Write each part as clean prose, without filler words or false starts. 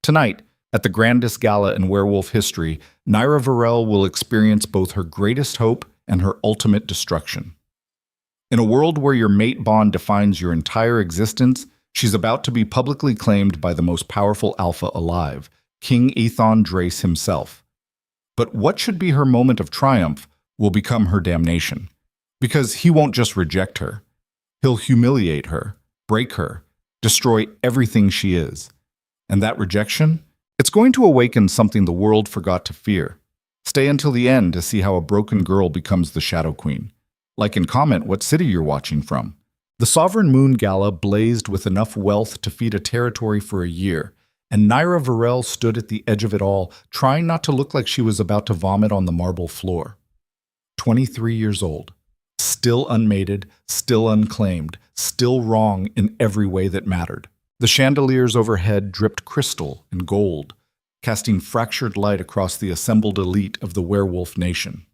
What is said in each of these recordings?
Tonight, at the grandest gala in werewolf history, Nyra will experience both her greatest hope and her ultimate destruction. In a world where your mate bond defines your entire existence, she's about to be publicly claimed by the most powerful alpha alive, King Aethon Drace himself. But what should be her moment of triumph will become her damnation. Because he won't just reject her. He'll humiliate her, break her, destroy everything she is. And that rejection? It's going to awaken something the world forgot to fear. Stay until the end to see how a broken girl becomes the Shadow Queen. Like and comment what city you're watching from. The Sovereign Moon Gala blazed with enough wealth to feed a territory for a year, and Nyra stood at the edge of it all, trying not to look like she was about to vomit on the marble floor. 23 years old. Still unmated, still unclaimed, still wrong in every way that mattered. The chandeliers overhead dripped crystal and gold, casting fractured light across the assembled elite of the werewolf nation.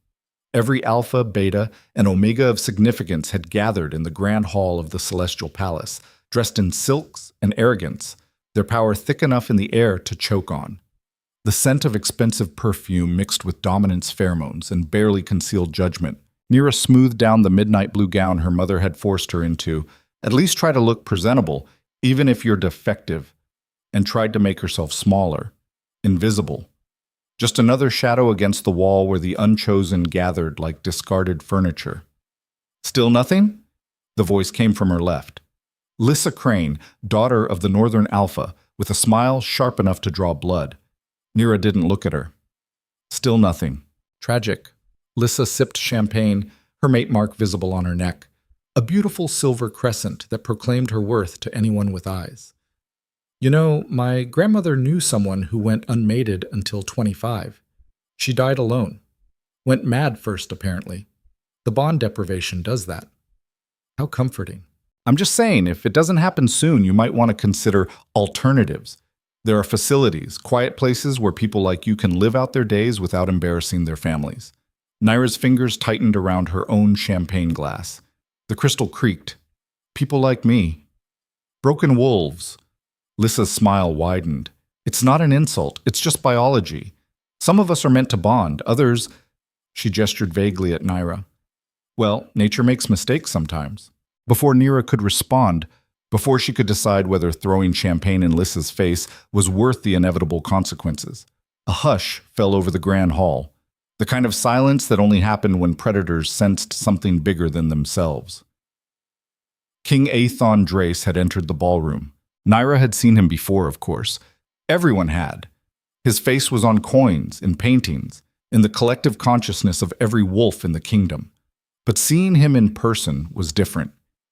Every alpha, beta, and omega of significance had gathered in the grand hall of the celestial palace, dressed in silks and arrogance, their power thick enough in the air to choke on. The scent of expensive perfume mixed with dominance pheromones and barely concealed judgment. Nyra smoothed down the midnight blue gown her mother had forced her into. At least try to look presentable, even if you're defective, and tried to make herself smaller, invisible. Just another shadow against the wall where the unchosen gathered like discarded furniture. Still nothing? The voice came from her left. Lyssa Crane, daughter of the Northern Alpha, with a smile sharp enough to draw blood. Nyra didn't look at her. Still nothing. Tragic. Lyssa sipped champagne, her mate mark visible on her neck. A beautiful silver crescent that proclaimed her worth to anyone with eyes. You know, my grandmother knew someone who went unmated until 25. She died alone. Went mad first, apparently. The bond deprivation does that. How comforting. I'm just saying, if it doesn't happen soon, you might want to consider alternatives. There are facilities, quiet places where people like you can live out their days without embarrassing their families. Nyra's fingers tightened around her own champagne glass. The crystal creaked. People like me. Broken wolves. Lyssa's smile widened. It's not an insult, it's just biology. Some of us are meant to bond, others… She gestured vaguely at Nyra. Well, nature makes mistakes sometimes. Before Nyra could respond, before she could decide whether throwing champagne in Lyssa's face was worth the inevitable consequences, a hush fell over the grand hall, the kind of silence that only happened when predators sensed something bigger than themselves. King Aethon Drace had entered the ballroom. Nyra had seen him before, of course. Everyone had. His face was on coins, in paintings, in the collective consciousness of every wolf in the kingdom. But seeing him in person was different.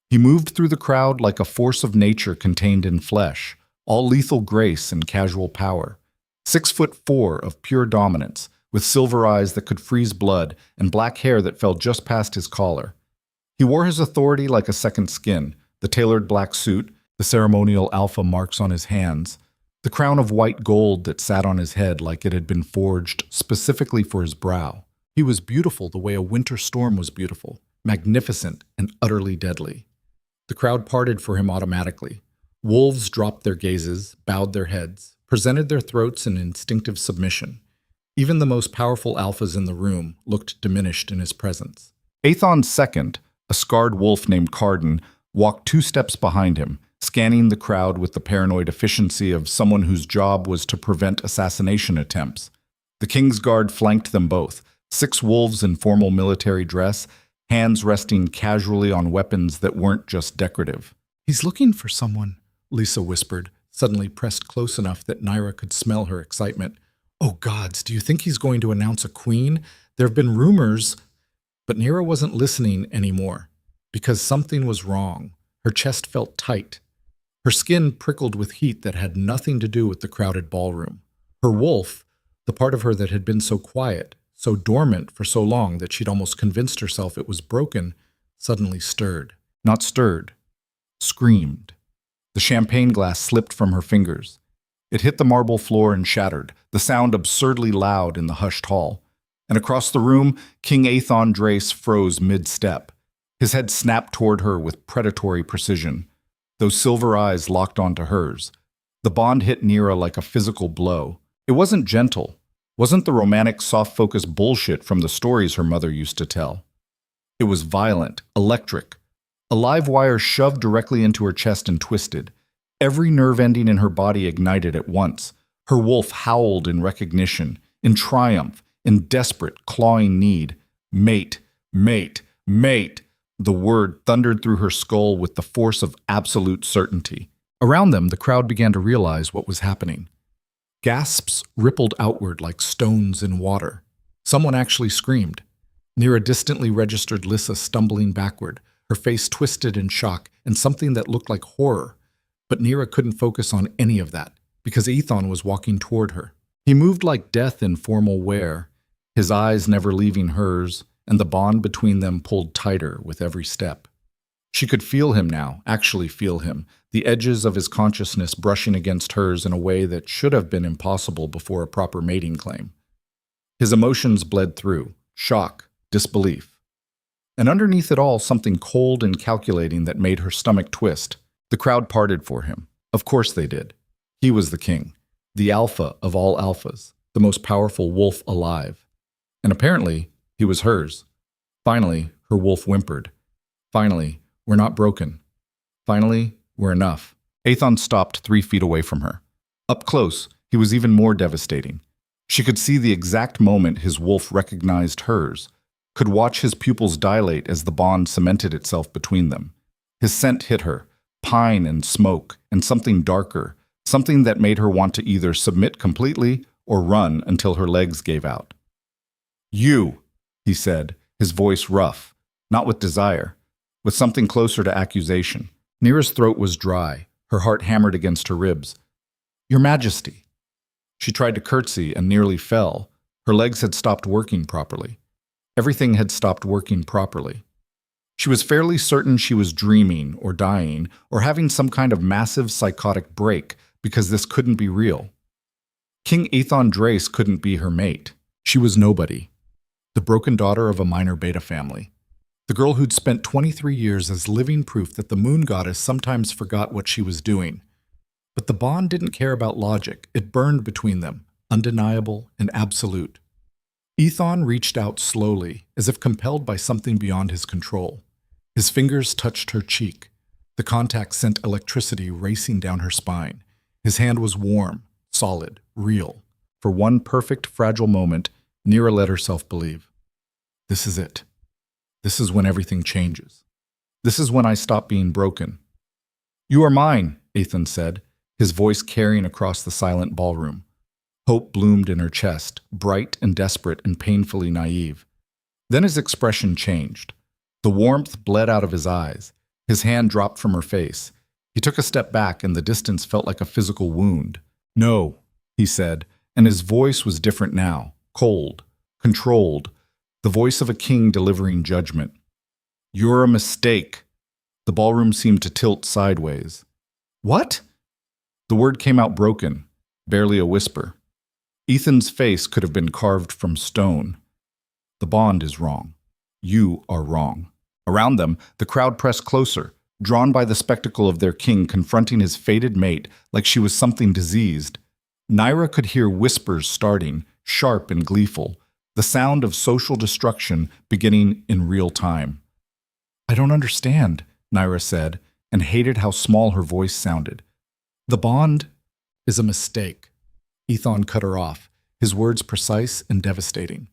He moved through the crowd like a force of nature contained in flesh, all lethal grace and casual power. 6'4" of pure dominance, with silver eyes that could freeze blood and black hair that fell just past his collar. He wore his authority like a second skin, the tailored black suit, the ceremonial alpha marks on his hands, the crown of white gold that sat on his head like it had been forged specifically for his brow. He was beautiful the way a winter storm was beautiful, magnificent and utterly deadly. The crowd parted for him automatically. Wolves dropped their gazes, bowed their heads, presented their throats in instinctive submission. Even the most powerful alphas in the room looked diminished in his presence. Aethon's second, a scarred wolf named Carden, walked 2 steps behind him, scanning the crowd with the paranoid efficiency of someone whose job was to prevent assassination attempts. The King's Guard flanked them both, 6 wolves in formal military dress, hands resting casually on weapons that weren't just decorative. "He's looking for someone," Lyssa whispered, suddenly pressed close enough that Nyra could smell her excitement. "Oh gods, do you think he's going to announce a queen? There have been rumors." But Nyra wasn't listening anymore, because something was wrong. Her chest felt tight. Her skin prickled with heat that had nothing to do with the crowded ballroom. Her wolf, the part of her that had been so quiet, so dormant for so long that she'd almost convinced herself it was broken, suddenly stirred. Not stirred. Screamed. The champagne glass slipped from her fingers. It hit the marble floor and shattered, the sound absurdly loud in the hushed hall. And across the room, King Aethon Drace froze mid-step. His head snapped toward her with predatory precision. Those silver eyes locked onto hers. The bond hit Nyra like a physical blow. It wasn't gentle, wasn't the romantic, soft-focus bullshit from the stories her mother used to tell. It was violent, electric. A live wire shoved directly into her chest and twisted. Every nerve ending in her body ignited at once. Her wolf howled in recognition, in triumph, in desperate, clawing need. Mate, mate, mate. The word thundered through her skull with the force of absolute certainty. Around them, the crowd began to realize what was happening. Gasps rippled outward like stones in water. Someone actually screamed. Nyra distantly registered Lissa stumbling backward, her face twisted in shock and something that looked like horror. But Nyra couldn't focus on any of that, because Ethon was walking toward her. He moved like death in formal wear, his eyes never leaving hers, and the bond between them pulled tighter with every step. She could feel him now, actually feel him, the edges of his consciousness brushing against hers in a way that should have been impossible before a proper mating claim. His emotions bled through, shock, disbelief. And underneath it all, something cold and calculating that made her stomach twist. The crowd parted for him. Of course they did. He was the king, the alpha of all alphas, the most powerful wolf alive. And apparently, he was hers. Finally, her wolf whimpered. Finally, we're not broken. Finally, we're enough. Aethon stopped 3 feet away from her. Up close, he was even more devastating. She could see the exact moment his wolf recognized hers, could watch his pupils dilate as the bond cemented itself between them. His scent hit her, pine and smoke, and something darker, something that made her want to either submit completely or run until her legs gave out. You, he said, his voice rough, not with desire, with something closer to accusation. Nyra's throat was dry, her heart hammered against her ribs. Your Majesty. She tried to curtsy and nearly fell. Her legs had stopped working properly. Everything had stopped working properly. She was fairly certain she was dreaming or dying or having some kind of massive psychotic break because this couldn't be real. King Aethon Drace couldn't be her mate. She was nobody. The broken daughter of a minor beta family. The girl who'd spent 23 years as living proof that the moon goddess sometimes forgot what she was doing. But the bond didn't care about logic. It burned between them, undeniable and absolute. Aethon reached out slowly, as if compelled by something beyond his control. His fingers touched her cheek. The contact sent electricity racing down her spine. His hand was warm, solid, real. For one perfect, fragile moment, Nyra let herself believe. This is it. This is when everything changes. This is when I stop being broken. You are mine, Aethon said, his voice carrying across the silent ballroom. Hope bloomed in her chest, bright and desperate and painfully naive. Then his expression changed. The warmth bled out of his eyes. His hand dropped from her face. He took a step back, and the distance felt like a physical wound. No, he said, and his voice was different now, cold, controlled, the voice of a king delivering judgment. You're a mistake. The ballroom seemed to tilt sideways. What? The word came out broken, barely a whisper. Ethan's face could have been carved from stone. The bond is wrong. You are wrong. Around them, the crowd pressed closer, drawn by the spectacle of their king confronting his fated mate like she was something diseased. Nyra could hear whispers starting, sharp and gleeful, the sound of social destruction beginning in real time. I don't understand, Nyra said, and hated how small her voice sounded. The bond is a mistake. Aethon cut her off, his words precise and devastating.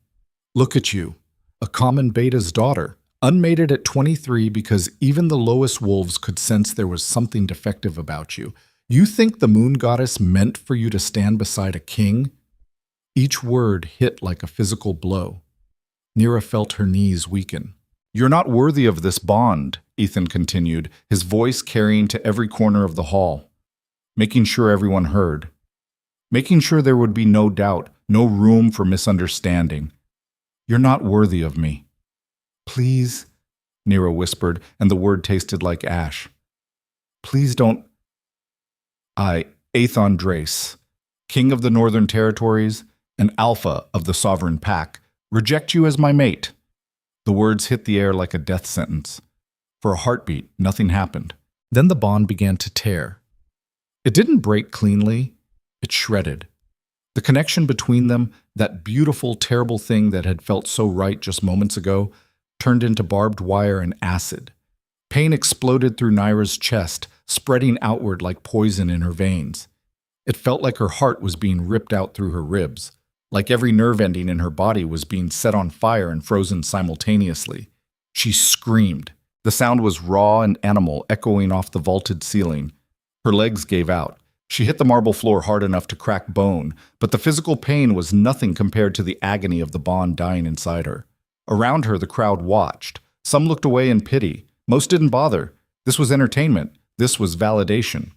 Look at you, a common beta's daughter, unmated at 23 because even the lowest wolves could sense there was something defective about you. You think the moon goddess meant for you to stand beside a king? Each word hit like a physical blow. Nyra felt her knees weaken. You're not worthy of this bond, Aethon continued, his voice carrying to every corner of the hall, making sure everyone heard, making sure there would be no doubt, no room for misunderstanding. You're not worthy of me. Please, Nyra whispered, and the word tasted like ash. Please don't. I, Aethon Drace, king of the Northern Territories, and alpha of the sovereign pack, reject you as my mate. The words hit the air like a death sentence. For a heartbeat, nothing happened. Then the bond began to tear. It didn't break cleanly, it shredded. The connection between them, that beautiful, terrible thing that had felt so right just moments ago, turned into barbed wire and acid. Pain exploded through Nyra's chest, spreading outward like poison in her veins. It felt like her heart was being ripped out through her ribs, like every nerve ending in her body was being set on fire and frozen simultaneously. She screamed. The sound was raw and animal, echoing off the vaulted ceiling. Her legs gave out. She hit the marble floor hard enough to crack bone, but the physical pain was nothing compared to the agony of the bond dying inside her. Around her, the crowd watched. Some looked away in pity. Most didn't bother. This was entertainment. This was validation.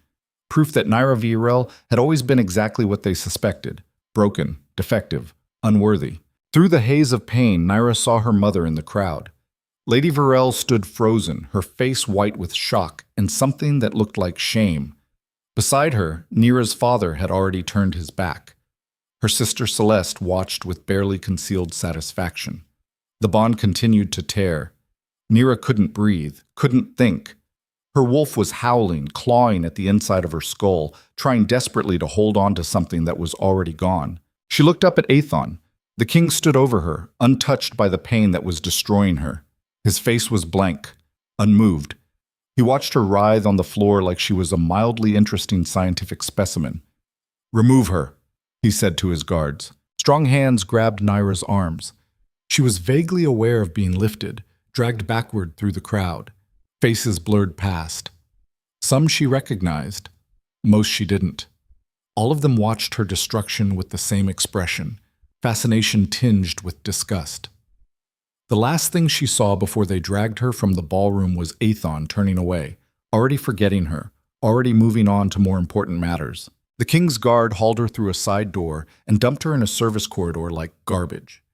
Proof that Nyra Virel had always been exactly what they suspected. Broken, defective, unworthy. Through the haze of pain, Nyra saw her mother in the crowd. Lady Virel stood frozen, her face white with shock and something that looked like shame. Beside her, Nyra's father had already turned his back. Her sister Celeste watched with barely concealed satisfaction. The bond continued to tear. Nyra couldn't breathe, couldn't think. Her wolf was howling, clawing at the inside of her skull, trying desperately to hold on to something that was already gone. She looked up at Aethon. The king stood over her, untouched by the pain that was destroying her. His face was blank, unmoved. He watched her writhe on the floor like she was a mildly interesting scientific specimen. "Remove her," he said to his guards. Strong hands grabbed Nyra's arms. She was vaguely aware of being lifted, dragged backward through the crowd. Faces blurred past. Some she recognized, most she didn't. All of them watched her destruction with the same expression, fascination tinged with disgust. The last thing she saw before they dragged her from the ballroom was Aethon turning away, already forgetting her, already moving on to more important matters. The king's guard hauled her through a side door and dumped her in a service corridor like garbage.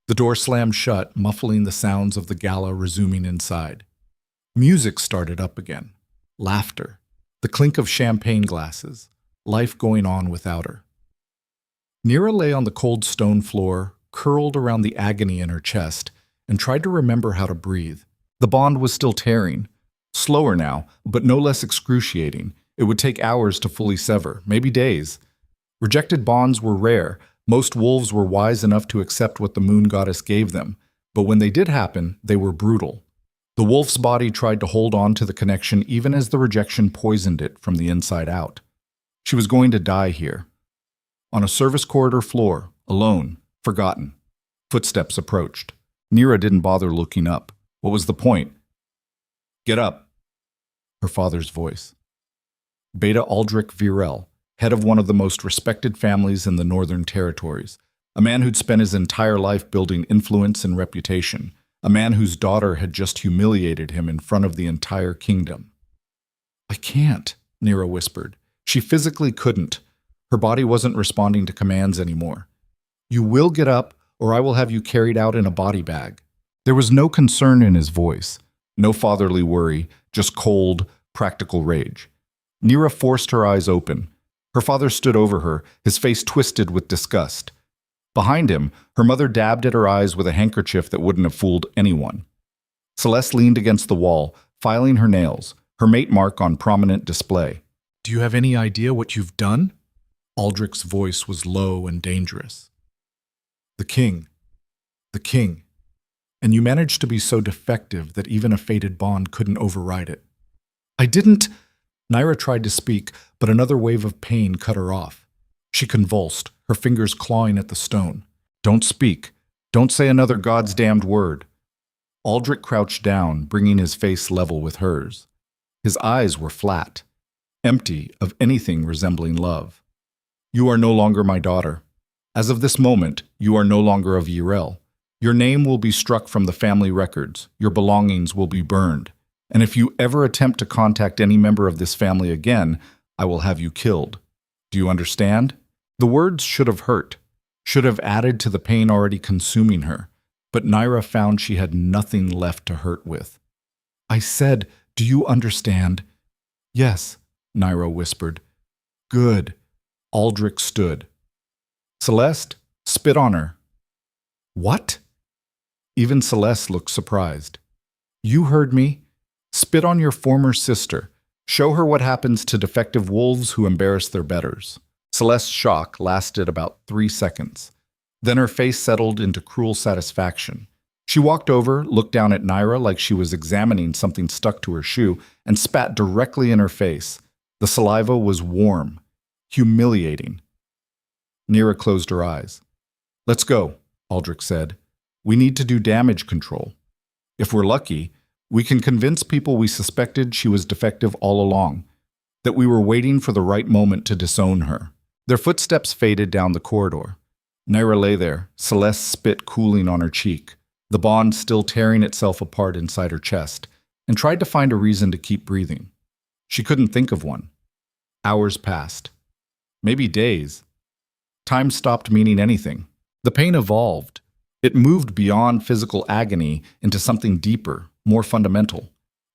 The door slammed shut, muffling the sounds of the gala resuming inside. Music started up again. Laughter. The clink of champagne glasses. Life going on without her. Nyra lay on the cold stone floor, curled around the agony in her chest, and tried to remember how to breathe. The bond was still tearing. Slower now, but no less excruciating. It would take hours to fully sever, maybe days. Rejected bonds were rare. Most wolves were wise enough to accept what the moon goddess gave them, but when they did happen, they were brutal. The wolf's body tried to hold on to the connection even as the rejection poisoned it from the inside out. She was going to die here. On a service corridor floor, alone, forgotten. Footsteps approached. Nyra didn't bother looking up. What was the point? "Get up," her father's voice. Beta Aldrich Virel, head of one of the most respected families in the Northern Territories, a man who'd spent his entire life building influence and reputation, a man whose daughter had just humiliated him in front of the entire kingdom. "I can't," Nyra whispered. She physically couldn't. Her body wasn't responding to commands anymore. "You will get up, or I will have you carried out in a body bag." There was no concern in his voice, no fatherly worry, just cold, practical rage. Nyra forced her eyes open. Her father stood over her, his face twisted with disgust. Behind him, her mother dabbed at her eyes with a handkerchief that wouldn't have fooled anyone. Celeste leaned against the wall, filing her nails, her mate mark on prominent display. "Do you have any idea what you've done?" Aldrich's voice was low and dangerous. The king. And you managed to be so defective that even a fated bond couldn't override it." "I didn't—" Nyra tried to speak, but another wave of pain cut her off. She convulsed, her fingers clawing at the stone. "Don't speak. Don't say another God's damned word." Aldrich crouched down, bringing his face level with hers. His eyes were flat, empty of anything resembling love. "You are no longer my daughter. As of this moment, you are no longer a Virel. Your name will be struck from the family records. Your belongings will be burned. And if you ever attempt to contact any member of this family again, I will have you killed. Do you understand?" The words should have hurt, should have added to the pain already consuming her, but Nyra found she had nothing left to hurt with. "I said, do you understand?" "Yes," Nyra whispered. "Good." Aldrich stood. "Celeste, spit on her." "What?" Even Celeste looked surprised. "You heard me. Spit on your former sister. Show her what happens to defective wolves who embarrass their betters. Celeste's shock lasted about 3 seconds. Then her face settled into cruel satisfaction. She walked over, looked down at Nyra like she was examining something stuck to her shoe, and spat directly in her face. The saliva was warm, humiliating. Nyra closed her eyes. "Let's go," Aldrich said. "We need to do damage control. If we're lucky, we can convince people we suspected she was defective all along, that we were waiting for the right moment to disown her." Their footsteps faded down the corridor. Nyra lay there, Celeste's spit cooling on her cheek, the bond still tearing itself apart inside her chest, and tried to find a reason to keep breathing. She couldn't think of one. Hours passed. Maybe days. Time stopped meaning anything. The pain evolved. It moved beyond physical agony into something deeper, more fundamental.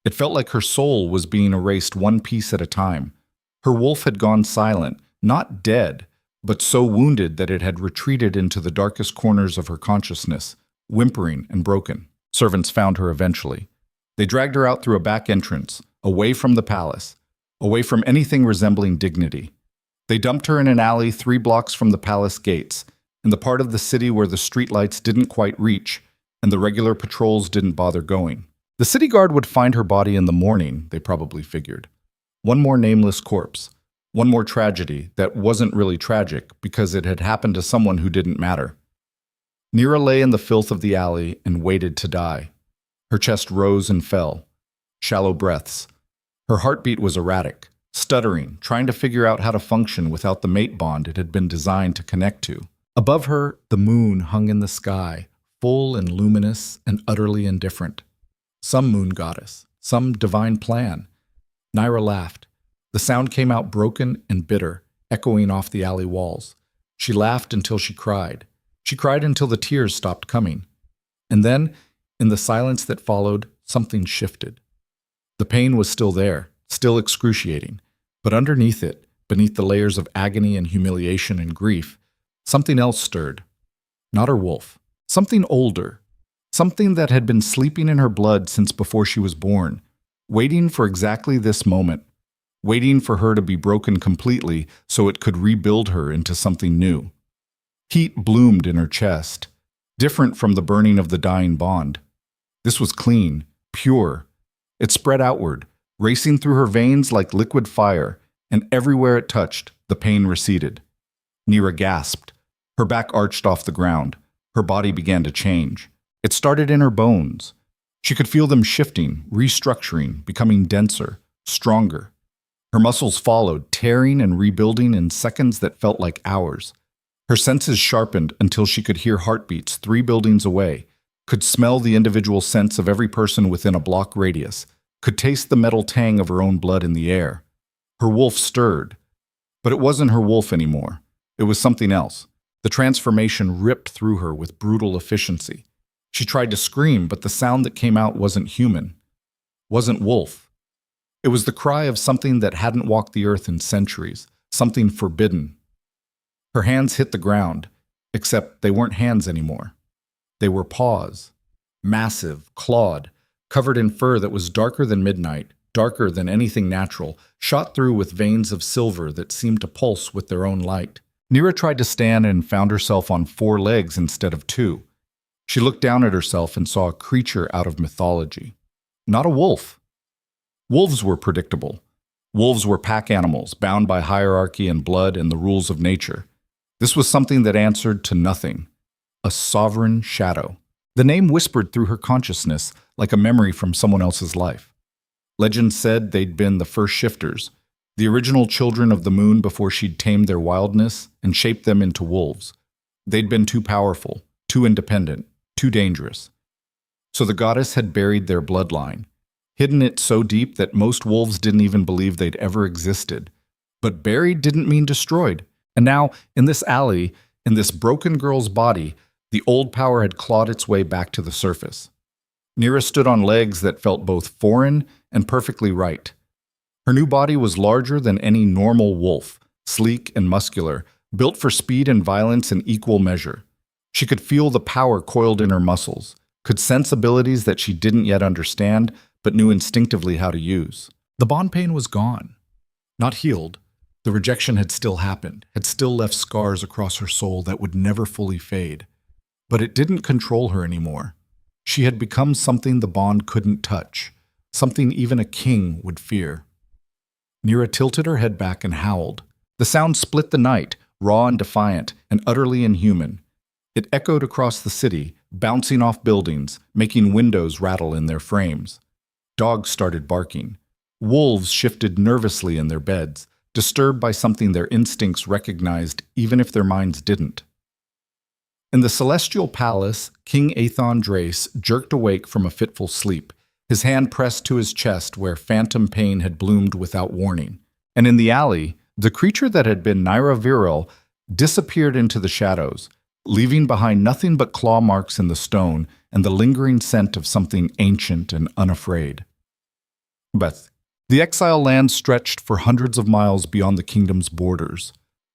It felt like her soul was being erased one piece at a time. Her wolf had gone silent, not dead, but so wounded that it had retreated into the darkest corners of her consciousness, whimpering and broken. Servants found her eventually. They dragged her out through a back entrance, away from the palace, away from anything resembling dignity. They dumped her in an alley 3 blocks from the palace gates, in the part of the city where the streetlights didn't quite reach and the regular patrols didn't bother going. The city guard would find her body in the morning, they probably figured. One more nameless corpse. One more tragedy that wasn't really tragic because it had happened to someone who didn't matter. Nyra lay in the filth of the alley and waited to die. Her chest rose and fell. Shallow breaths. Her heartbeat was erratic, stuttering, trying to figure out how to function without the mate bond it had been designed to connect to. Above her, the moon hung in the sky, full and luminous and utterly indifferent. Some moon goddess, some divine plan. Nyra laughed. The sound came out broken and bitter, echoing off the alley walls. She laughed until she cried. She cried until the tears stopped coming. And then, in the silence that followed, something shifted. The pain was still there, still excruciating, but underneath it, beneath the layers of agony and humiliation and grief, something else stirred. Not her wolf. Something older. Something that had been sleeping in her blood since before she was born, waiting for exactly this moment, waiting for her to be broken completely so it could rebuild her into something new. Heat bloomed in her chest, different from the burning of the dying bond. This was clean, pure. It spread outward, racing through her veins like liquid fire, and everywhere it touched, the pain receded. Nyra gasped. Her back arched off the ground. Her body began to change. It started in her bones. She could feel them shifting, restructuring, becoming denser, stronger. Her muscles followed, tearing and rebuilding in seconds that felt like hours. Her senses sharpened until she could hear heartbeats 3 buildings away, could smell the individual scents of every person within a block radius, could taste the metal tang of her own blood in the air. Her wolf stirred. But it wasn't her wolf anymore. It was something else. The transformation ripped through her with brutal efficiency. She tried to scream, but the sound that came out wasn't human, wasn't wolf. It was the cry of something that hadn't walked the earth in centuries, something forbidden. Her hands hit the ground, except they weren't hands anymore. They were paws, massive, clawed, covered in fur that was darker than midnight, darker than anything natural, shot through with veins of silver that seemed to pulse with their own light. Nyra tried to stand and found herself on 4 legs instead of 2. She looked down at herself and saw a creature out of mythology. Not a wolf. Wolves were predictable. Wolves were pack animals, bound by hierarchy and blood and the rules of nature. This was something that answered to nothing. A sovereign shadow. The name whispered through her consciousness like a memory from someone else's life. Legend said they'd been the first shifters, the original children of the moon before she'd tamed their wildness and shaped them into wolves. They'd been too powerful, too independent, too dangerous. So the goddess had buried their bloodline, hidden it so deep that most wolves didn't even believe they'd ever existed. But buried didn't mean destroyed. And now, in this alley, in this broken girl's body, the old power had clawed its way back to the surface. Nyra stood on legs that felt both foreign and perfectly right. Her new body was larger than any normal wolf, sleek and muscular, built for speed and violence in equal measure. She could feel the power coiled in her muscles, could sense abilities that she didn't yet understand, but knew instinctively how to use. The bond pain was gone. Not healed. The rejection had still happened, had still left scars across her soul that would never fully fade. But it didn't control her anymore. She had become something the bond couldn't touch, something even a king would fear. Nyra tilted her head back and howled. The sound split the night, raw and defiant, and utterly inhuman. It echoed across the city, bouncing off buildings, making windows rattle in their frames. Dogs started barking. Wolves shifted nervously in their beds, disturbed by something their instincts recognized even if their minds didn't. In the celestial palace, King Aethon Drace jerked awake from a fitful sleep, his hand pressed to his chest where phantom pain had bloomed without warning. And in the alley, the creature that had been Nyra Viral disappeared into the shadows, leaving behind nothing but claw marks in the stone and the lingering scent of something ancient and unafraid. But the exile land stretched for hundreds of miles beyond the kingdom's borders,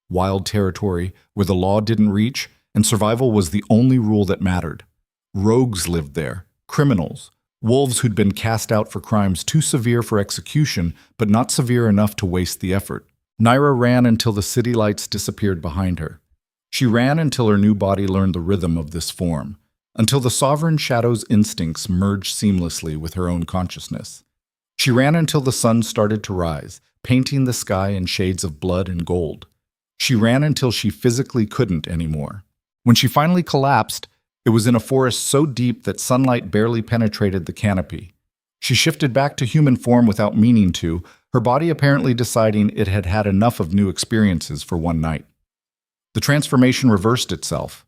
wild territory where the law didn't reach, and survival was the only rule that mattered. Rogues lived there, criminals, wolves who'd been cast out for crimes too severe for execution, but not severe enough to waste the effort. Nyra ran until the city lights disappeared behind her. She ran until her new body learned the rhythm of this form, until the sovereign shadow's instincts merged seamlessly with her own consciousness. She ran until the sun started to rise, painting the sky in shades of blood and gold. She ran until she physically couldn't anymore. When she finally collapsed, it was in a forest so deep that sunlight barely penetrated the canopy. She shifted back to human form without meaning to, her body apparently deciding it had had enough of new experiences for one night. The transformation reversed itself.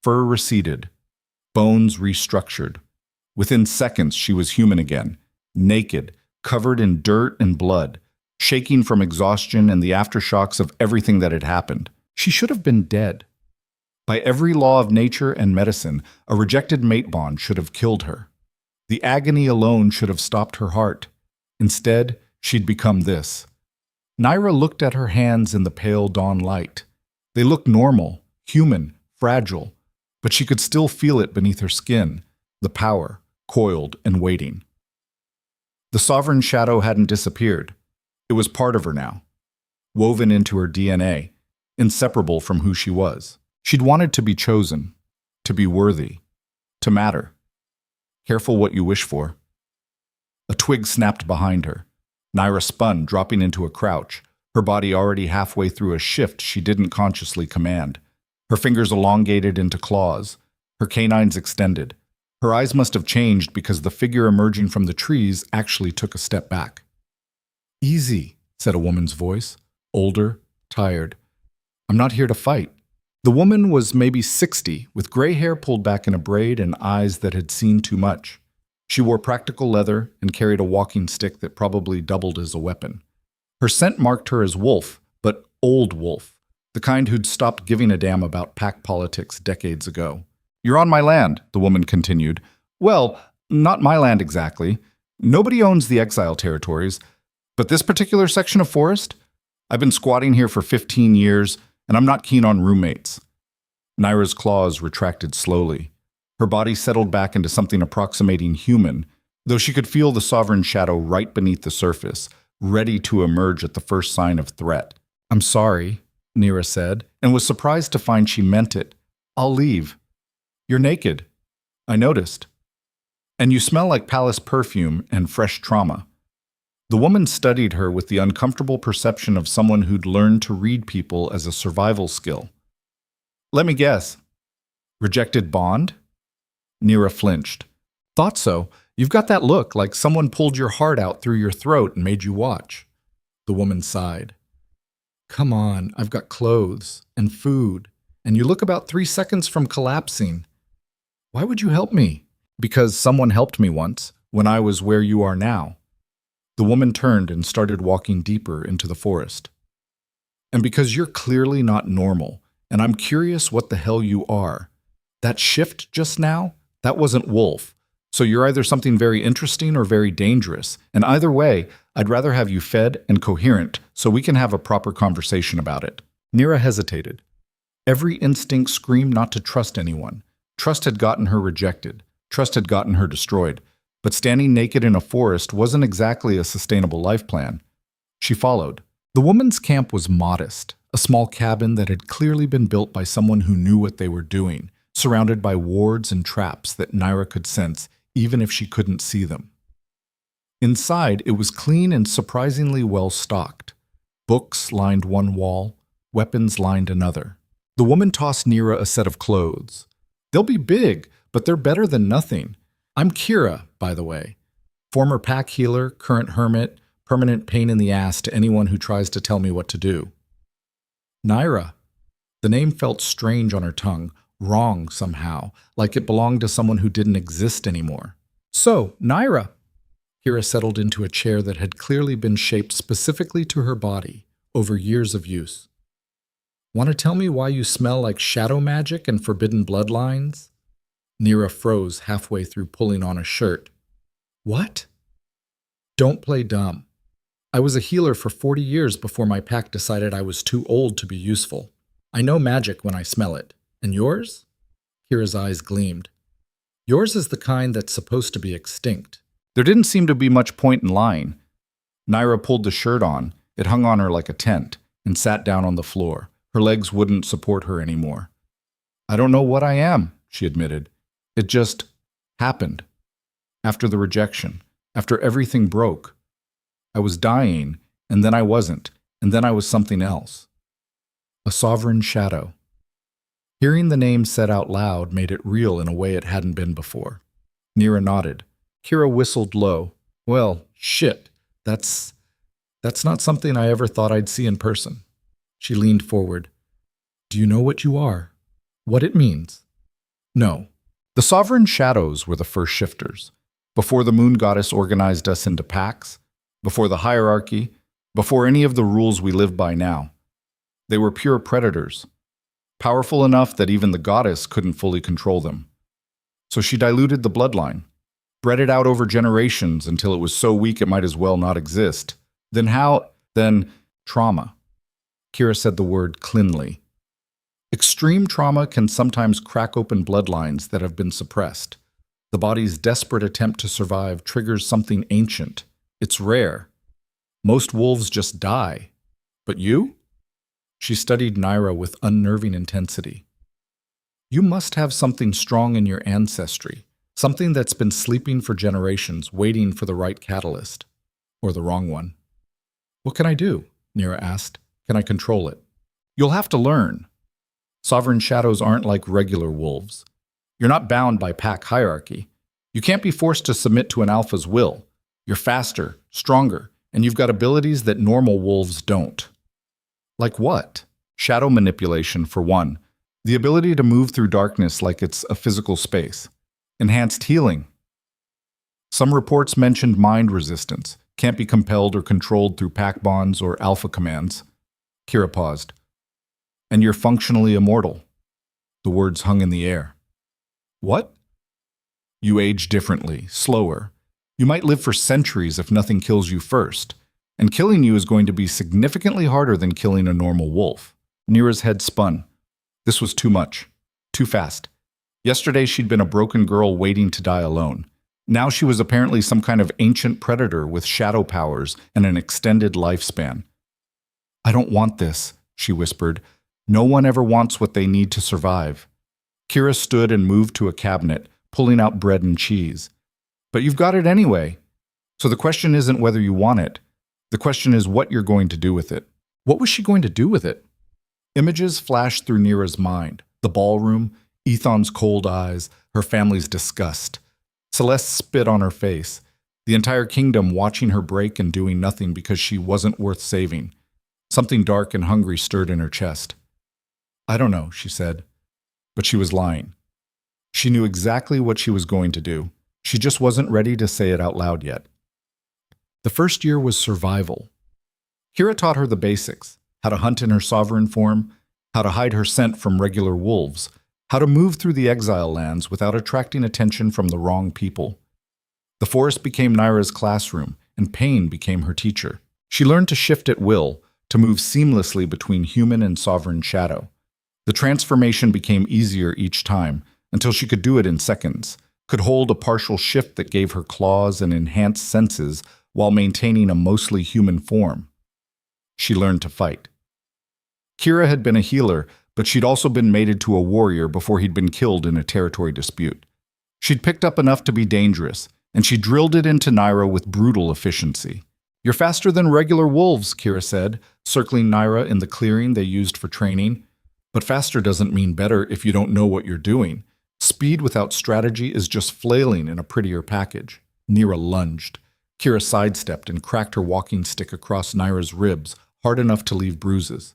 Fur receded. Bones restructured. Within seconds, she was human again, naked, covered in dirt and blood, shaking from exhaustion and the aftershocks of everything that had happened. She should have been dead. By every law of nature and medicine, a rejected mate bond should have killed her. The agony alone should have stopped her heart. Instead, she'd become this. Nyra looked at her hands in the pale dawn light. They looked normal, human, fragile, but she could still feel it beneath her skin, the power, coiled and waiting. The sovereign shadow hadn't disappeared. It was part of her now, woven into her DNA, inseparable from who she was. She'd wanted to be chosen, to be worthy, to matter. Careful what you wish for. A twig snapped behind her. Nyra spun, dropping into a crouch, her body already halfway through a shift she didn't consciously command. Her fingers elongated into claws, her canines extended. Her eyes must have changed because the figure emerging from the trees actually took a step back. "Easy," said a woman's voice, older, tired. "I'm not here to fight." The woman was maybe 60, with gray hair pulled back in a braid and eyes that had seen too much. She wore practical leather and carried a walking stick that probably doubled as a weapon. Her scent marked her as wolf, but old wolf, the kind who'd stopped giving a damn about pack politics decades ago. "You're on my land," the woman continued. "Well, not my land exactly. Nobody owns the exile territories, but this particular section of forest? I've been squatting here for 15 years, and I'm not keen on roommates." Nyra's claws retracted slowly. Her body settled back into something approximating human, though she could feel the sovereign shadow right beneath the surface, ready to emerge at the first sign of threat. "I'm sorry," Nyra said, and was surprised to find she meant it. "I'll leave." "You're naked." "I noticed." "And you smell like palace perfume and fresh trauma." The woman studied her with the uncomfortable perception of someone who'd learned to read people as a survival skill. "Let me guess. Rejected bond?" Nyra flinched. "Thought so. You've got that look, like someone pulled your heart out through your throat and made you watch." The woman sighed. "Come on, I've got clothes and food, and you look about 3 seconds from collapsing. Why would you help me?" "Because someone helped me once, when I was where you are now." The woman turned and started walking deeper into the forest. "And because you're clearly not normal, and I'm curious what the hell you are. That shift just now, that wasn't wolf. So you're either something very interesting or very dangerous, and either way, I'd rather have you fed and coherent so we can have a proper conversation about it." Nyra hesitated. Every instinct screamed not to trust anyone. Trust had gotten her rejected. Trust had gotten her destroyed. But standing naked in a forest wasn't exactly a sustainable life plan. She followed. The woman's camp was modest, a small cabin that had clearly been built by someone who knew what they were doing, surrounded by wards and traps that Nyra could sense even if she couldn't see them. Inside, it was clean and surprisingly well stocked. Books lined one wall, weapons lined another. The woman tossed Nyra a set of clothes. "They'll be big, but they're better than nothing. I'm Kira, by the way. Former pack healer, current hermit, permanent pain in the ass to anyone who tries to tell me what to do." Nyra. The name felt strange on her tongue, wrong somehow, like it belonged to someone who didn't exist anymore. "So, Nyra." Kira settled into a chair that had clearly been shaped specifically to her body over years of use. "Want to tell me why you smell like shadow magic and forbidden bloodlines?" Nyra froze halfway through pulling on a shirt. "What?" "Don't play dumb. I was a healer for 40 years before my pack decided I was too old to be useful. I know magic when I smell it. And yours?" Kira's eyes gleamed. "Yours is the kind that's supposed to be extinct." There didn't seem to be much point in lying. Nyra pulled the shirt on. It hung on her like a tent, and sat down on the floor. Her legs wouldn't support her anymore. "I don't know what I am," she admitted. "It just happened. After the rejection, after everything broke. I was dying, and then I wasn't, and then I was something else. A sovereign shadow." Hearing the name said out loud made it real in a way it hadn't been before. Nyra nodded. Kira whistled low. "Well, shit, that's not something I ever thought I'd see in person." She leaned forward. "Do you know what you are? What it means?" "No." The sovereign shadows were the first shifters. Before the moon goddess organized us into packs, before the hierarchy, before any of the rules we live by now. They were pure predators, powerful enough that even the goddess couldn't fully control them. So she diluted the bloodline, bred it out over generations until it was so weak it might as well not exist. Then trauma. Kira said the word cleanly. Extreme trauma can sometimes crack open bloodlines that have been suppressed. The body's desperate attempt to survive triggers something ancient. It's rare. Most wolves just die. But you? She studied Nyra with unnerving intensity. You must have something strong in your ancestry, something that's been sleeping for generations, waiting for the right catalyst. Or the wrong one. What can I do? Nyra asked. Can I control it? You'll have to learn. Sovereign shadows aren't like regular wolves. You're not bound by pack hierarchy. You can't be forced to submit to an alpha's will. You're faster, stronger, and you've got abilities that normal wolves don't. Like what? Shadow manipulation, for one. The ability to move through darkness like it's a physical space. Enhanced healing. Some reports mentioned mind resistance. Can't be compelled or controlled through pack bonds or alpha commands. Kira paused. And you're functionally immortal. The words hung in the air. What? You age differently, slower. You might live for centuries if nothing kills you first. And killing you is going to be significantly harder than killing a normal wolf. Nyra's head spun. This was too much. Too fast. Yesterday she'd been a broken girl waiting to die alone. Now she was apparently some kind of ancient predator with shadow powers and an extended lifespan. I don't want this, she whispered. No one ever wants what they need to survive. Kira stood and moved to a cabinet, pulling out bread and cheese. But you've got it anyway. So the question isn't whether you want it. The question is what you're going to do with it. What was she going to do with it? Images flashed through Nyra's mind. The ballroom, Ethon's cold eyes, her family's disgust. Celeste spit on her face. The entire kingdom watching her break and doing nothing because she wasn't worth saving. Something dark and hungry stirred in her chest. I don't know, she said. But she was lying. She knew exactly what she was going to do. She just wasn't ready to say it out loud yet. The first year was survival. Kira taught her the basics, how to hunt in her sovereign form, how to hide her scent from regular wolves, how to move through the exile lands without attracting attention from the wrong people. The forest became Nyra's classroom, and pain became her teacher. She learned to shift at will, to move seamlessly between human and sovereign shadow. The transformation became easier each time, until she could do it in seconds, could hold a partial shift that gave her claws and enhanced senses while maintaining a mostly human form. She learned to fight. Kira had been a healer, but she'd also been mated to a warrior before he'd been killed in a territory dispute. She'd picked up enough to be dangerous, and she drilled it into Nyra with brutal efficiency. "You're faster than regular wolves," Kira said, circling Nyra in the clearing they used for training. "But faster doesn't mean better if you don't know what you're doing. Speed without strategy is just flailing in a prettier package." Nyra lunged. Kira sidestepped and cracked her walking stick across Nyra's ribs, hard enough to leave bruises.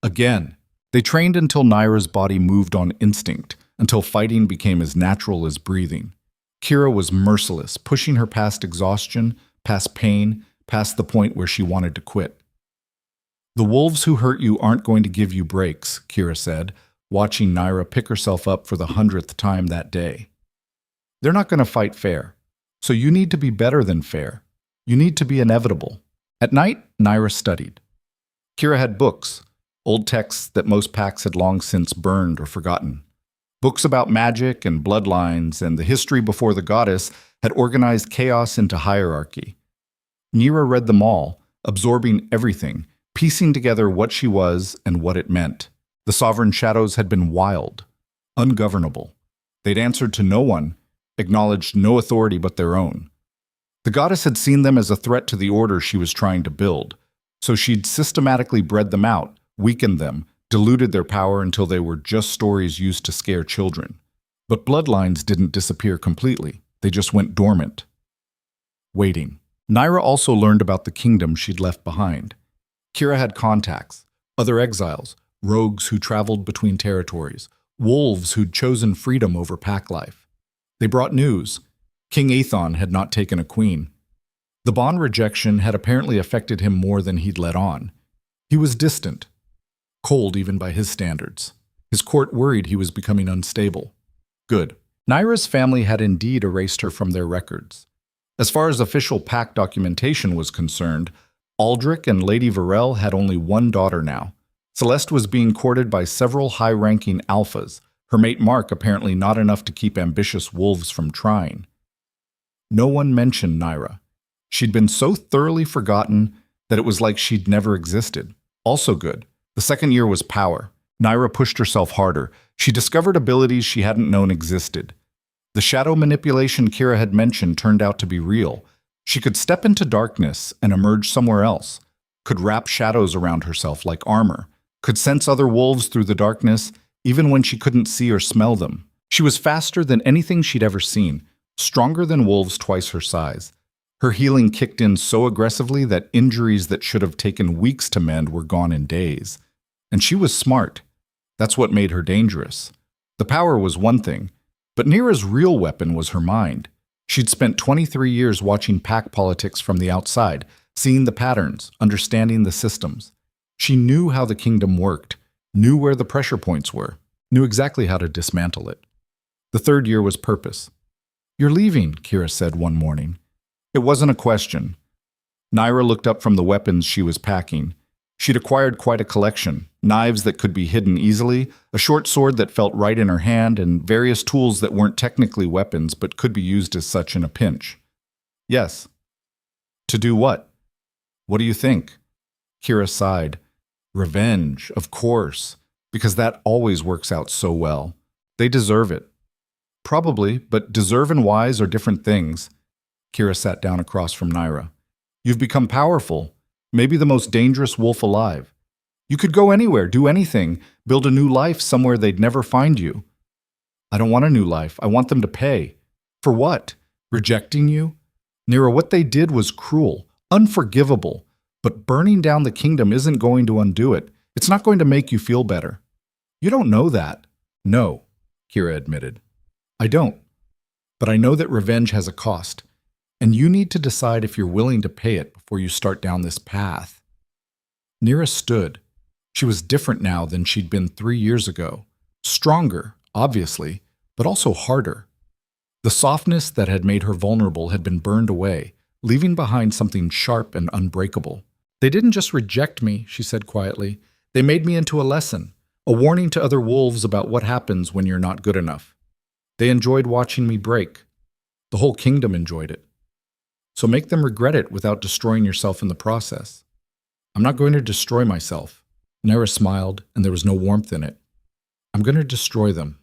Again, they trained until Nyra's body moved on instinct, until fighting became as natural as breathing. Kira was merciless, pushing her past exhaustion, past pain, past the point where she wanted to quit. "The wolves who hurt you aren't going to give you breaks," Kira said, watching Nyra pick herself up for the 100th time that day. "They're not going to fight fair. So you need to be better than fair. You need to be inevitable." At night, Nyra studied. Kira had books, old texts that most packs had long since burned or forgotten. Books about magic and bloodlines and the history before the goddess had organized chaos into hierarchy. Nyra read them all, absorbing everything, piecing together what she was and what it meant. The sovereign shadows had been wild, ungovernable. They'd answered to no one, acknowledged no authority but their own. The goddess had seen them as a threat to the order she was trying to build, so she'd systematically bred them out, weakened them, diluted their power until they were just stories used to scare children. But bloodlines didn't disappear completely. They just went dormant. Waiting. Nyra also learned about the kingdom she'd left behind. Kira had contacts, other exiles, rogues who traveled between territories, wolves who'd chosen freedom over pack life. They brought news. King Aethon had not taken a queen. The bond rejection had apparently affected him more than he'd let on. He was distant, cold even by his standards. His court worried he was becoming unstable. Good. Nyra's family had indeed erased her from their records. As far as official pack documentation was concerned, Aldrich and Lady Varel had only one daughter now. Celeste was being courted by several high-ranking alphas, her mate Mark apparently not enough to keep ambitious wolves from trying. No one mentioned Nyra. She'd been so thoroughly forgotten that it was like she'd never existed. Also good. The second year was power. Nyra pushed herself harder. She discovered abilities she hadn't known existed. The shadow manipulation Kira had mentioned turned out to be real. She could step into darkness and emerge somewhere else, could wrap shadows around herself like armor, could sense other wolves through the darkness, even when she couldn't see or smell them. She was faster than anything she'd ever seen, stronger than wolves twice her size. Her healing kicked in so aggressively that injuries that should have taken weeks to mend were gone in days. And she was smart. That's what made her dangerous. The power was one thing, but Nyra's real weapon was her mind. She'd spent 23 years watching pack politics from the outside, seeing the patterns, understanding the systems. She knew how the kingdom worked, knew where the pressure points were, knew exactly how to dismantle it. The third year was purpose. "You're leaving," Kira said one morning. It wasn't a question. Nyra looked up from the weapons she was packing. She'd acquired quite a collection, knives that could be hidden easily, a short sword that felt right in her hand, and various tools that weren't technically weapons but could be used as such in a pinch. "Yes." "To do what?" "What do you think?" Kira sighed. "Revenge, of course, because that always works out so well. They deserve it." "Probably, but deserve and wise are different things." Kira sat down across from Nyra. "You've become powerful, maybe the most dangerous wolf alive. You could go anywhere, do anything, build a new life somewhere they'd never find you." "I don't want a new life. I want them to pay." "For what? Rejecting you?" "Nyra, what they did was cruel, unforgivable, but burning down the kingdom isn't going to undo it. It's not going to make you feel better." "You don't know that." "No," Kira admitted. "I don't. But I know that revenge has a cost, and you need to decide if you're willing to pay it before you start down this path." Nyra stood. She was different now than she'd been 3 years ago. Stronger, obviously, but also harder. The softness that had made her vulnerable had been burned away, leaving behind something sharp and unbreakable. "They didn't just reject me," she said quietly. "They made me into a lesson, a warning to other wolves about what happens when you're not good enough." They enjoyed watching me break. The whole kingdom enjoyed it. So make them regret it without destroying yourself in the process. I'm not going to destroy myself. Nyra smiled, and there was no warmth in it. I'm going to destroy them.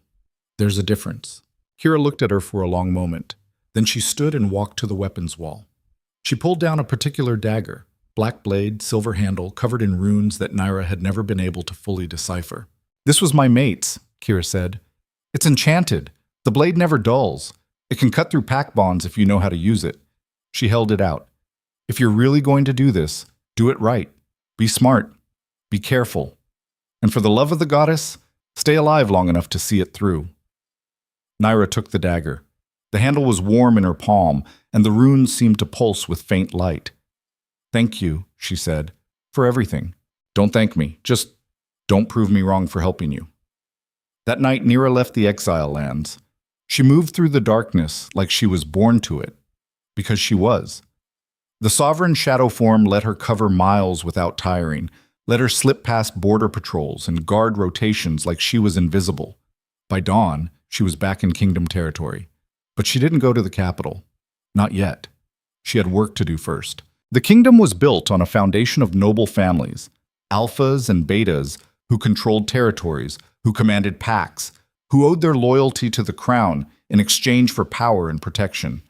There's a difference. Kira looked at her for a long moment. Then she stood and walked to the weapons wall. She pulled down a particular dagger, black blade, silver handle, covered in runes that Nyra had never been able to fully decipher. This was my mate's, Kira said. It's enchanted. The blade never dulls. It can cut through pack bonds if you know how to use it. She held it out. If you're really going to do this, do it right. Be smart. Be careful. And for the love of the goddess, stay alive long enough to see it through. Nyra took the dagger. The handle was warm in her palm, and the runes seemed to pulse with faint light. Thank you, she said, for everything. Don't thank me. Just don't prove me wrong for helping you. That night, Nyra left the exile lands. She moved through the darkness like she was born to it, because she was. The sovereign shadow form let her cover miles without tiring, let her slip past border patrols and guard rotations like she was invisible. By dawn, she was back in kingdom territory. But she didn't go to the capital. Not yet. She had work to do first. The kingdom was built on a foundation of noble families, alphas and betas who controlled territories, who commanded packs, who owed their loyalty to the crown in exchange for power and protection.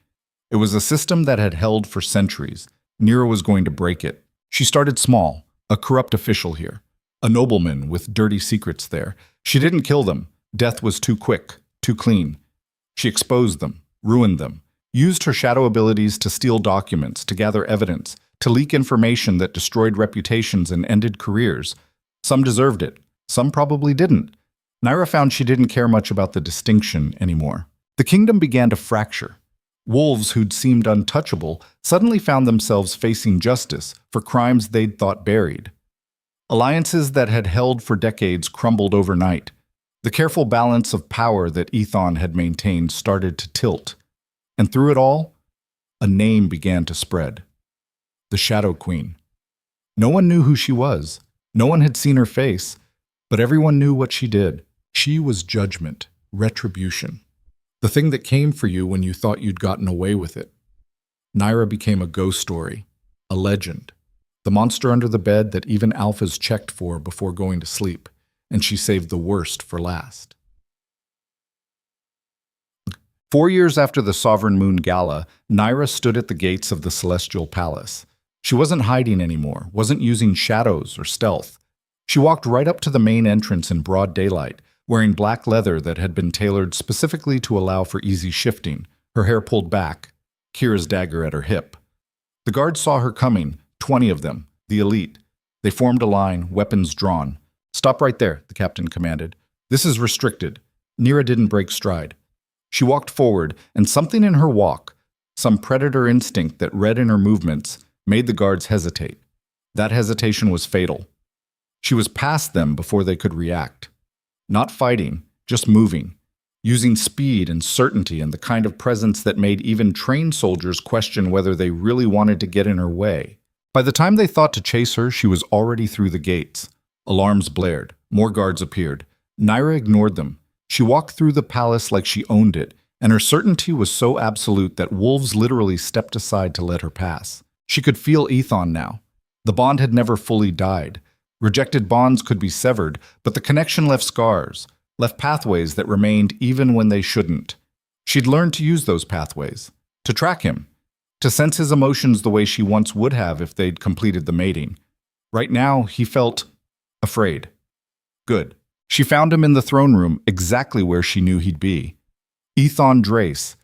It was a system that had held for centuries. Nyra was going to break it. She started small, a corrupt official here, a nobleman with dirty secrets there. She didn't kill them. Death was too quick, too clean. She exposed them, ruined them, used her shadow abilities to steal documents, to gather evidence, to leak information that destroyed reputations and ended careers. Some deserved it. Some probably didn't. Nyra found she didn't care much about the distinction anymore. The kingdom began to fracture. Wolves who'd seemed untouchable suddenly found themselves facing justice for crimes they'd thought buried. Alliances that had held for decades crumbled overnight. The careful balance of power that Ethon had maintained started to tilt. And through it all, a name began to spread. The Shadow Queen. No one knew who she was. No one had seen her face. But everyone knew what she did. She was judgment, retribution. The thing that came for you when you thought you'd gotten away with it. Nyra became a ghost story, a legend. The monster under the bed that even alphas checked for before going to sleep. And she saved the worst for last. 4 years after the Sovereign Moon Gala, Nyra stood at the gates of the Celestial Palace. She wasn't hiding anymore, wasn't using shadows or stealth. She walked right up to the main entrance in broad daylight, wearing black leather that had been tailored specifically to allow for easy shifting, her hair pulled back, Kira's dagger at her hip. The guards saw her coming, 20 of them, the elite. They formed a line, weapons drawn. Stop right there, the captain commanded. This is restricted. Nyra didn't break stride. She walked forward, and something in her walk, some predator instinct that read in her movements, made the guards hesitate. That hesitation was fatal. She was past them before they could react. Not fighting, just moving, using speed and certainty and the kind of presence that made even trained soldiers question whether they really wanted to get in her way. By the time they thought to chase her, she was already through the gates. Alarms blared. More guards appeared. Nyra ignored them. She walked through the palace like she owned it, and her certainty was so absolute that wolves literally stepped aside to let her pass. She could feel Ethon now. The bond had never fully died. Rejected bonds could be severed, but the connection left scars, left pathways that remained even when they shouldn't. She'd learned to use those pathways, to track him, to sense his emotions the way she once would have if they'd completed the mating. Right now, he felt afraid. Good. She found him in the throne room, exactly where she knew he'd be. Ethon Drace,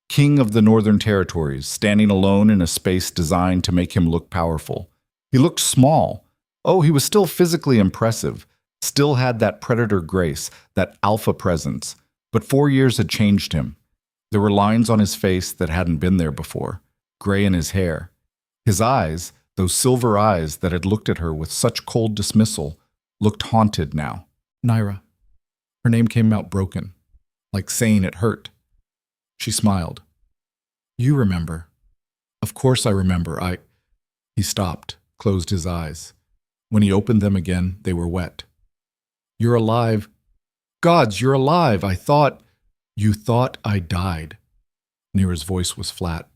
king of the Northern Territories, standing alone in a space designed to make him look powerful. He looked small. Oh, he was still physically impressive, still had that predator grace, that alpha presence. But 4 years had changed him. There were lines on his face that hadn't been there before, gray in his hair. His eyes, those silver eyes that had looked at her with such cold dismissal, looked haunted now. Nyra. Her name came out broken, like saying it hurt. She smiled. You remember. Of course I remember. He stopped, closed his eyes. When he opened them again, they were wet. You're alive. Gods, you're alive. I thought. You thought I died. Nyra's voice was flat.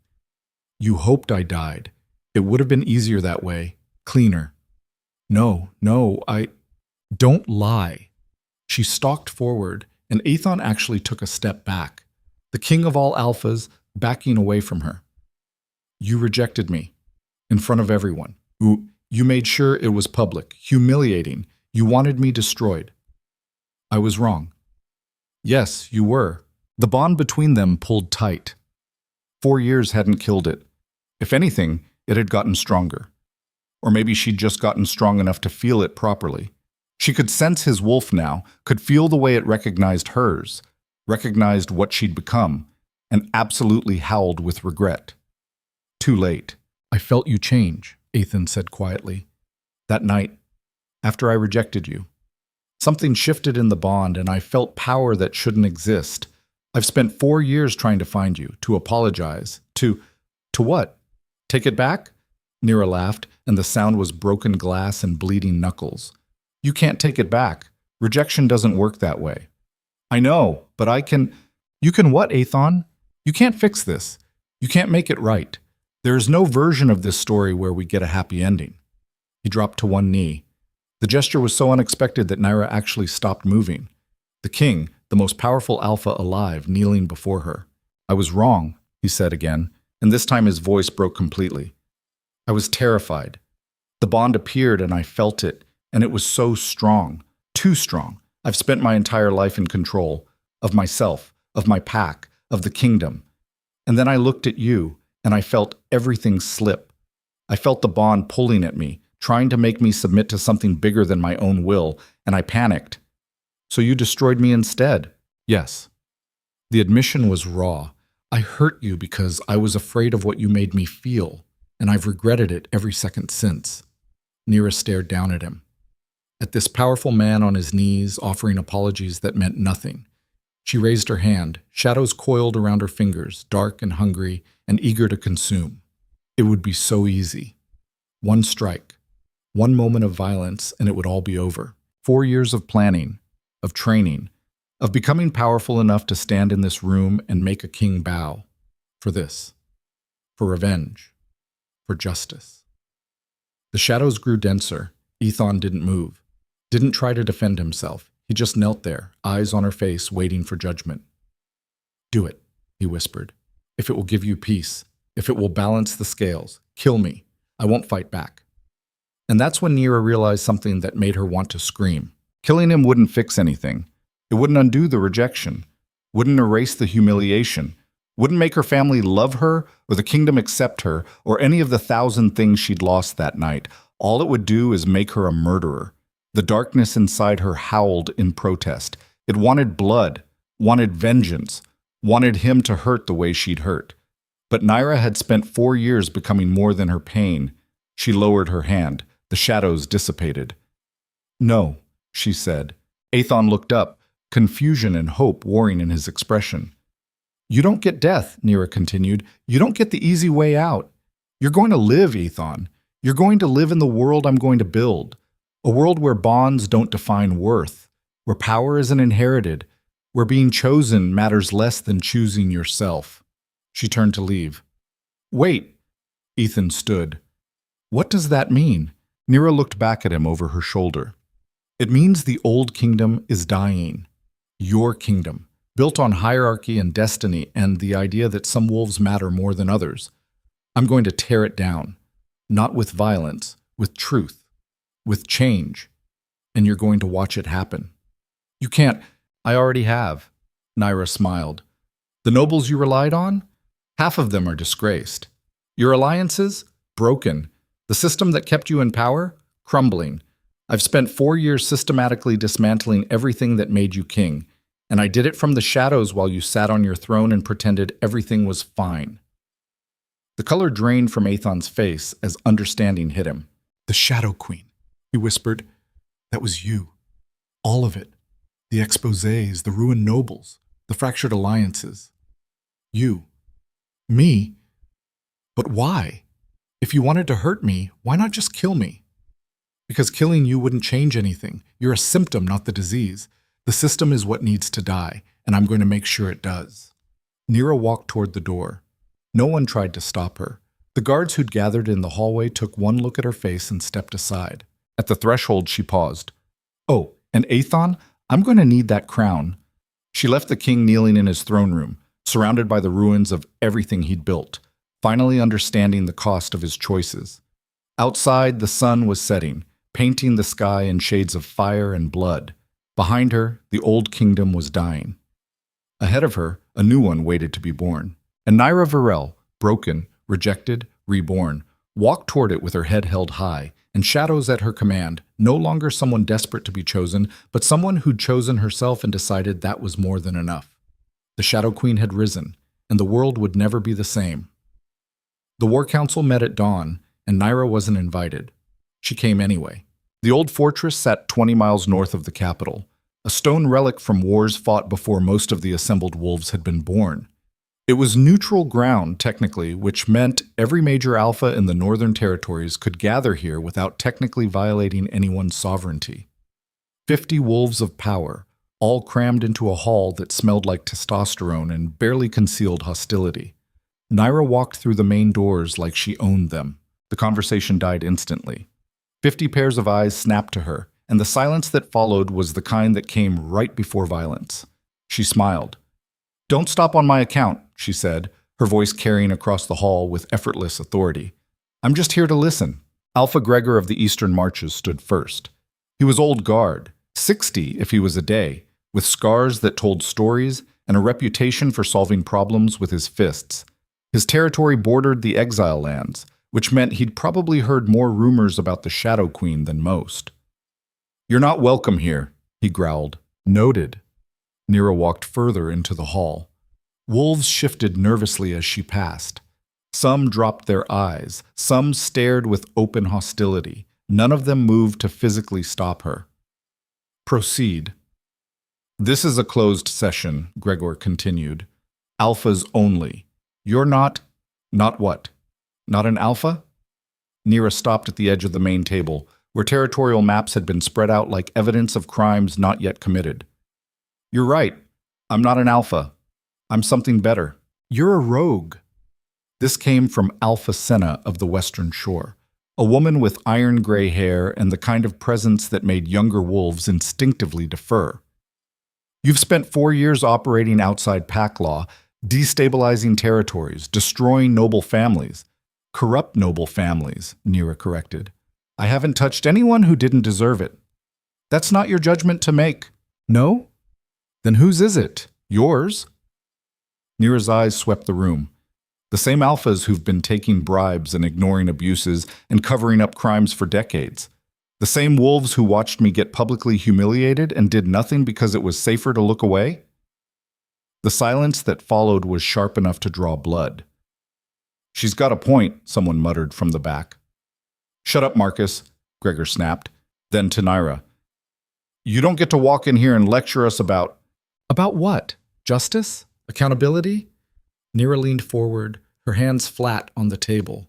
You hoped I died. It would have been easier that way, cleaner. No, I... Don't lie. She stalked forward, and Aethon actually took a step back, the king of all alphas backing away from her. You rejected me, in front of everyone. You made sure it was public, humiliating. You wanted me destroyed. I was wrong. Yes, you were. The bond between them pulled tight. 4 years hadn't killed it. If anything, it had gotten stronger. Or maybe she'd just gotten strong enough to feel it properly. She could sense his wolf now, could feel the way it recognized hers, recognized what she'd become, and absolutely howled with regret. Too late. I felt you change, Aethon said quietly. That night, after I rejected you. Something shifted in the bond, and I felt power that shouldn't exist. I've spent 4 years trying to find you, to apologize. To what? Take it back? Nyra laughed, and the sound was broken glass and bleeding knuckles. You can't take it back. Rejection doesn't work that way. I know, but I can... You can what, Aethon? You can't fix this. You can't make it right. There is no version of this story where we get a happy ending. He dropped to one knee. The gesture was so unexpected that Nyra actually stopped moving. The king, the most powerful alpha alive, kneeling before her. I was wrong, he said again, and this time his voice broke completely. I was terrified. The bond appeared and I felt it, and it was so strong, too strong. I've spent my entire life in control, of myself, of my pack, of the kingdom. And then I looked at you, and I felt everything slip. I felt the bond pulling at me, trying to make me submit to something bigger than my own will, and I panicked. So you destroyed me instead? Yes. The admission was raw. I hurt you because I was afraid of what you made me feel, and I've regretted it every second since. Nyra stared down at him. At this powerful man on his knees, offering apologies that meant nothing. She raised her hand, shadows coiled around her fingers, dark and hungry and eager to consume. It would be so easy. One strike, one moment of violence, and it would all be over. 4 years of planning, of training, of becoming powerful enough to stand in this room and make a king bow. For this. For revenge. For justice. The shadows grew denser. Aethon didn't move. Didn't try to defend himself. He just knelt there, eyes on her face, waiting for judgment. Do it, he whispered. If it will give you peace, if it will balance the scales, kill me. I won't fight back. And that's when Nyra realized something that made her want to scream. Killing him wouldn't fix anything. It wouldn't undo the rejection, wouldn't erase the humiliation, wouldn't make her family love her or the kingdom accept her or any of the 1,000 things she'd lost that night. All it would do is make her a murderer. The darkness inside her howled in protest. It wanted blood, wanted vengeance, wanted him to hurt the way she'd hurt. But Nyra had spent 4 years becoming more than her pain. She lowered her hand. The shadows dissipated. No, she said. Aethon looked up, confusion and hope warring in his expression. You don't get death, Nyra continued. You don't get the easy way out. You're going to live, Aethon. You're going to live in the world I'm going to build. A world where bonds don't define worth, where power isn't inherited, where being chosen matters less than choosing yourself. She turned to leave. Wait, Aethon stood. What does that mean? Nyra looked back at him over her shoulder. It means the old kingdom is dying. Your kingdom, built on hierarchy and destiny and the idea that some wolves matter more than others. I'm going to tear it down, not with violence, with truth. With change, and you're going to watch it happen. You can't. I already have. Nyra smiled. The nobles you relied on? Half of them are disgraced. Your alliances? Broken. The system that kept you in power? Crumbling. I've spent 4 years systematically dismantling everything that made you king, and I did it from the shadows while you sat on your throne and pretended everything was fine. The color drained from Aethon's face as understanding hit him. The Shadow Queen. He whispered, that was you. All of it. The exposés, the ruined nobles, the fractured alliances. You. Me? But why? If you wanted to hurt me, why not just kill me? Because killing you wouldn't change anything. You're a symptom, not the disease. The system is what needs to die, and I'm going to make sure it does. Nyra walked toward the door. No one tried to stop her. The guards who'd gathered in the hallway took one look at her face and stepped aside. At the threshold, she paused. Oh, and Aethon, I'm going to need that crown. She left the king kneeling in his throne room, surrounded by the ruins of everything he'd built, finally understanding the cost of his choices. Outside, the sun was setting, painting the sky in shades of fire and blood. Behind her, the old kingdom was dying. Ahead of her, a new one waited to be born. And Nyra Varel, broken, rejected, reborn, walked toward it with her head held high, and shadows at her command, no longer someone desperate to be chosen, but someone who'd chosen herself and decided that was more than enough. The Shadow Queen had risen, and the world would never be the same. The War Council met at dawn, and Nyra wasn't invited. She came anyway. The old fortress sat 20 miles north of the capital, a stone relic from wars fought before most of the assembled wolves had been born. It was neutral ground, technically, which meant every major alpha in the northern territories could gather here without technically violating anyone's sovereignty. 50 wolves of power, all crammed into a hall that smelled like testosterone and barely concealed hostility. Nyra walked through the main doors like she owned them. The conversation died instantly. 50 pairs of eyes snapped to her, and the silence that followed was the kind that came right before violence. She smiled. "Don't stop on my account," she said, her voice carrying across the hall with effortless authority. "I'm just here to listen." Alpha Gregor of the Eastern Marches stood first. He was old guard, 60 if he was a day, with scars that told stories and a reputation for solving problems with his fists. His territory bordered the exile lands, which meant he'd probably heard more rumors about the Shadow Queen than most. "You're not welcome here," he growled. "Noted." Nyra walked further into the hall. Wolves shifted nervously as she passed. Some dropped their eyes, some stared with open hostility. None of them moved to physically stop her. "Proceed." "This is a closed session," Gregor continued. "Alphas only. You're not what? Not an alpha?" Nyra stopped at the edge of the main table, where territorial maps had been spread out like evidence of crimes not yet committed. "You're right. I'm not an alpha. I'm something better. You're a rogue." This came from Alpha Senna of the Western Shore, a woman with iron gray hair and the kind of presence that made younger wolves instinctively defer. "You've spent 4 years operating outside pack law, destabilizing territories, destroying noble families." "Corrupt noble families," Nyra corrected. "I haven't touched anyone who didn't deserve it." "That's not your judgment to make." "No? Then whose is it? Yours?" Nyra's eyes swept the room. The same alphas who've been taking bribes and ignoring abuses and covering up crimes for decades. The same wolves who watched me get publicly humiliated and did nothing because it was safer to look away? The silence that followed was sharp enough to draw blood. "She's got a point," someone muttered from the back. "Shut up, Marcus," Gregor snapped. Then to Nyra. "You don't get to walk in here and lecture us about—" "About what? Justice? Accountability?" Nyra leaned forward, her hands flat on the table.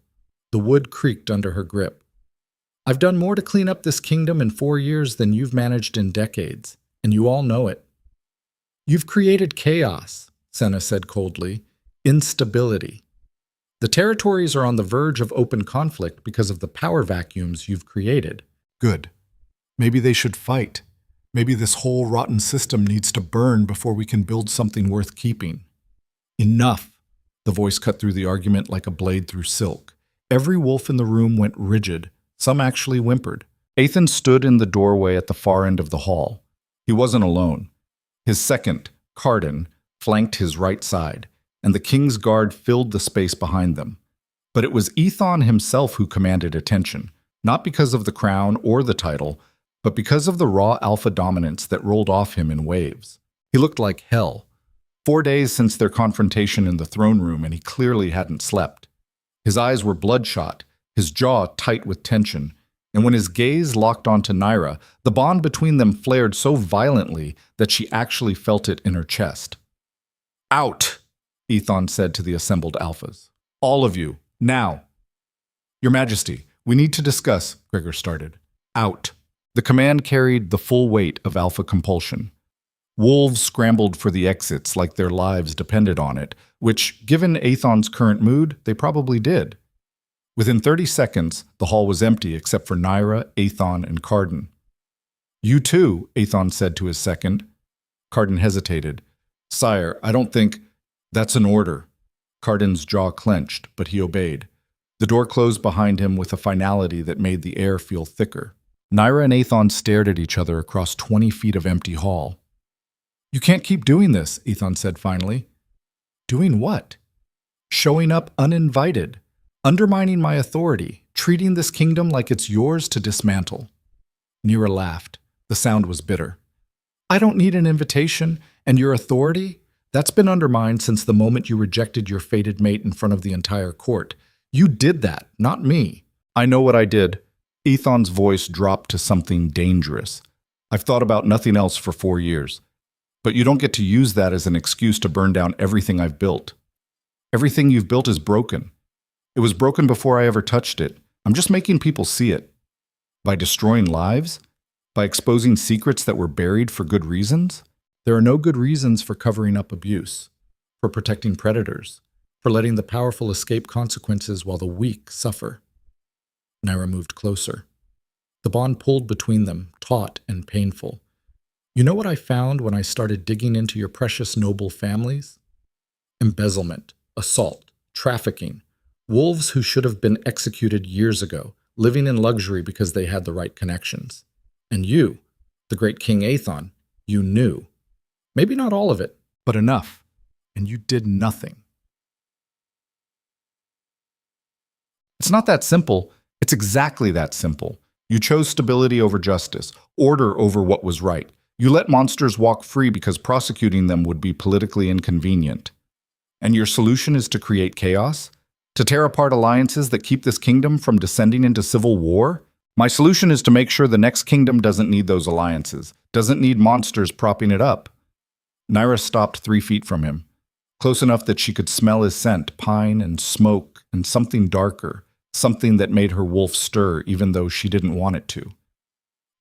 The wood creaked under her grip. "I've done more to clean up this kingdom in 4 years than you've managed in decades, and you all know it." "You've created chaos," Senna said coldly. "Instability. The territories are on the verge of open conflict because of the power vacuums you've created." "Good. Maybe they should fight. Maybe this whole rotten system needs to burn before we can build something worth keeping." "Enough!" The voice cut through the argument like a blade through silk. Every wolf in the room went rigid. Some actually whimpered. Aethon stood in the doorway at the far end of the hall. He wasn't alone. His second, Carden, flanked his right side, and the king's guard filled the space behind them. But it was Aethon himself who commanded attention, not because of the crown or the title, but because of the raw alpha dominance that rolled off him in waves. He looked like hell. 4 days since their confrontation in the throne room, and he clearly hadn't slept. His eyes were bloodshot, his jaw tight with tension, and when his gaze locked onto Nyra, the bond between them flared so violently that she actually felt it in her chest. "Out!" Aethon said to the assembled alphas. "All of you, now." "Your Majesty, we need to discuss," Gregor started. "Out." The command carried the full weight of alpha compulsion. Wolves scrambled for the exits like their lives depended on it, which, given Aethon's current mood, they probably did. Within 30 seconds, the hall was empty except for Nyra, Aethon, and Carden. "You too," Aethon said to his second. Carden hesitated. "Sire, I don't think—" "That's an order." Carden's jaw clenched, but he obeyed. The door closed behind him with a finality that made the air feel thicker. Nyra and Aethon stared at each other across 20 feet of empty hall. "You can't keep doing this," Aethon said finally. "Doing what?" "Showing up uninvited, undermining my authority, treating this kingdom like it's yours to dismantle." Nyra laughed. The sound was bitter. "I don't need an invitation, and your authority? That's been undermined since the moment you rejected your fated mate in front of the entire court. You did that, not me." "I know what I did." Aethon's voice dropped to something dangerous. "I've thought about nothing else for 4 years. But you don't get to use that as an excuse to burn down everything I've built. Everything you've built is broken. It was broken before I ever touched it. I'm just making people see it. By destroying lives? By exposing secrets that were buried for good reasons? There are no good reasons for covering up abuse, for protecting predators, for letting the powerful escape consequences while the weak suffer." Nyra moved closer. The bond pulled between them, taut and painful. "You know what I found when I started digging into your precious noble families? Embezzlement, assault, trafficking, wolves who should have been executed years ago, living in luxury because they had the right connections. And you, the great King Aethon, you knew. Maybe not all of it, but enough. And you did nothing." It's not that simple. It's exactly that simple. You chose stability over justice, order over what was right. You let monsters walk free because prosecuting them would be politically inconvenient. And your solution is to create chaos? To tear apart alliances that keep this kingdom from descending into civil war? My solution is to make sure the next kingdom doesn't need those alliances, doesn't need monsters propping it up. Nyra stopped 3 feet from him, close enough that she could smell his scent, pine and smoke, and something darker, something that made her wolf stir even though she didn't want it to.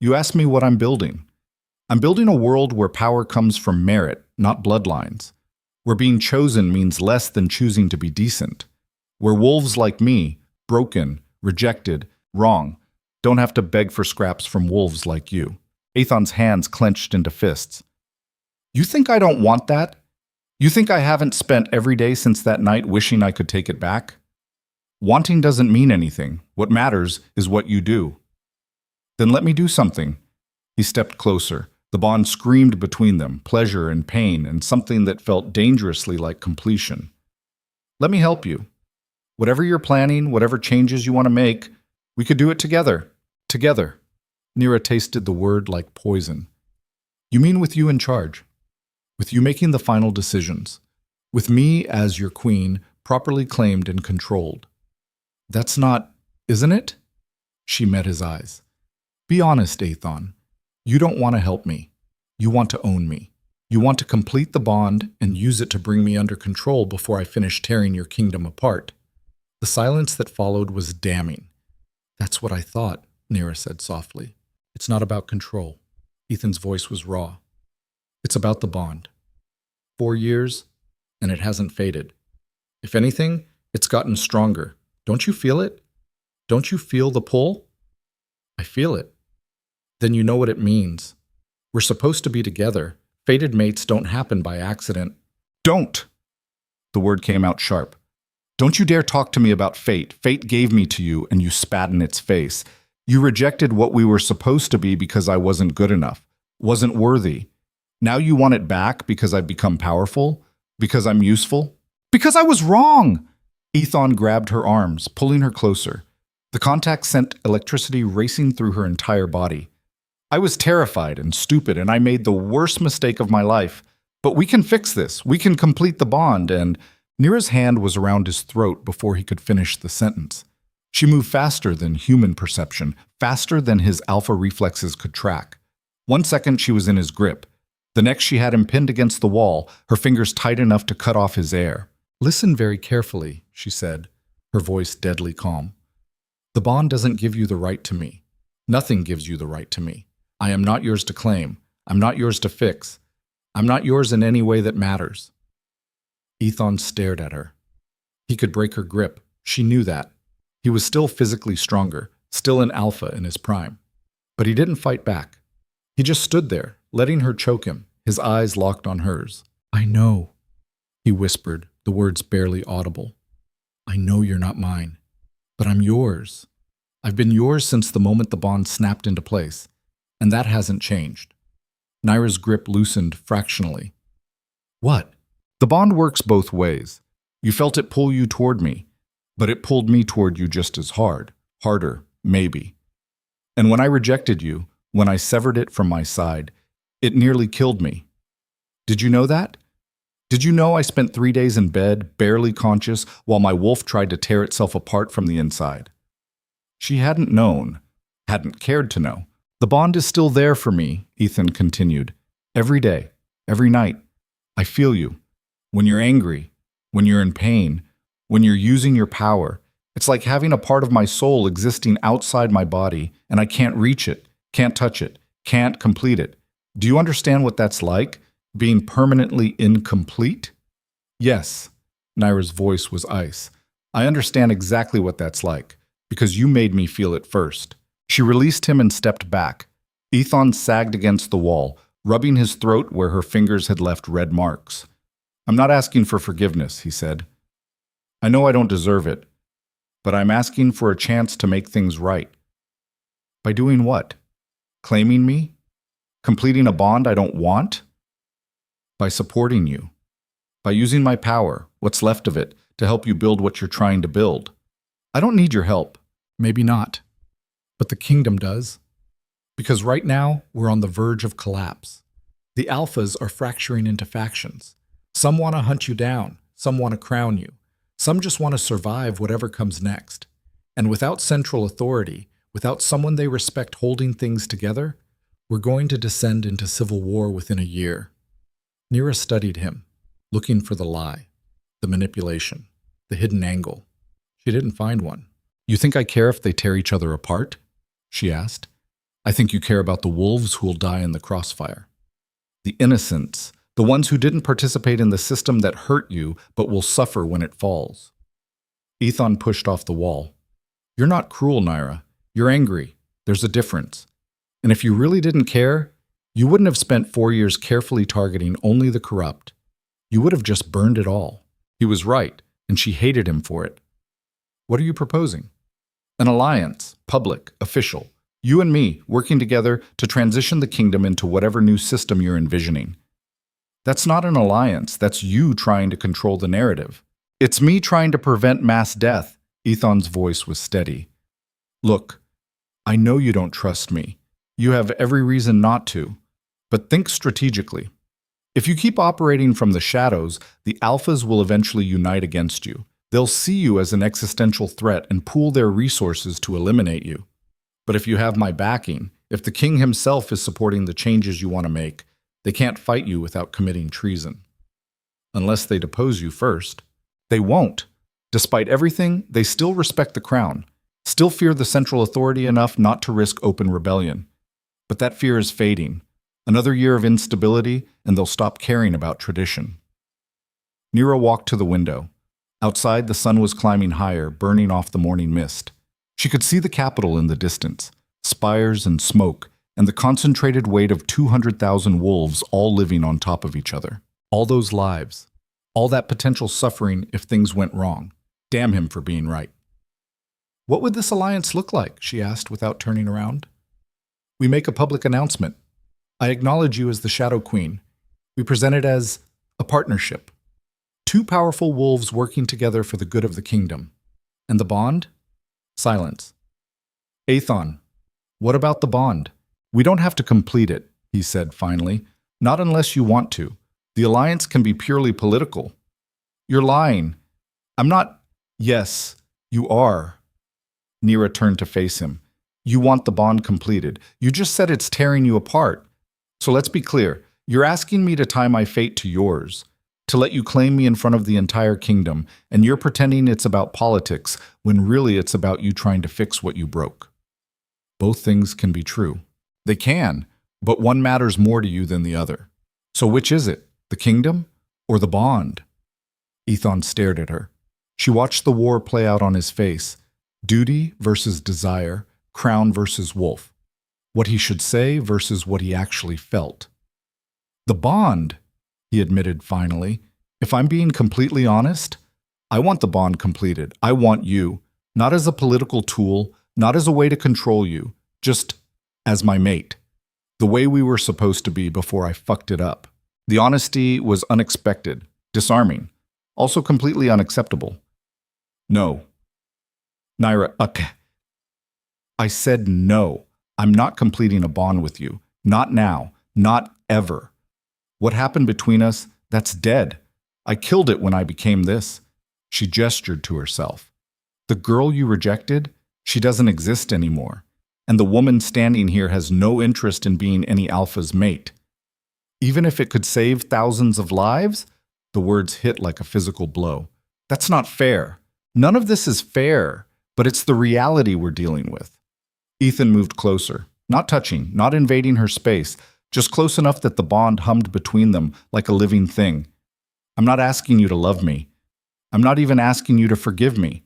"You asked me what I'm building. I'm building a world where power comes from merit, not bloodlines. Where being chosen means less than choosing to be decent. Where wolves like me, broken, rejected, wrong, don't have to beg for scraps from wolves like you." Aethon's hands clenched into fists. "You think I don't want that? You think I haven't spent every day since that night wishing I could take it back? Wanting doesn't mean anything. What matters is what you do." "Then let me do something." He stepped closer. The bond screamed between them, pleasure and pain, and something that felt dangerously like completion. "Let me help you. Whatever you're planning, whatever changes you want to make, we could do it together. Together." Nyra tasted the word like poison. "You mean with you in charge? With you making the final decisions? With me as your queen, properly claimed and controlled? That's not, isn't it?" She met his eyes. "Be honest, Aethon. You don't want to help me. You want to own me. You want to complete the bond and use it to bring me under control before I finish tearing your kingdom apart." The silence that followed was damning. "That's what I thought," Nyra said softly. "It's not about control." Ethan's voice was raw. "It's about the bond. 4 years, and it hasn't faded. If anything, it's gotten stronger. Don't you feel it? Don't you feel the pull?" "I feel it." "Then you know what it means. We're supposed to be together. Fated mates don't happen by accident." "Don't!" The word came out sharp. "Don't you dare talk to me about fate. Fate gave me to you, and you spat in its face. You rejected what we were supposed to be because I wasn't good enough, wasn't worthy. Now you want it back because I've become powerful? Because I'm useful? Because I was wrong!" Aethon grabbed her arms, pulling her closer. The contact sent electricity racing through her entire body. "I was terrified and stupid, and I made the worst mistake of my life. But we can fix this. We can complete the bond," and Nyra's hand was around his throat before he could finish the sentence. She moved faster than human perception, faster than his alpha reflexes could track. 1 second she was in his grip. The next she had him pinned against the wall, her fingers tight enough to cut off his air. "Listen very carefully," she said, her voice deadly calm. "The bond doesn't give you the right to me. Nothing gives you the right to me. I am not yours to claim. I'm not yours to fix. I'm not yours in any way that matters. Ethon stared at her. He could break her grip. She knew that. He was still physically stronger, still an alpha in his prime. But he didn't fight back. He just stood there, letting her choke him, his eyes locked on hers. I know, he whispered, the words barely audible. I know you're not mine, but I'm yours. I've been yours since the moment the bond snapped into place, and that hasn't changed. Nyra's grip loosened fractionally. What? The bond works both ways. You felt it pull you toward me, but it pulled me toward you just as hard, harder, maybe. And when I rejected you, when I severed it from my side, it nearly killed me. Did you know that? Did you know I spent 3 days in bed, barely conscious, while my wolf tried to tear itself apart from the inside? She hadn't known, hadn't cared to know. The bond is still there for me, Ethan continued. Every day, every night. I feel you. When you're angry, when you're in pain, when you're using your power, it's like having a part of my soul existing outside my body, and I can't reach it, can't touch it, can't complete it. Do you understand what that's like? Being permanently incomplete? Yes. Nyra's voice was ice. I understand exactly what that's like, because you made me feel it first. She released him and stepped back. Ethon sagged against the wall, rubbing his throat where her fingers had left red marks. I'm not asking for forgiveness, he said. I know I don't deserve it, but I'm asking for a chance to make things right. By doing what? Claiming me? Completing a bond I don't want? By supporting you. By using my power, what's left of it, to help you build what you're trying to build. I don't need your help. Maybe not. But the kingdom does. Because right now, we're on the verge of collapse. The alphas are fracturing into factions. Some want to hunt you down. Some want to crown you. Some just want to survive whatever comes next. And without central authority, without someone they respect holding things together, we're going to descend into civil war within a year. Nyra studied him, looking for the lie, the manipulation, the hidden angle. She didn't find one. You think I care if they tear each other apart? She asked. I think you care about the wolves who will die in the crossfire. The innocents, the ones who didn't participate in the system that hurt you but will suffer when it falls. Ethon pushed off the wall. You're not cruel, Nyra. You're angry. There's a difference. And if you really didn't care, you wouldn't have spent 4 years carefully targeting only the corrupt. You would have just burned it all. He was right, and she hated him for it. What are you proposing? An alliance, public, official. You and me working together to transition the kingdom into whatever new system you're envisioning. That's not an alliance, that's you trying to control the narrative. It's me trying to prevent mass death. Ethon's voice was steady. Look, I know you don't trust me. You have every reason not to. But think strategically. If you keep operating from the shadows, the alphas will eventually unite against you. They'll see you as an existential threat and pool their resources to eliminate you. But if you have my backing, if the king himself is supporting the changes you want to make, they can't fight you without committing treason. Unless they depose you first. They won't. Despite everything, they still respect the crown, still fear the central authority enough not to risk open rebellion. But that fear is fading. Another year of instability, and they'll stop caring about tradition. Nyra walked to the window. Outside, the sun was climbing higher, burning off the morning mist. She could see the capital in the distance, spires and smoke, and the concentrated weight of 200,000 wolves all living on top of each other. All those lives, all that potential suffering if things went wrong. Damn him for being right. What would this alliance look like? She asked without turning around. We make a public announcement. I acknowledge you as the Shadow Queen. We present it as a partnership. 2 powerful wolves working together for the good of the kingdom. And the bond? Silence. Ethon, what about the bond? We don't have to complete it, he said finally. Not unless you want to. The alliance can be purely political. You're lying. I'm not. Yes, you are. Nyra turned to face him. You want the bond completed. You just said it's tearing you apart. So let's be clear. You're asking me to tie my fate to yours, to let you claim me in front of the entire kingdom, and you're pretending it's about politics when really it's about you trying to fix what you broke. Both things can be true. They can, but one matters more to you than the other. So which is it? The kingdom or the bond? Ethan stared at her. She watched the war play out on his face. Duty versus desire, crown versus wolf. What he should say versus what he actually felt. The bond, he admitted finally. If I'm being completely honest, I want the bond completed. I want you, not as a political tool, not as a way to control you, just as my mate. The way we were supposed to be before I fucked it up. The honesty was unexpected, disarming, also completely unacceptable. No. Nyra, I said no. I'm not completing a bond with you. Not now. Not ever. What happened between us, that's dead. I killed it when I became this. She gestured to herself. The girl you rejected, she doesn't exist anymore. And the woman standing here has no interest in being any alpha's mate. Even if it could save thousands of lives, the words hit like a physical blow. That's not fair. None of this is fair, but it's the reality we're dealing with. Ethan moved closer, not touching, not invading her space, just close enough that the bond hummed between them like a living thing. I'm not asking you to love me. I'm not even asking you to forgive me.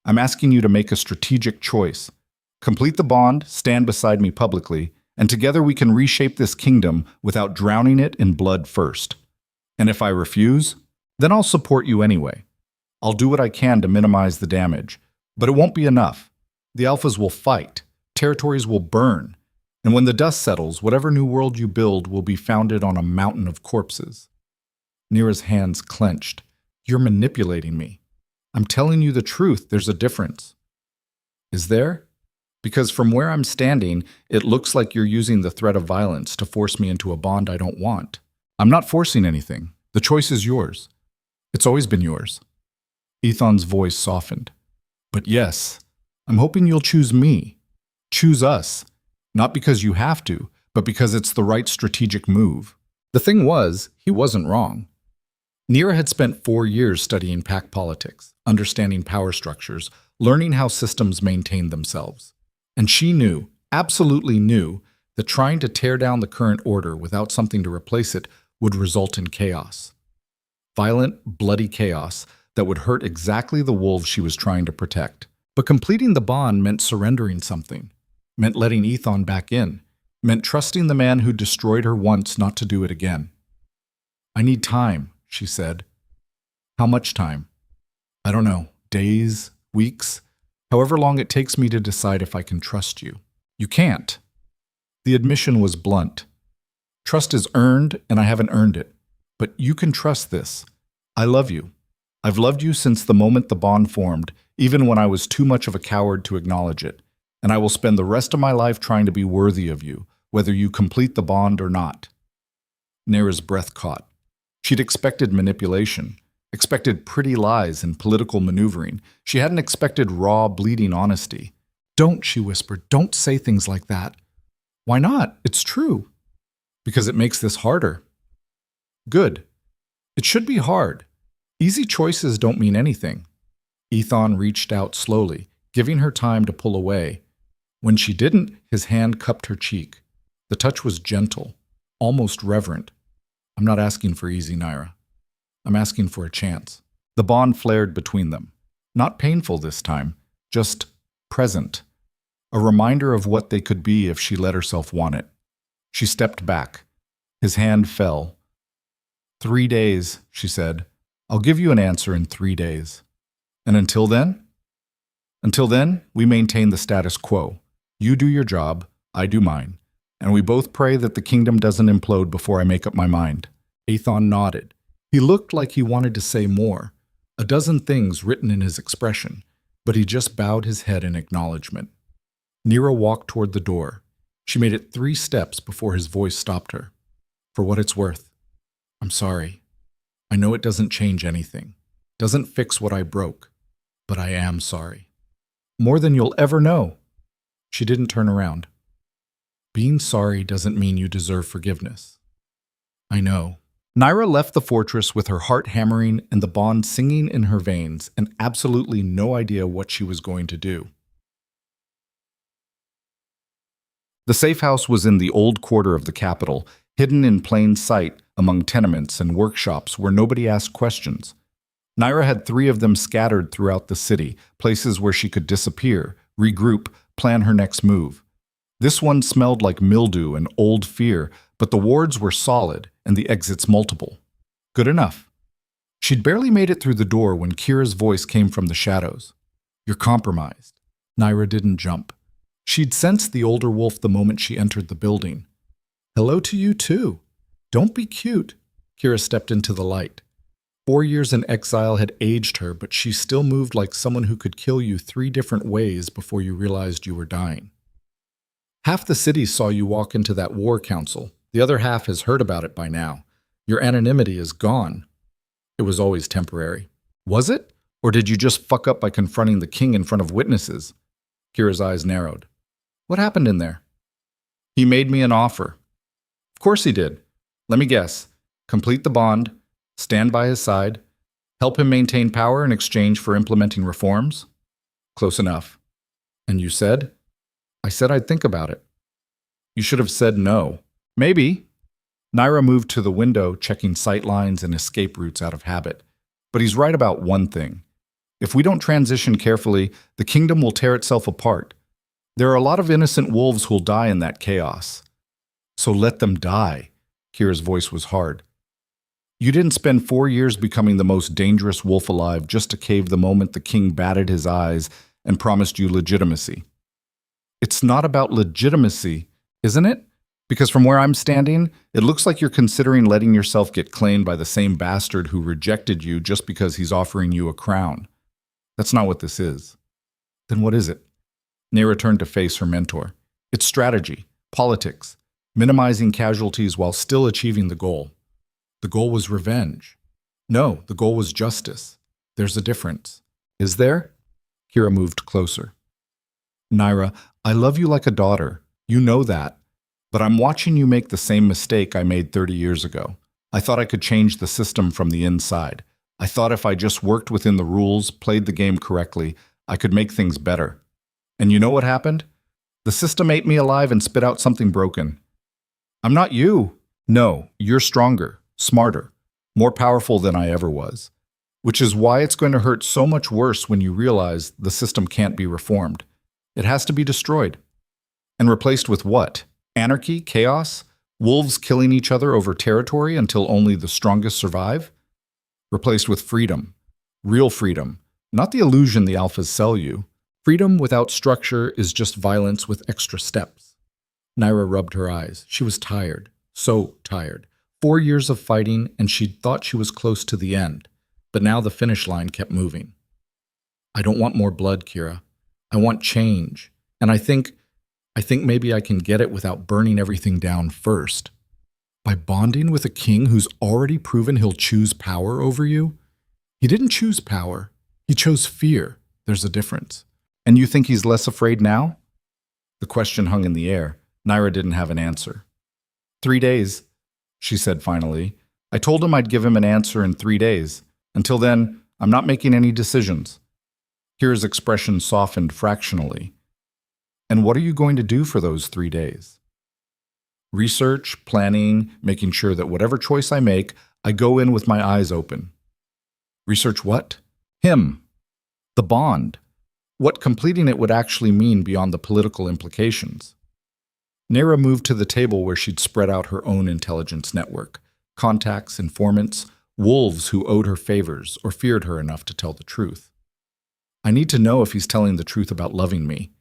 I'm asking you to make a strategic choice. Complete the bond, stand beside me publicly, and together we can reshape this kingdom without drowning it in blood first. And if I refuse, then I'll support you anyway. I'll do what I can to minimize the damage, but it won't be enough. The alphas will fight, territories will burn, and when the dust settles, whatever new world you build will be founded on a mountain of corpses. Nyra's hands clenched. You're manipulating me. I'm telling you the truth, there's a difference. Is there? Because from where I'm standing, it looks like you're using the threat of violence to force me into a bond I don't want. I'm not forcing anything. The choice is yours. It's always been yours. Ethan's voice softened. But yes, I'm hoping you'll choose me. Choose us. Not because you have to, but because it's the right strategic move. The thing was, he wasn't wrong. Nyra had spent 4 years studying pack politics, understanding power structures, learning how systems maintained themselves. And she knew, absolutely knew, that trying to tear down the current order without something to replace it would result in chaos. Violent, bloody chaos that would hurt exactly the wolves she was trying to protect. But completing the bond meant surrendering something, meant letting Ethan back in, meant trusting the man who destroyed her once not to do it again. I need time, she said. How much time? I don't know, days, weeks, however long it takes me to decide if I can trust you. You can't. The admission was blunt. Trust is earned, and I haven't earned it. But you can trust this. I love you. I've loved you since the moment the bond formed, even when I was too much of a coward to acknowledge it. And I will spend the rest of my life trying to be worthy of you, whether you complete the bond or not. Nyra's breath caught. She'd expected manipulation, expected pretty lies and political maneuvering. She hadn't expected raw, bleeding honesty. Don't, she whispered, don't say things like that. Why not? It's true. Because it makes this harder. Good. It should be hard. Easy choices don't mean anything. Ethan reached out slowly, giving her time to pull away. When she didn't, his hand cupped her cheek. The touch was gentle, almost reverent. I'm not asking for easy, Nyra. I'm asking for a chance. The bond flared between them. Not painful this time, just present. A reminder of what they could be if she let herself want it. She stepped back. His hand fell. 3 days, she said. I'll give you an answer in 3 days. And until then? Until then, we maintain the status quo. You do your job, I do mine. And we both pray that the kingdom doesn't implode before I make up my mind. Ethan nodded. He looked like he wanted to say more, a dozen things written in his expression, but he just bowed his head in acknowledgement. Nyra walked toward the door. She made it 3 steps before his voice stopped her. For what it's worth, I'm sorry. I know it doesn't change anything, doesn't fix what I broke, but I am sorry. More than you'll ever know. She didn't turn around. Being sorry doesn't mean you deserve forgiveness. I know. Nyra left the fortress with her heart hammering and the bond singing in her veins and absolutely no idea what she was going to do. The safe house was in the old quarter of the capital, hidden in plain sight among tenements and workshops where nobody asked questions. Nyra had 3 of them scattered throughout the city, places where she could disappear, regroup, plan her next move. This one smelled like mildew and old fear, but the wards were solid and the exits multiple. Good enough. She'd barely made it through the door when Kira's voice came from the shadows. "You're compromised." Nyra didn't jump. She'd sensed the older wolf the moment she entered the building. "Hello to you too. Don't be cute." Kira stepped into the light. 4 years in exile had aged her, but she still moved like someone who could kill you 3 different ways before you realized you were dying. Half the city saw you walk into that war council. The other half has heard about it by now. Your anonymity is gone. It was always temporary. Was it? Or did you just fuck up by confronting the king in front of witnesses? Kira's eyes narrowed. What happened in there? He made me an offer. Of course he did. Let me guess. Complete the bond, stand by his side, help him maintain power in exchange for implementing reforms? Close enough. And you said? I said I'd think about it. You should have said no. Maybe. Nyra moved to the window, checking sight lines and escape routes out of habit. But he's right about one thing. If we don't transition carefully, the kingdom will tear itself apart. There are a lot of innocent wolves who'll die in that chaos. So let them die. Kira's voice was hard. You didn't spend 4 years becoming the most dangerous wolf alive just to cave the moment the king batted his eyes and promised you legitimacy. It's not about legitimacy, isn't it? Because from where I'm standing, it looks like you're considering letting yourself get claimed by the same bastard who rejected you just because he's offering you a crown. That's not what this is. Then what is it? Nyra turned to face her mentor. It's strategy, politics, minimizing casualties while still achieving the goal. The goal was revenge. No, the goal was justice. There's a difference. Is there? Kira moved closer. Nyra, I love you like a daughter. You know that. But I'm watching you make the same mistake I made 30 years ago. I thought I could change the system from the inside. I thought if I just worked within the rules, played the game correctly, I could make things better. And you know what happened? The system ate me alive and spit out something broken. I'm not you. No, you're stronger, smarter, more powerful than I ever was. Which is why it's going to hurt so much worse when you realize the system can't be reformed. It has to be destroyed. And replaced with what? Anarchy? Chaos? Wolves killing each other over territory until only the strongest survive? Replaced with freedom. Real freedom. Not the illusion the alphas sell you. Freedom without structure is just violence with extra steps. Nyra rubbed her eyes. She was tired. So tired. 4 years of fighting, and she'd thought she was close to the end. But now the finish line kept moving. I don't want more blood, Kira. I want change. And I think maybe I can get it without burning everything down first. By bonding with a king who's already proven he'll choose power over you? He didn't choose power. He chose fear. There's a difference. And you think he's less afraid now? The question hung in the air. Nyra didn't have an answer. 3 days, she said finally. I told him I'd give him an answer in 3 days. Until then, I'm not making any decisions. Kira's expression softened fractionally. And what are you going to do for those 3 days? Research, planning, making sure that whatever choice I make, I go in with my eyes open. Research what? Him. The bond. What completing it would actually mean beyond the political implications. Nyra moved to the table where she'd spread out her own intelligence network. Contacts, informants, wolves who owed her favors or feared her enough to tell the truth. I need to know if he's telling the truth about loving me,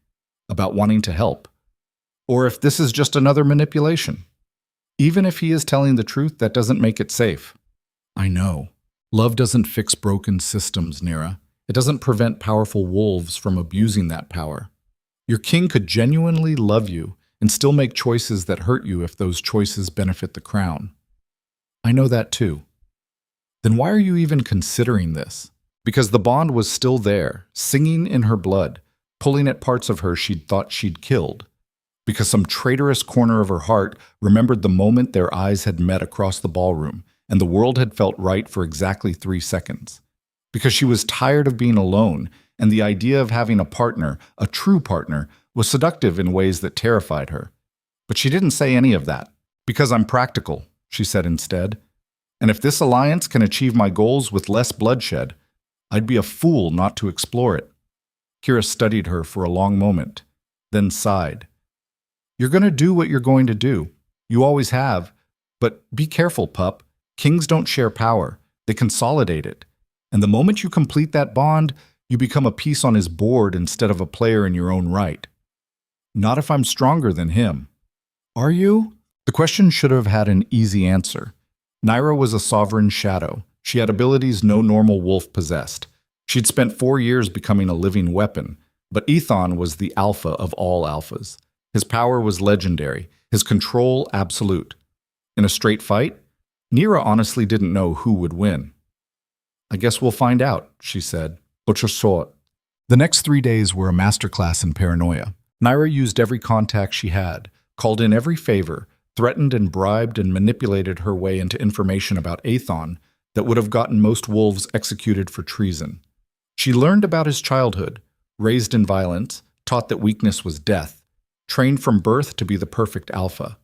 about wanting to help, or if this is just another manipulation. Even if he is telling the truth, that doesn't make it safe. I know. Love doesn't fix broken systems, Nyra. It doesn't prevent powerful wolves from abusing that power. Your king could genuinely love you and still make choices that hurt you if those choices benefit the crown. I know that too. Then why are you even considering this? Because the bond was still there, singing in her blood, pulling at parts of her she'd thought she'd killed. Because some traitorous corner of her heart remembered the moment their eyes had met across the ballroom, and the world had felt right for exactly 3 seconds. Because she was tired of being alone, and the idea of having a partner, a true partner, was seductive in ways that terrified her. But she didn't say any of that, Because I'm practical, she said instead. And if this alliance can achieve my goals with less bloodshed, I'd be a fool not to explore it. Kira studied her for a long moment, then sighed. You're going to do what you're going to do. You always have. But be careful, pup. Kings don't share power. They consolidate it. And the moment you complete that bond, you become a piece on his board instead of a player in your own right. Not if I'm stronger than him. Are you? The question should have had an easy answer. Nyra was a sovereign shadow. She had abilities no normal wolf possessed. She'd spent 4 years becoming a living weapon, but Ethon was the alpha of all alphas. His power was legendary, his control absolute. In a straight fight, Nyra honestly didn't know who would win. I guess we'll find out, she said. But you're short. The next 3 days were a masterclass in paranoia. Nyra used every contact she had, called in every favor, threatened and bribed and manipulated her way into information about Ethon that would have gotten most wolves executed for treason. She learned about his childhood, raised in violence, taught that weakness was death, trained from birth to be the perfect alpha.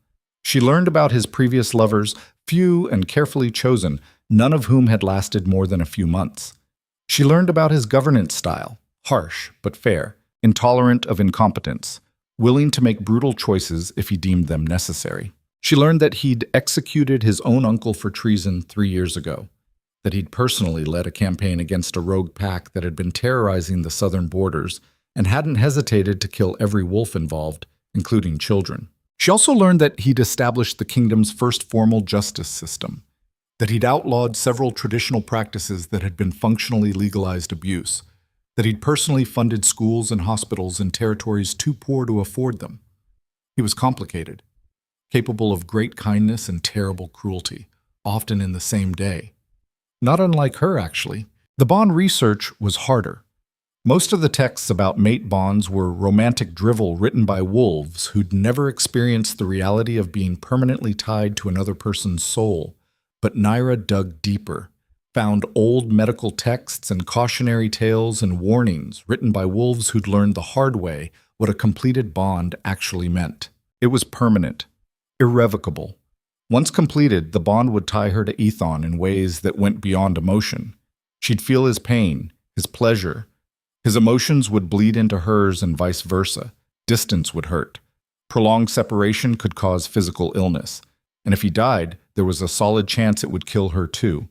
She learned about his previous lovers, few and carefully chosen, none of whom had lasted more than a few months. She learned about his governance style, harsh but fair, intolerant of incompetence, willing to make brutal choices if he deemed them necessary. She learned that he'd executed his own uncle for treason 3 years ago, that he'd personally led a campaign against a rogue pack that had been terrorizing the southern borders and hadn't hesitated to kill every wolf involved, including children. She also learned that he'd established the kingdom's first formal justice system, that he'd outlawed several traditional practices that had been functionally legalized abuse, that he'd personally funded schools and hospitals in territories too poor to afford them. He was complicated, capable of great kindness and terrible cruelty, often in the same day. Not unlike her, actually. The bond research was harder. Most of the texts about mate bonds were romantic drivel written by wolves who'd never experienced the reality of being permanently tied to another person's soul. But Nyra dug deeper, found old medical texts and cautionary tales and warnings written by wolves who'd learned the hard way what a completed bond actually meant. It was permanent, irrevocable. Once completed, the bond would tie her to Ethon in ways that went beyond emotion. She'd feel his pain, his pleasure. His emotions would bleed into hers and vice versa. Distance would hurt. Prolonged separation could cause physical illness. And if he died, there was a solid chance it would kill her too.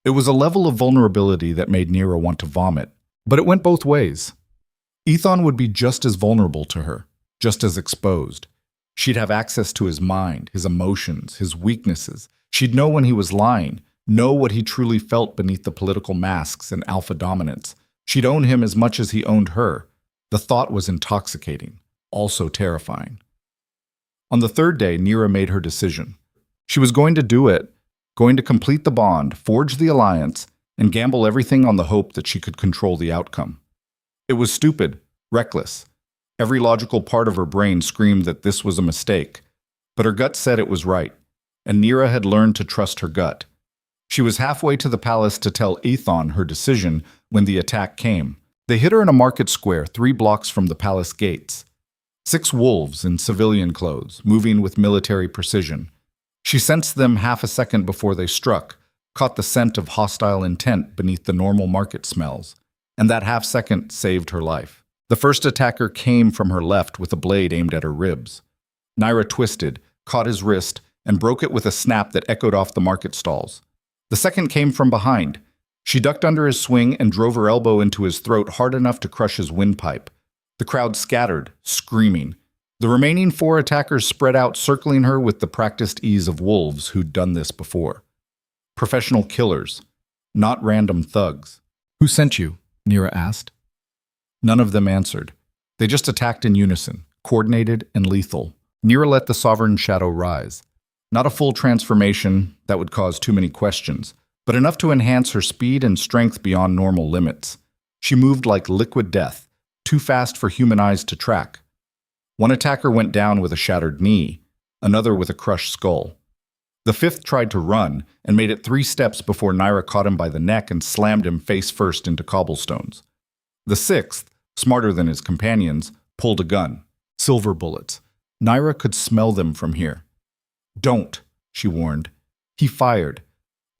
It was a level of vulnerability that made Nyra want to vomit. But it went both ways. Ethon would be just as vulnerable to her, just as exposed. She'd have access to his mind, his emotions, his weaknesses. She'd know when he was lying, know what he truly felt beneath the political masks and alpha dominance. She'd own him as much as he owned her. The thought was intoxicating, also terrifying. On the 3rd day, Nyra made her decision. She was going to do it, going to complete the bond, forge the alliance, and gamble everything on the hope that she could control the outcome. It was stupid, reckless. Every logical part of her brain screamed that this was a mistake, but her gut said it was right, and Nyra had learned to trust her gut. She was halfway to the palace to tell Ethon her decision when the attack came. They hit her in a market square 3 blocks from the palace gates. 6 wolves in civilian clothes, moving with military precision. She sensed them half a second before they struck, caught the scent of hostile intent beneath the normal market smells, and that half second saved her life. The first attacker came from her left with a blade aimed at her ribs. Nyra twisted, caught his wrist, and broke it with a snap that echoed off the market stalls. The second came from behind. She ducked under his swing and drove her elbow into his throat hard enough to crush his windpipe. The crowd scattered, screaming. The remaining 4 attackers spread out, circling her with the practiced ease of wolves who'd done this before. Professional killers, not random thugs. "Who sent you?" Nyra asked. None of them answered. They just attacked in unison, coordinated and lethal. Nyra let the sovereign shadow rise. Not a full transformation, that would cause too many questions, but enough to enhance her speed and strength beyond normal limits. She moved like liquid death, too fast for human eyes to track. One attacker went down with a shattered knee, another with a crushed skull. The 5th tried to run and made it 3 steps before Nyra caught him by the neck and slammed him face first into cobblestones. The 6th, smarter than his companions, pulled a gun. Silver bullets. Nyra could smell them from here. Don't, she warned. He fired.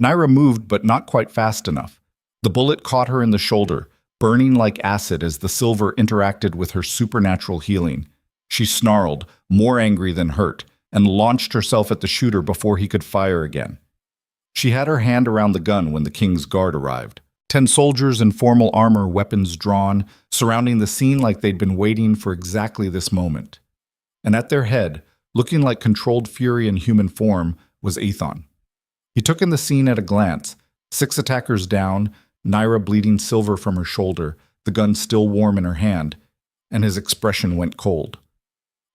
Nyra moved, but not quite fast enough. The bullet caught her in the shoulder, burning like acid as the silver interacted with her supernatural healing. She snarled, more angry than hurt, and launched herself at the shooter before he could fire again. She had her hand around the gun when the king's guard arrived. 10 soldiers in formal armor, weapons drawn, surrounding the scene like they'd been waiting for exactly this moment. And at their head, looking like controlled fury in human form, was Aethon. He took in the scene at a glance, 6 attackers down, Nyra bleeding silver from her shoulder, the gun still warm in her hand, and his expression went cold.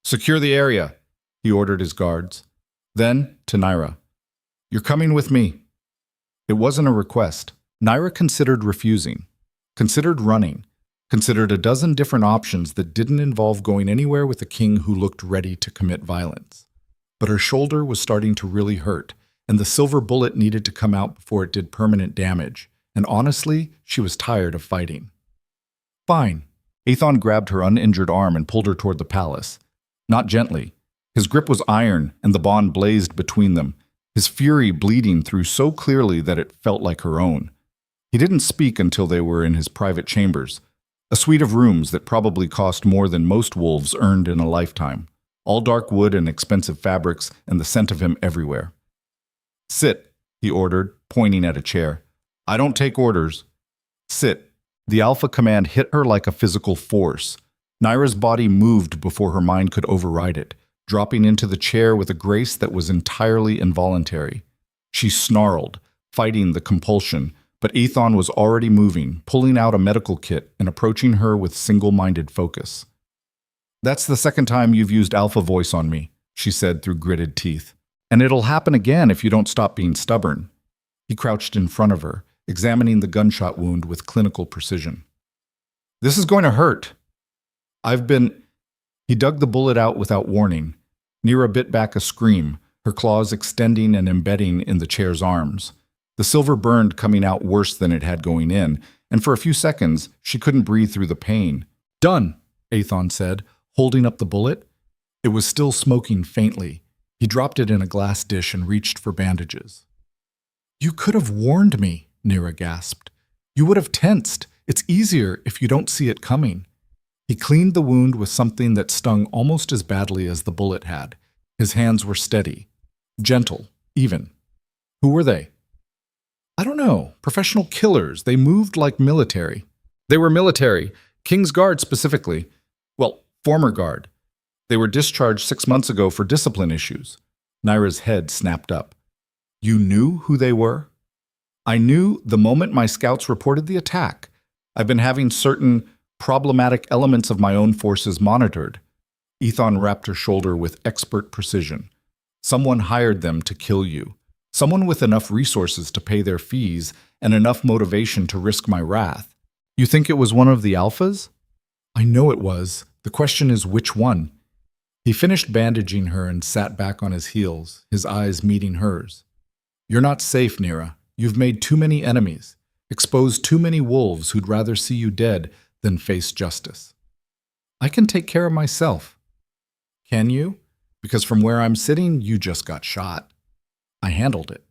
"Secure the area," he ordered his guards. Then, to Nyra, "You're coming with me." It wasn't a request. Nyra considered refusing, considered running, considered a dozen different options that didn't involve going anywhere with a king who looked ready to commit violence. But her shoulder was starting to really hurt, and the silver bullet needed to come out before it did permanent damage, and honestly, she was tired of fighting. "Fine." Aethon grabbed her uninjured arm and pulled her toward the palace. Not gently. His grip was iron, and the bond blazed between them, his fury bleeding through so clearly that it felt like her own. He didn't speak until they were in his private chambers, a suite of rooms that probably cost more than most wolves earned in a lifetime, all dark wood and expensive fabrics, and the scent of him everywhere. "Sit," he ordered, pointing at a chair. "I don't take orders." "Sit." The alpha command hit her like a physical force. Nyra's body moved before her mind could override it, dropping into the chair with a grace that was entirely involuntary. She snarled, fighting the compulsion, but Aethon was already moving, pulling out a medical kit and approaching her with single-minded focus. "That's the second time you've used alpha voice on me," she said through gritted teeth. "And it'll happen again if you don't stop being stubborn." He crouched in front of her, examining the gunshot wound with clinical precision. "This is going to hurt." He dug the bullet out without warning. Nyra bit back a scream, her claws extending and embedding in the chair's arms. The silver burned, coming out worse than it had going in, and for a few seconds, she couldn't breathe through the pain. "Done," Aethon said, holding up the bullet. It was still smoking faintly. He dropped it in a glass dish and reached for bandages. "You could have warned me," Nyra gasped. "You would have tensed. It's easier if you don't see it coming." He cleaned the wound with something that stung almost as badly as the bullet had. His hands were steady, gentle, even. "Who were they?" "I don't know. Professional killers. They moved like military." "They were military. King's Guard specifically. Well, former guard. They were discharged 6 months ago for discipline issues." Nyra's head snapped up. "You knew who they were?" "I knew the moment my scouts reported the attack. I've been having certain problematic elements of my own forces monitored." Aethon wrapped her shoulder with expert precision. "Someone hired them to kill you. Someone with enough resources to pay their fees and enough motivation to risk my wrath. You think it was one of the alphas?" "I know it was. The question is which one?" He finished bandaging her and sat back on his heels, his eyes meeting hers. "You're not safe, Nyra. You've made too many enemies, exposed too many wolves who'd rather see you dead than face justice." "I can take care of myself." "Can you? Because from where I'm sitting, you just got shot." "I handled it."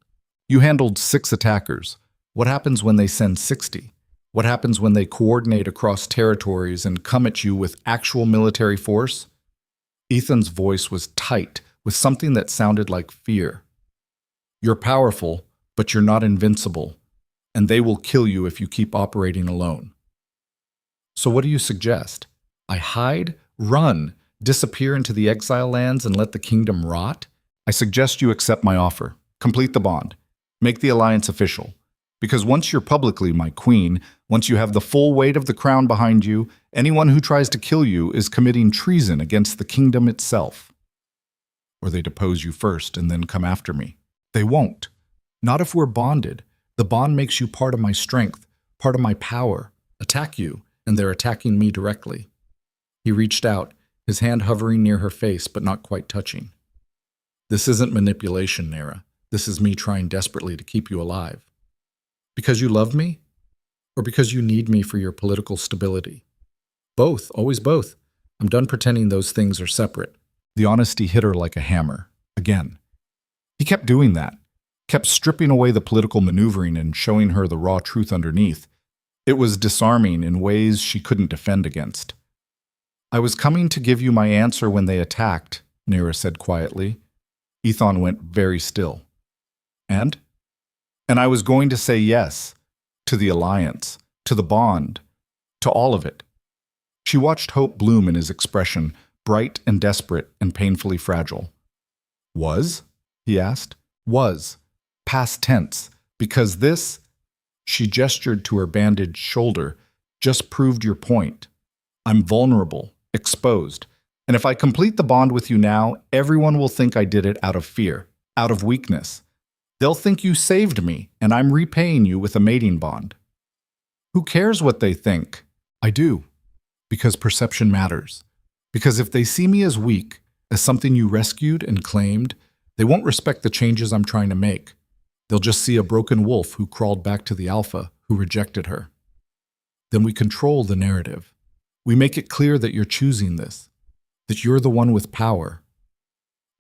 "You handled 6 attackers. What happens when they send 60? What happens when they coordinate across territories and come at you with actual military force?" Ethan's voice was tight, with something that sounded like fear. "You're powerful, but you're not invincible, and they will kill you if you keep operating alone." "So what do you suggest? I hide, run, disappear into the exile lands and let the kingdom rot? I suggest you accept my offer. Complete the bond. Make the alliance official. Because once you're publicly my queen, once you have the full weight of the crown behind you, anyone who tries to kill you is committing treason against the kingdom itself." "Or they depose you first and then come after me." "They won't. Not if we're bonded. The bond makes you part of my strength, part of my power. Attack you, and they're attacking me directly." He reached out, his hand hovering near her face but not quite touching. "This isn't manipulation, Nyra. This is me trying desperately to keep you alive. Because you love me? Or because you need me for your political stability?" "Both, always both. I'm done pretending those things are separate." The honesty hit her like a hammer. Again. He kept doing that, kept stripping away the political maneuvering and showing her the raw truth underneath. It was disarming in ways she couldn't defend against. "I was coming to give you my answer when they attacked," Nyra said quietly. Ethan went very still. And? And I was going to say yes, to the alliance, to the bond, to all of it. She watched hope bloom in his expression, bright and desperate and painfully fragile. "Was?" he asked. "Was. Past tense. Because this," she gestured to her bandaged shoulder, "just proved your point. I'm vulnerable, exposed. And if I complete the bond with you now, everyone will think I did it out of fear, out of weakness. They'll think you saved me, and I'm repaying you with a mating bond." "Who cares what they think?" "I do. Because perception matters. Because if they see me as weak, as something you rescued and claimed, they won't respect the changes I'm trying to make. They'll just see a broken wolf who crawled back to the alpha, who rejected her. Then we control the narrative. We make it clear that you're choosing this, that you're the one with power.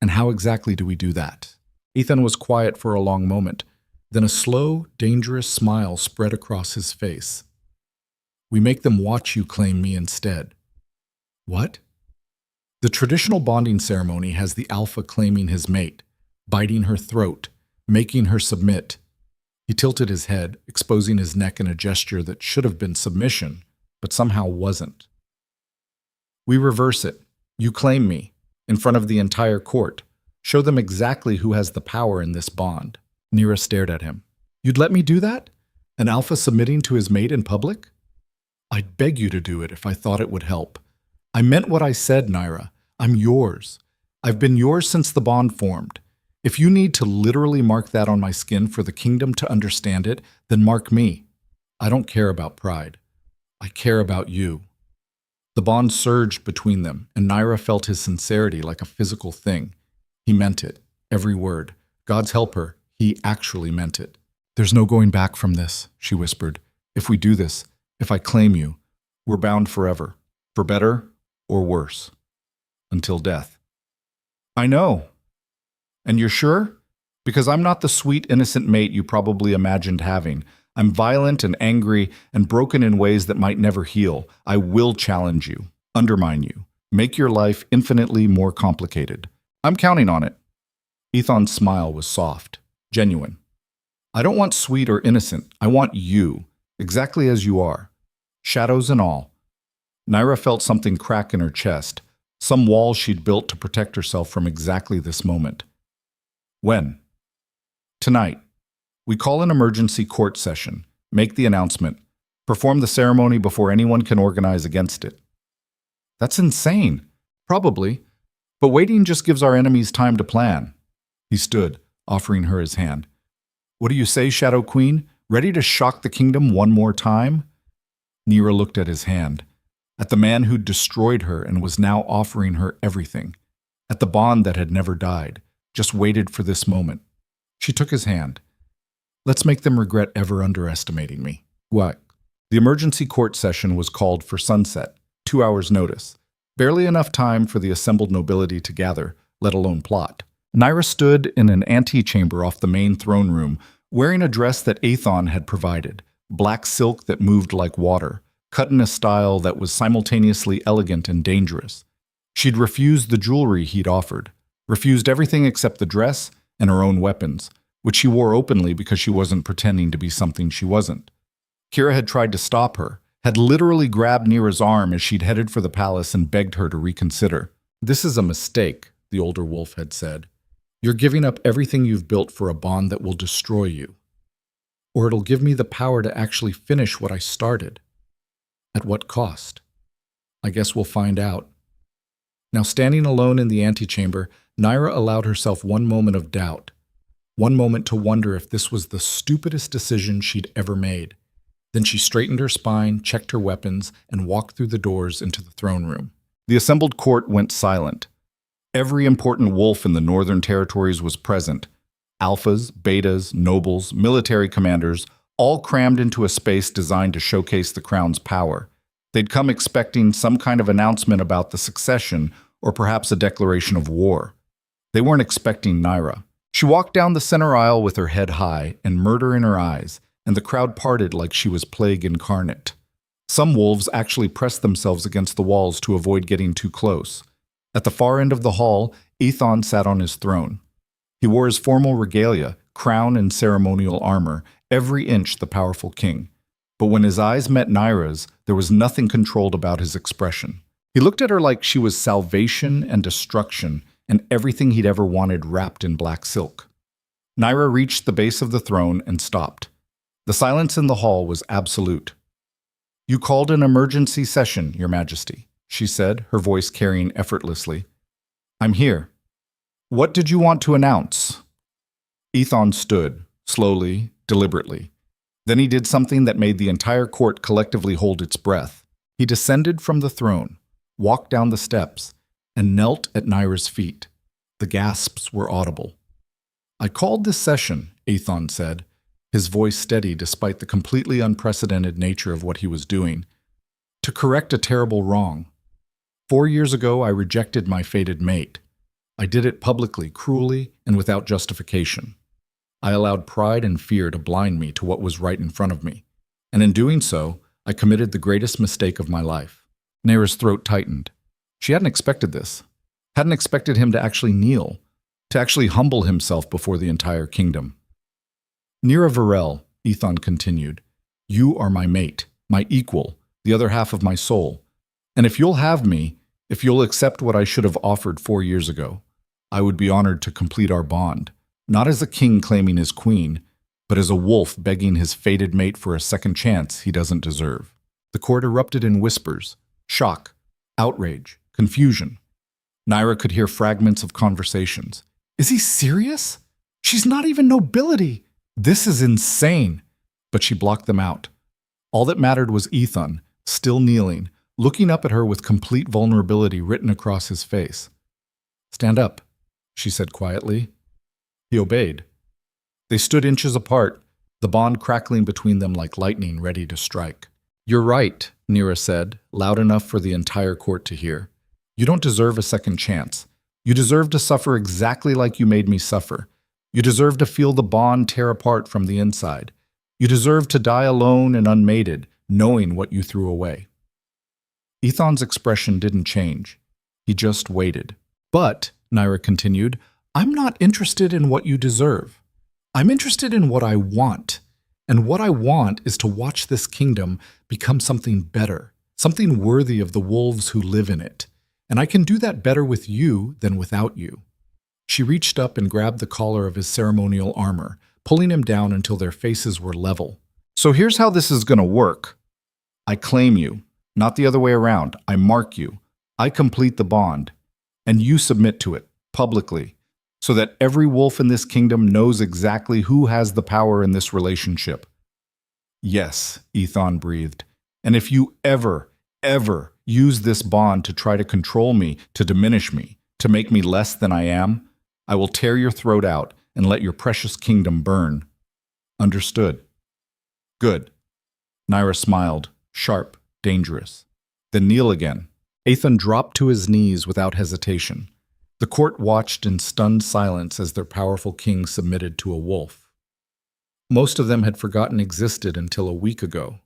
And how exactly do we do that?" Ethan was quiet for a long moment. Then a slow, dangerous smile spread across his face. "We make them watch you claim me instead." "What?" "The traditional bonding ceremony has the alpha claiming his mate, biting her throat, making her submit." He tilted his head, exposing his neck in a gesture that should have been submission, but somehow wasn't. "We reverse it. You claim me, in front of the entire court. Show them exactly who has the power in this bond." Nyra stared at him. "You'd let me do that? An alpha submitting to his mate in public?" "I'd beg you to do it if I thought it would help. I meant what I said, Nyra. I'm yours. I've been yours since the bond formed. If you need to literally mark that on my skin for the kingdom to understand it, then mark me. I don't care about pride. I care about you." The bond surged between them, and Nyra felt his sincerity like a physical thing. He meant it, every word. God's help her, he actually meant it. "There's no going back from this," she whispered. "If we do this, if I claim you, we're bound forever, for better or worse, until death." "I know. And you're sure? Because I'm not the sweet, innocent mate you probably imagined having. I'm violent and angry and broken in ways that might never heal. I will challenge you, undermine you, make your life infinitely more complicated. I'm counting on it." Ethan's smile was soft, genuine. "I don't want sweet or innocent. I want you, exactly as you are. Shadows and all." Nyra felt something crack in her chest, some wall she'd built to protect herself from exactly this moment. "When?" "Tonight. We call an emergency court session, make the announcement, perform the ceremony before anyone can organize against it." "That's insane." "Probably. But waiting just gives our enemies time to plan." He stood, offering her his hand. "What do you say, Shadow Queen? Ready to shock the kingdom one more time?" Nyra looked at his hand, at the man who'd destroyed her and was now offering her everything, at the bond that had never died, just waited for this moment. She took his hand. "Let's make them regret ever underestimating me." "What?" The emergency court session was called for sunset, 2 hours' notice. Barely enough time for the assembled nobility to gather, let alone plot. Nyra stood in an antechamber off the main throne room, wearing a dress that Aethon had provided, black silk that moved like water, cut in a style that was simultaneously elegant and dangerous. She'd refused the jewelry he'd offered, refused everything except the dress and her own weapons, which she wore openly because she wasn't pretending to be something she wasn't. Kira had tried to stop her, had literally grabbed Nyra's arm as she'd headed for the palace and begged her to reconsider. "This is a mistake," the older wolf had said. "You're giving up everything you've built for a bond that will destroy you. Or it'll give me the power to actually finish what I started. At what cost? I guess we'll find out." Now, standing alone in the antechamber, Nyra allowed herself one moment of doubt, one moment to wonder if this was the stupidest decision she'd ever made. Then she straightened her spine, checked her weapons, and walked through the doors into the throne room. The assembled court went silent. Every important wolf in the northern territories was present. Alphas, betas, nobles, military commanders, all crammed into a space designed to showcase the crown's power. They'd come expecting some kind of announcement about the succession or perhaps a declaration of war. They weren't expecting Nyra. She walked down the center aisle with her head high and murder in her eyes, and the crowd parted like she was plague incarnate. Some wolves actually pressed themselves against the walls to avoid getting too close. At the far end of the hall, Ethon sat on his throne. He wore his formal regalia, crown and ceremonial armor, every inch the powerful king. But when his eyes met Nyra's, there was nothing controlled about his expression. He looked at her like she was salvation and destruction, and everything he'd ever wanted wrapped in black silk. Nyra reached the base of the throne and stopped. The silence in the hall was absolute. "You called an emergency session, Your Majesty," she said, her voice carrying effortlessly. "I'm here. What did you want to announce?" Ethon stood, slowly, deliberately. Then he did something that made the entire court collectively hold its breath. He descended from the throne, walked down the steps, and knelt at Nyra's feet. The gasps were audible. "I called this session," Ethon said, his voice steady despite the completely unprecedented nature of what he was doing, "to correct a terrible wrong. 4 years ago, I rejected my fated mate. I did it publicly, cruelly, and without justification. I allowed pride and fear to blind me to what was right in front of me. And in doing so, I committed the greatest mistake of my life." Nyra's throat tightened. She hadn't expected this. Hadn't expected him to actually kneel, to actually humble himself before the entire kingdom. "Nyra Varel," Ethon continued, "you are my mate, my equal, the other half of my soul. And if you'll have me, if you'll accept what I should have offered 4 years ago, I would be honored to complete our bond, not as a king claiming his queen, but as a wolf begging his fated mate for a second chance he doesn't deserve." The court erupted in whispers, shock, outrage, confusion. Nyra could hear fragments of conversations. "Is he serious? She's not even nobility. This is insane." But she blocked them out. All that mattered was Ethon, still kneeling, looking up at her with complete vulnerability written across his face. "Stand up," she said quietly. He obeyed. They stood inches apart, the bond crackling between them like lightning ready to strike. "You're right," Nyra said, loud enough for the entire court to hear. "You don't deserve a second chance. You deserve to suffer exactly like you made me suffer. You deserve to feel the bond tear apart from the inside. You deserve to die alone and unmated, knowing what you threw away." Ethon's expression didn't change. He just waited. "But," Nyra continued, "I'm not interested in what you deserve. I'm interested in what I want. And what I want is to watch this kingdom become something better, something worthy of the wolves who live in it. And I can do that better with you than without you." She reached up and grabbed the collar of his ceremonial armor, pulling him down until their faces were level. "So here's how this is going to work. I claim you, not the other way around. I mark you. I complete the bond. And you submit to it, publicly, so that every wolf in this kingdom knows exactly who has the power in this relationship." "Yes," Ethon breathed. "And if you ever use this bond to try to control me, to diminish me, to make me less than I am, I will tear your throat out and let your precious kingdom burn. Understood?" "Good." Nyra smiled, sharp, dangerous. "Then kneel again." Ethon dropped to his knees without hesitation. The court watched in stunned silence as their powerful king submitted to a wolf. Most of them had forgotten existed until a week ago.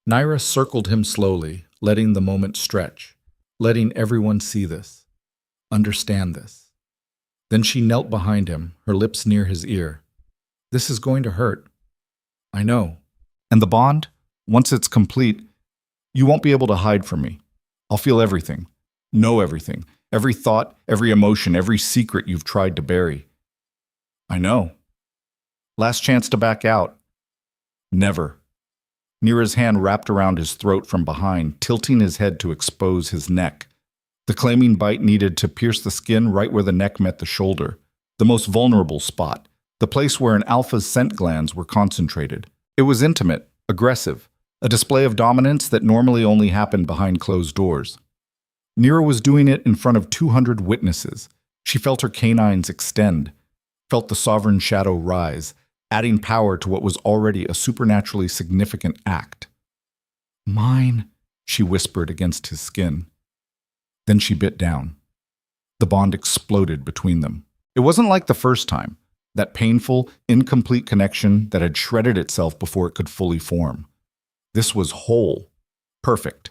Nyra circled him slowly, letting the moment stretch, letting everyone see this, understand this. Then she knelt behind him, her lips near his ear. "This is going to hurt. I know. And the bond, once it's complete, you won't be able to hide from me. I'll feel everything, know everything, every thought, every emotion, every secret you've tried to bury. I know. Last chance to back out. Never." Nyra's hand wrapped around his throat from behind, tilting his head to expose his neck. The claiming bite needed to pierce the skin right where the neck met the shoulder, the most vulnerable spot, the place where an alpha's scent glands were concentrated. It was intimate, aggressive, a display of dominance that normally only happened behind closed doors. Nyra was doing it in front of 200 witnesses. She felt her canines extend, felt the sovereign shadow rise, adding power to what was already a supernaturally significant act. "Mine," she whispered against his skin. Then she bit down. The bond exploded between them. It wasn't like the first time, that painful, incomplete connection that had shredded itself before it could fully form. This was whole. Perfect.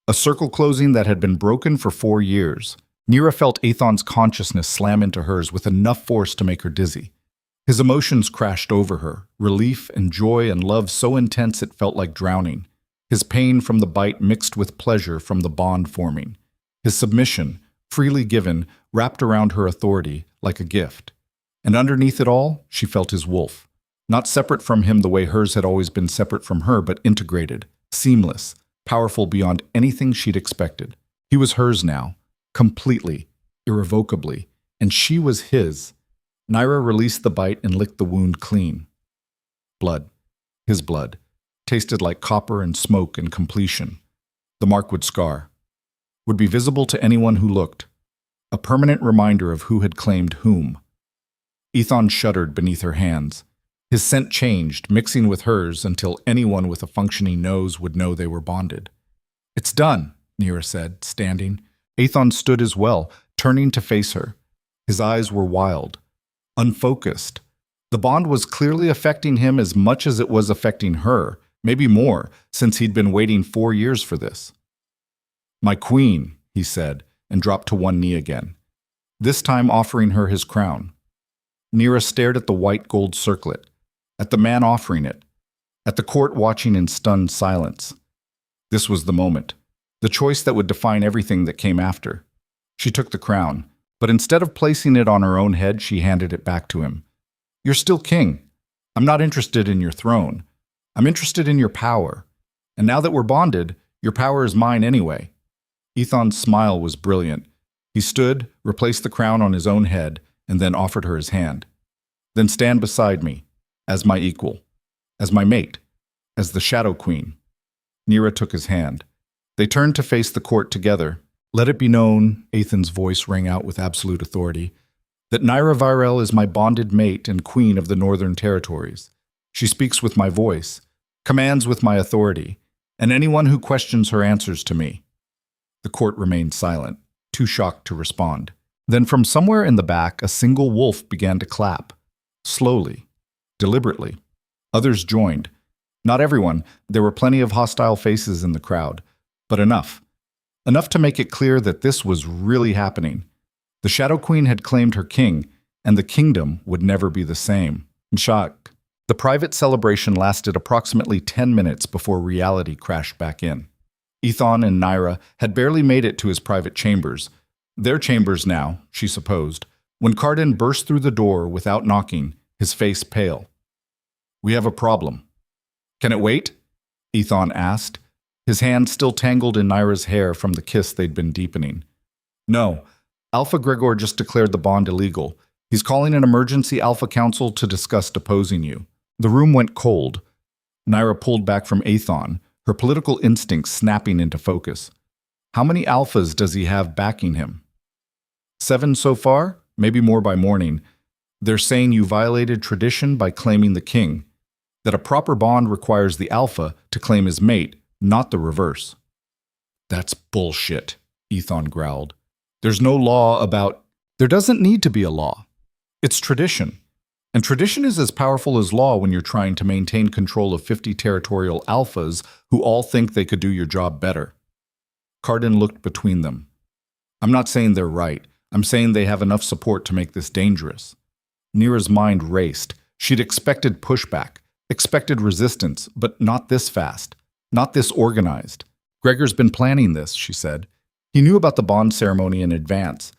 A circle closing that had been broken for 4 years. Nyra felt Aethon's consciousness slam into hers with enough force to make her dizzy. His emotions crashed over her, relief and joy and love so intense it felt like drowning. His pain from the bite mixed with pleasure from the bond forming. His submission, freely given, wrapped around her authority like a gift. And underneath it all, she felt his wolf. Not separate from him the way hers had always been separate from her, but integrated, seamless, powerful beyond anything she'd expected. He was hers now, completely, irrevocably, and she was his. Nyra released the bite and licked the wound clean. Blood. His blood. Tasted like copper and smoke and completion. The mark would scar. Would be visible to anyone who looked. A permanent reminder of who had claimed whom. Aethon shuddered beneath her hands. His scent changed, mixing with hers until anyone with a functioning nose would know they were bonded. "It's done," Nyra said, standing. Aethon stood as well, turning to face her. His eyes were wild, unfocused. The bond was clearly affecting him as much as it was affecting her, maybe more, since he'd been waiting 4 years for this. "My queen," he said, and dropped to one knee again, this time offering her his crown. Nyra stared at the white gold circlet, at the man offering it, at the court watching in stunned silence. This was the moment, the choice that would define everything that came after. She took the crown, but instead of placing it on her own head, she handed it back to him. "You're still king. I'm not interested in your throne. I'm interested in your power. And now that we're bonded, your power is mine anyway." Aethon's smile was brilliant. He stood, replaced the crown on his own head, and then offered her his hand. "Then stand beside me, as my equal, as my mate, as the Shadow Queen." Nyra took his hand. They turned to face the court together. "Let it be known," Aethon's voice rang out with absolute authority, "that Nyra Virel is my bonded mate and queen of the Northern Territories. She speaks with my voice, commands with my authority, and anyone who questions her answers to me." The court remained silent, too shocked to respond. Then from somewhere in the back, a single wolf began to clap. Slowly, deliberately. Others joined. Not everyone, there were plenty of hostile faces in the crowd, but enough. Enough to make it clear that this was really happening. The Shadow Queen had claimed her king, and the kingdom would never be the same. In shock. The private celebration lasted approximately 10 minutes before reality crashed back in. Aethon and Nyra had barely made it to his private chambers. Their chambers now, she supposed, when Cardan burst through the door without knocking, his face pale. "We have a problem." "Can it wait?" Aethon asked, his hand still tangled in Nyra's hair from the kiss they'd been deepening. "No. Alpha Gregor just declared the bond illegal. He's calling an emergency Alpha Council to discuss deposing you." The room went cold. Nyra pulled back from Aethon, her political instincts snapping into focus. How many Alphas does he have backing him? 7 so far? Maybe more by morning. They're saying you violated tradition by claiming the king. That a proper bond requires the Alpha to claim his mate, not the reverse. "That's bullshit," Aethon growled. "There's no law about—" "There doesn't need to be a law. It's tradition. And tradition is as powerful as law when you're trying to maintain control of 50 territorial Alphas who all think they could do your job better." Cardan looked between them. "I'm not saying they're right. I'm saying they have enough support to make this dangerous." Nyra's mind raced. She'd expected pushback, expected resistance, but not this fast, not this organized. "Gregor's been planning this," she said. "He knew about the bond ceremony in advance.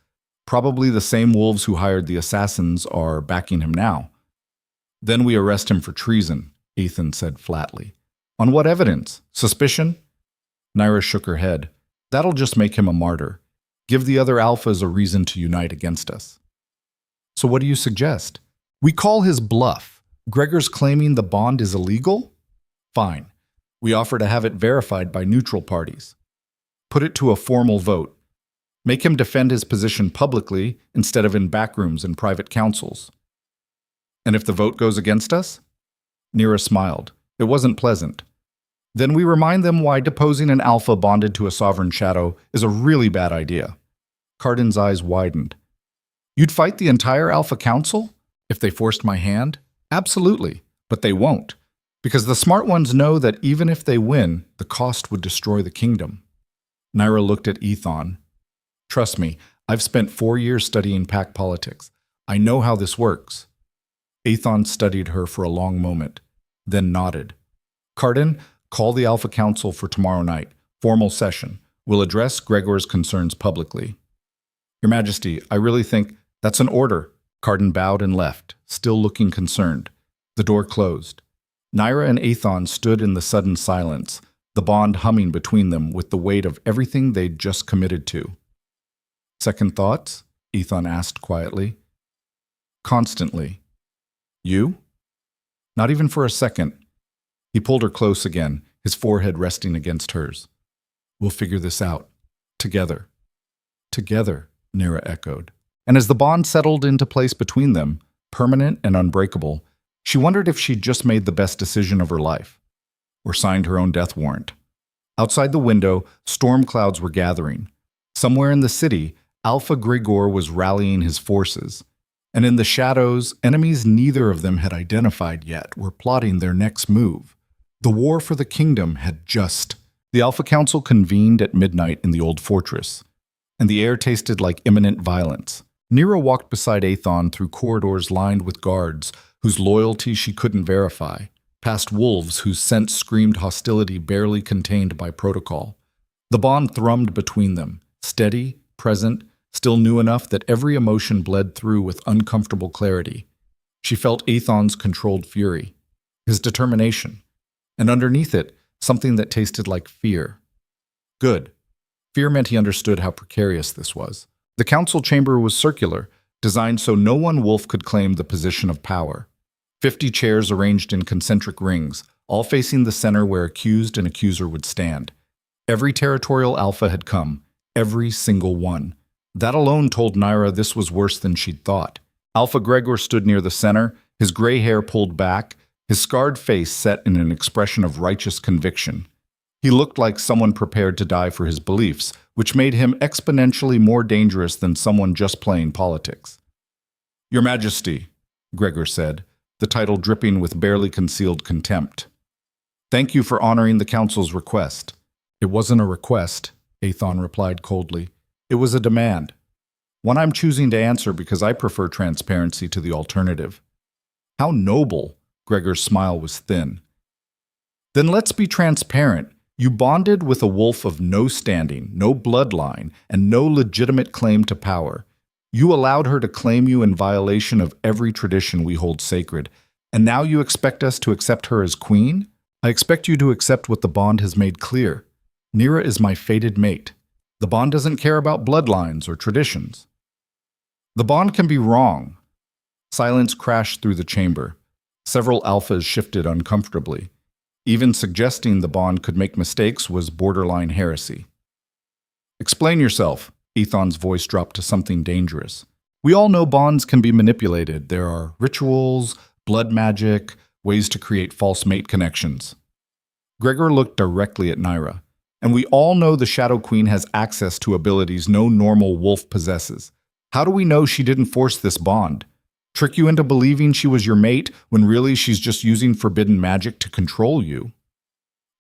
Probably the same wolves who hired the assassins are backing him now." "Then we arrest him for treason," Aethon said flatly. "On what evidence? Suspicion?" Nyra shook her head. "That'll just make him a martyr. Give the other Alphas a reason to unite against us." "So what do you suggest?" "We call his bluff. Gregor's claiming the bond is illegal? Fine. We offer to have it verified by neutral parties. Put it to a formal vote. Make him defend his position publicly instead of in backrooms and private councils." "And if the vote goes against us?" Nyra smiled. It wasn't pleasant. "Then we remind them why deposing an Alpha bonded to a sovereign shadow is a really bad idea." Cardan's eyes widened. "You'd fight the entire Alpha Council? If they forced my hand? Absolutely. But they won't. Because the smart ones know that even if they win, the cost would destroy the kingdom. Nyra looked at Ethon. Trust me, I've spent 4 years studying pack politics. I know how this works. Ethon studied her for a long moment, then nodded. Carden, call the Alpha Council for tomorrow night. Formal session. We'll address Gregor's concerns publicly. Your Majesty, I really think that's an order. Carden bowed and left, still looking concerned. The door closed. Nyra and Ethon stood in the sudden silence, the bond humming between them with the weight of everything they'd just committed to. Second thoughts? Ethon asked quietly. Constantly. You? Not even for a second. He pulled her close again, his forehead resting against hers. We'll figure this out. Together. Together, Nyra echoed. And as the bond settled into place between them, permanent and unbreakable, she wondered if she'd just made the best decision of her life, or signed her own death warrant. Outside the window, storm clouds were gathering. Somewhere in the city, Alpha Gregor was rallying his forces. And in the shadows, enemies neither of them had identified yet were plotting their next move. The war for the kingdom had just. The Alpha Council convened at midnight in the old fortress, and the air tasted like imminent violence. Nyra walked beside Ethon through corridors lined with guards whose loyalty she couldn't verify, past wolves whose scent screamed hostility barely contained by protocol. The bond thrummed between them, steady, present, still new enough that every emotion bled through with uncomfortable clarity. She felt Ethon's controlled fury, his determination, and underneath it, something that tasted like fear. Good. Fear meant he understood how precarious this was. The council chamber was circular, designed so no one wolf could claim the position of power. 50 chairs arranged in concentric rings, all facing the center where accused and accuser would stand. Every territorial alpha had come, every single one. That alone told Nyra this was worse than she'd thought. Alpha Gregor stood near the center, his gray hair pulled back, his scarred face set in an expression of righteous conviction. He looked like someone prepared to die for his beliefs, which made him exponentially more dangerous than someone just playing politics. Your Majesty, Gregor said, the title dripping with barely concealed contempt. Thank you for honoring the council's request. It wasn't a request, Ethon replied coldly. It was a demand. One I'm choosing to answer because I prefer transparency to the alternative. How noble, Gregor's smile was thin. Then let's be transparent. You bonded with a wolf of no standing, no bloodline, and no legitimate claim to power. You allowed her to claim you in violation of every tradition we hold sacred, and now you expect us to accept her as queen? I expect you to accept what the bond has made clear. Nyra is my fated mate. The bond doesn't care about bloodlines or traditions. The bond can be wrong. Silence crashed through the chamber. Several alphas shifted uncomfortably. Even suggesting the bond could make mistakes was borderline heresy. Explain yourself, Ethon's voice dropped to something dangerous. We all know bonds can be manipulated. There are rituals, blood magic, ways to create false mate connections. Gregor looked directly at Nyra. And we all know the Shadow Queen has access to abilities no normal wolf possesses. How do we know she didn't force this bond? Trick you into believing she was your mate when really she's just using forbidden magic to control you?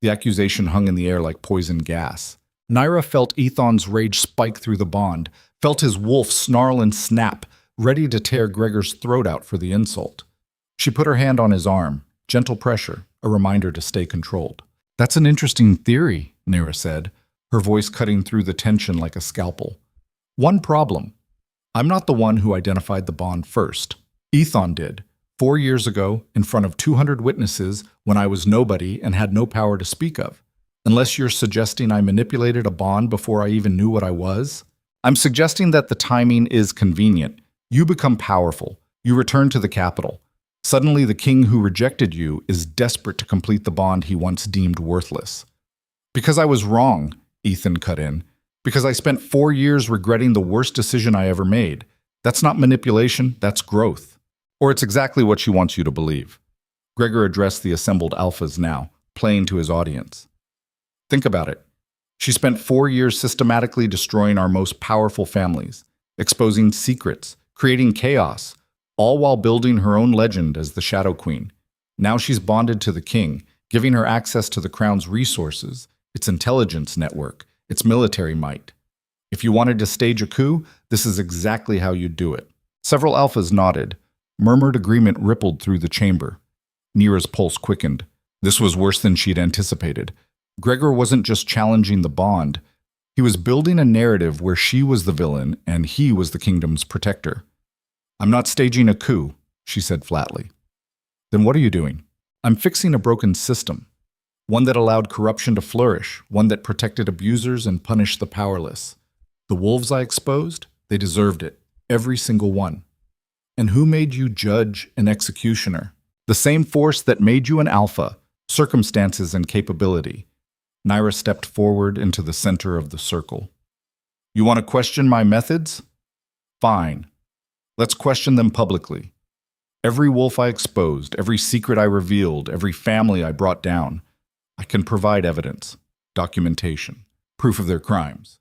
The accusation hung in the air like poison gas. Nyra felt Ethon's rage spike through the bond, felt his wolf snarl and snap, ready to tear Gregor's throat out for the insult. She put her hand on his arm, gentle pressure, a reminder to stay controlled. That's an interesting theory, Nyra said, her voice cutting through the tension like a scalpel. One problem. I'm not the one who identified the bond first. Ethon did, 4 years ago, in front of 200 witnesses when I was nobody and had no power to speak of. Unless you're suggesting I manipulated a bond before I even knew what I was? I'm suggesting that the timing is convenient. You become powerful. You return to the capital. Suddenly, the king who rejected you is desperate to complete the bond he once deemed worthless. Because I was wrong, Ethan cut in. Because I spent 4 years regretting the worst decision I ever made. That's not manipulation, that's growth. Or it's exactly what she wants you to believe. Gregor addressed the assembled alphas now, playing to his audience. Think about it. She spent 4 years systematically destroying our most powerful families, exposing secrets, creating chaos, all while building her own legend as the Shadow Queen. Now she's bonded to the king, giving her access to the crown's resources, its intelligence network, its military might. If you wanted to stage a coup, this is exactly how you'd do it. Several alphas nodded. Murmured agreement rippled through the chamber. Nyra's pulse quickened. This was worse than she'd anticipated. Gregor wasn't just challenging the bond. He was building a narrative where she was the villain and he was the kingdom's protector. "I'm not staging a coup," she said flatly. "Then what are you doing?" "I'm fixing a broken system. One that allowed corruption to flourish, one that protected abusers and punished the powerless. The wolves I exposed, they deserved it. Every single one. And who made you judge and executioner? The same force that made you an alpha, circumstances and capability." Nyra stepped forward into the center of the circle. "You want to question my methods? Fine. Let's question them publicly. Every wolf I exposed, every secret I revealed, every family I brought down. I can provide evidence, documentation, proof of their crimes.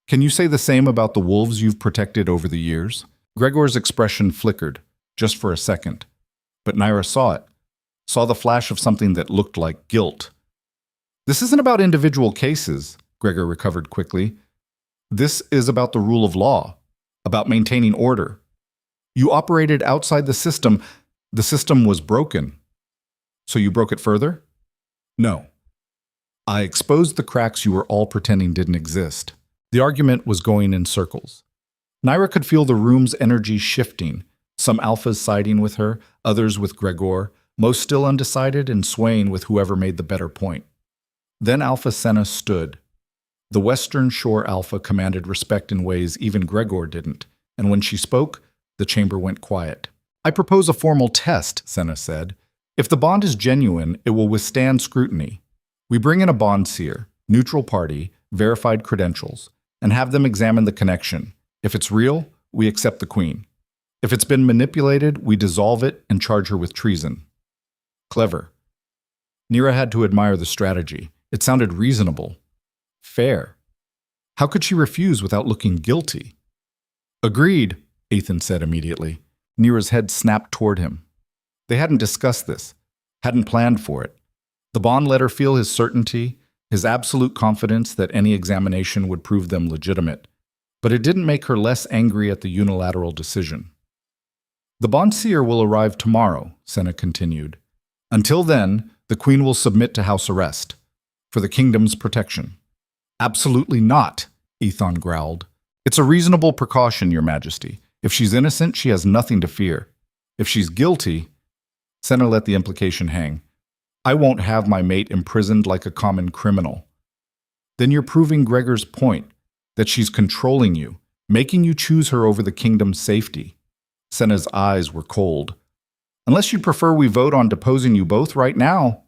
Can you say the same about the wolves you've protected over the years?" Gregor's expression flickered, just for a second. But Nyra saw the flash of something that looked like guilt. "This isn't about individual cases," Gregor recovered quickly. "This is about the rule of law, about maintaining order. You operated outside the system. The system was broken. So you broke it further?" "No. I exposed the cracks you were all pretending didn't exist." The argument was going in circles. Nyra could feel the room's energy shifting, some alphas siding with her, others with Gregor, most still undecided and swaying with whoever made the better point. Then Alpha Senna stood. The Western Shore Alpha commanded respect in ways even Gregor didn't, and when she spoke, the chamber went quiet. "I propose a formal test," Senna said. "If the bond is genuine, it will withstand scrutiny. We bring in a bond seer, neutral party, verified credentials, and have them examine the connection. If it's real, we accept the queen. If it's been manipulated, we dissolve it and charge her with treason." Clever. Nyra had to admire the strategy. It sounded reasonable. Fair. How could she refuse without looking guilty? "Agreed," Ethan said immediately. Nyra's head snapped toward him. They hadn't discussed this, hadn't planned for it. The bond let her feel his certainty, his absolute confidence that any examination would prove them legitimate. But it didn't make her less angry at the unilateral decision. "The bond seer will arrive tomorrow," Senna continued. "Until then, the queen will submit to house arrest. For the kingdom's protection." "Absolutely not," Ethan growled. "It's a reasonable precaution, Your Majesty. If she's innocent, she has nothing to fear. If she's guilty..." Senna let the implication hang. "I won't have my mate imprisoned like a common criminal." "Then you're proving Gregor's point, that she's controlling you, making you choose her over the kingdom's safety." Senna's eyes were cold. "Unless you prefer we vote on deposing you both right now."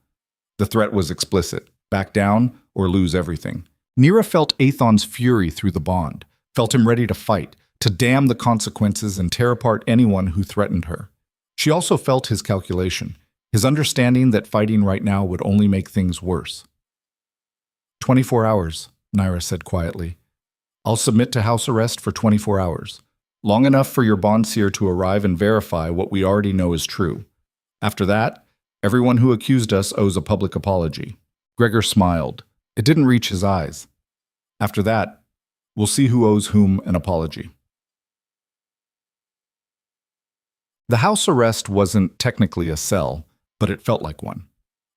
The threat was explicit. Back down or lose everything. Nyra felt Ethan's fury through the bond, felt him ready to fight, to damn the consequences and tear apart anyone who threatened her. She also felt his calculation, his understanding that fighting right now would only make things worse. 24 hours, Nyra said quietly. "I'll submit to house arrest for 24 hours. Long enough for your bond seer to arrive and verify what we already know is true. After that, everyone who accused us owes a public apology." Gregor smiled. It didn't reach his eyes. "After that, we'll see who owes whom an apology." The house arrest wasn't technically a cell, but it felt like one.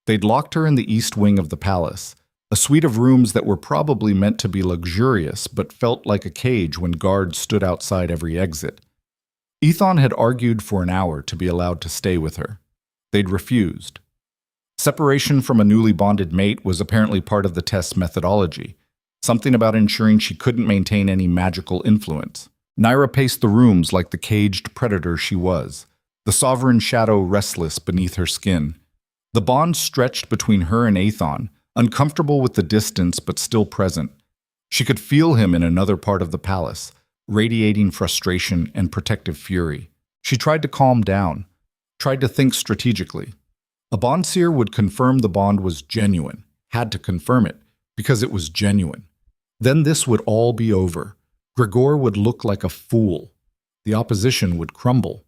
They'd locked her in the east wing of the palace, a suite of rooms that were probably meant to be luxurious but felt like a cage when guards stood outside every exit. Ethan had argued for an hour to be allowed to stay with her. They'd refused. Separation from a newly bonded mate was apparently part of the test's methodology, something about ensuring she couldn't maintain any magical influence. Nyra paced the rooms like the caged predator she was, the sovereign shadow restless beneath her skin. The bond stretched between her and Ethan, uncomfortable with the distance but still present. She could feel him in another part of the palace, radiating frustration and protective fury. She tried to calm down, tried to think strategically. A bond seer would confirm the bond was genuine, had to confirm it, because it was genuine. Then this would all be over. Gregor would look like a fool. The opposition would crumble.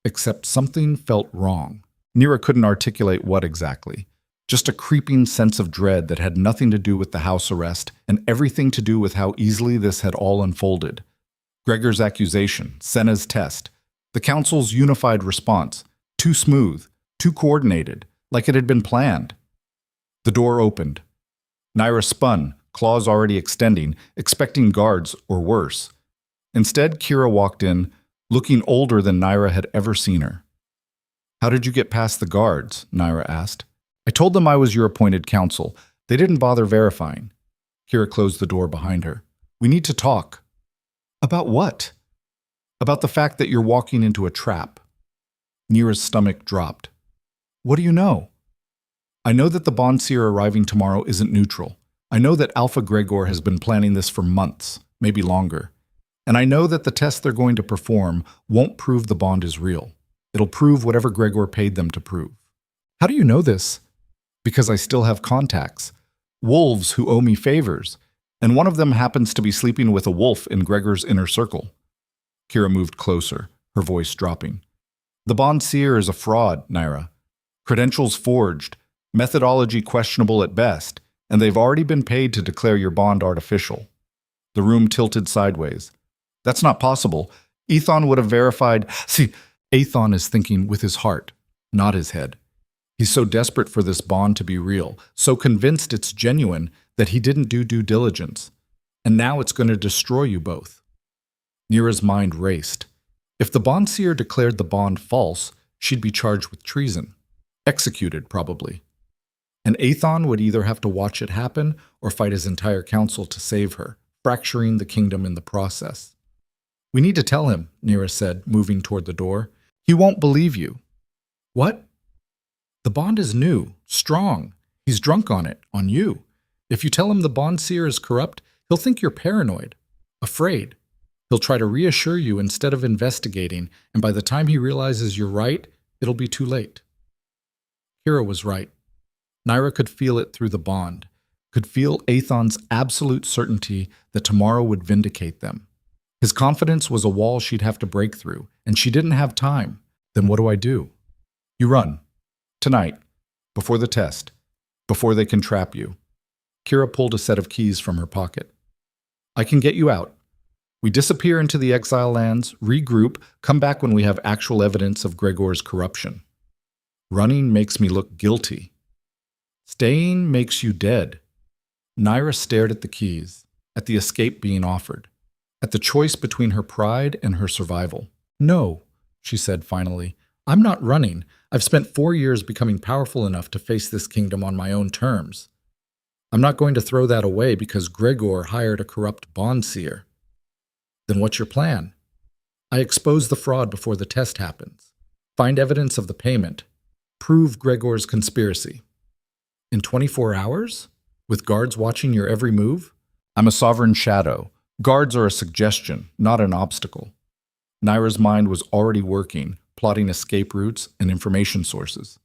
Except something felt wrong. Nyra couldn't articulate what exactly. Just a creeping sense of dread that had nothing to do with the house arrest and everything to do with how easily this had all unfolded. Gregor's accusation, Senna's test, the council's unified response, too smooth, too coordinated, like it had been planned. The door opened. Nyra spun, claws already extending, expecting guards or worse. Instead, Kira walked in, looking older than Nyra had ever seen her. "How did you get past the guards?" Nyra asked. "I told them I was your appointed counsel. They didn't bother verifying." Kira closed the door behind her. "We need to talk." "About what?" "About the fact that you're walking into a trap." Nyra's stomach dropped. "What do you know?" "I know that the Bondseer arriving tomorrow isn't neutral. I know that Alpha Gregor has been planning this for months, maybe longer. And I know that the test they're going to perform won't prove the bond is real. It'll prove whatever Gregor paid them to prove." "How do you know this?" "Because I still have contacts. Wolves who owe me favors. And one of them happens to be sleeping with a wolf in Gregor's inner circle." Kira moved closer, her voice dropping. "The Bondseer is a fraud, Nyra. Credentials forged, methodology questionable at best, and they've already been paid to declare your bond artificial." The room tilted sideways. "That's not possible. Ethon would have verified." "See, Athon is thinking with his heart, not his head. He's so desperate for this bond to be real, so convinced it's genuine that he didn't do due diligence. And now it's going to destroy you both." Nyra's mind raced. If the Bondseer declared the bond false, she'd be charged with treason. Executed, probably. And Athon would either have to watch it happen or fight his entire council to save her, fracturing the kingdom in the process. "We need to tell him," Nyra said, moving toward the door. "He won't believe you." "What?" "The bond is new, strong. He's drunk on it, on you. If you tell him the Bondseer is corrupt, he'll think you're paranoid, afraid. He'll try to reassure you instead of investigating, and by the time he realizes you're right, it'll be too late." Kira was right. Nyra could feel it through the bond, could feel Athon's absolute certainty that tomorrow would vindicate them. His confidence was a wall she'd have to break through, and she didn't have time. Then what do I do? "You run. Tonight. Before the test. Before they can trap you." Kira pulled a set of keys from her pocket. "I can get you out. We disappear into the exile lands, regroup, come back when we have actual evidence of Gregor's corruption. Running makes me look guilty. Staying makes you dead." Nyra stared at the keys, at the escape being offered, at the choice between her pride and her survival. "No," she said finally. "I'm not running. I've spent 4 years becoming powerful enough to face this kingdom on my own terms. I'm not going to throw that away because Gregor hired a corrupt Bondseer." "Then what's your plan?" "I expose the fraud before the test happens. Find evidence of the payment. Prove Gregor's conspiracy." "In 24 hours? With guards watching your every move?" "I'm a sovereign shadow. Guards are a suggestion, not an obstacle." Nyra's mind was already working, plotting escape routes and information sources.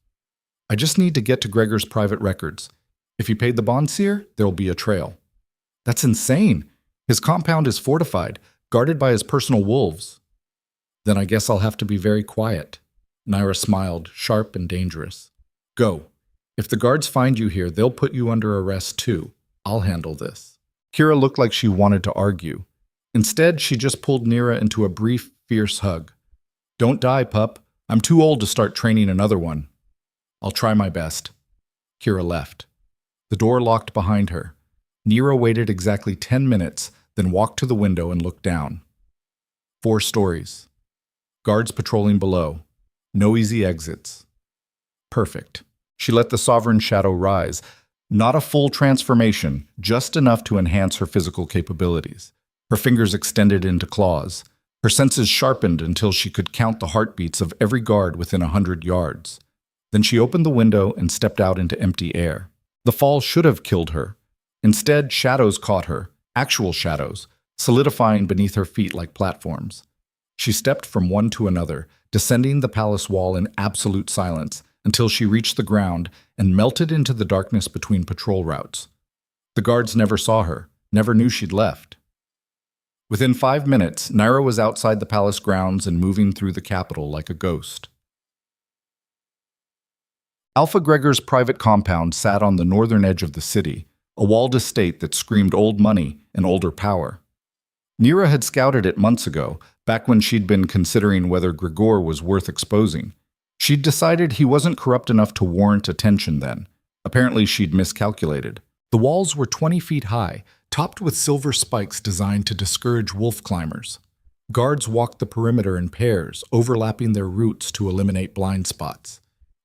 "I just need to get to Gregor's private records. If he paid the Bondseer, there'll be a trail." "That's insane. His compound is fortified, guarded by his personal wolves." "Then I guess I'll have to be very quiet." Nyra smiled, sharp and dangerous. "Go. If the guards find you here, they'll put you under arrest too. I'll handle this." Kira looked like she wanted to argue. Instead, she just pulled Nyra into a brief, fierce hug. "Don't die, pup. I'm too old to start training another one." "I'll try my best." Kira left. The door locked behind her. Nyra waited exactly 10 minutes, then walked to the window and looked down. 4 stories. Guards patrolling below. No easy exits. Perfect. She let the sovereign shadow rise. Not a full transformation, just enough to enhance her physical capabilities. Her fingers extended into claws. Her senses sharpened until she could count the heartbeats of every guard within 100 yards. Then she opened the window and stepped out into empty air. The fall should have killed her. Instead, shadows caught her, actual shadows, solidifying beneath her feet like platforms. She stepped from one to another, descending the palace wall in absolute silence, until she reached the ground and melted into the darkness between patrol routes. The guards never saw her, never knew she'd left. Within 5 minutes, Nyra was outside the palace grounds and moving through the capital like a ghost. Alpha Gregor's private compound sat on the northern edge of the city, a walled estate that screamed old money and older power. Nyra had scouted it months ago, back when she'd been considering whether Gregor was worth exposing. She'd decided he wasn't corrupt enough to warrant attention then. Apparently she'd miscalculated. The walls were 20 feet high, topped with silver spikes designed to discourage wolf climbers. Guards walked the perimeter in pairs, overlapping their routes to eliminate blind spots.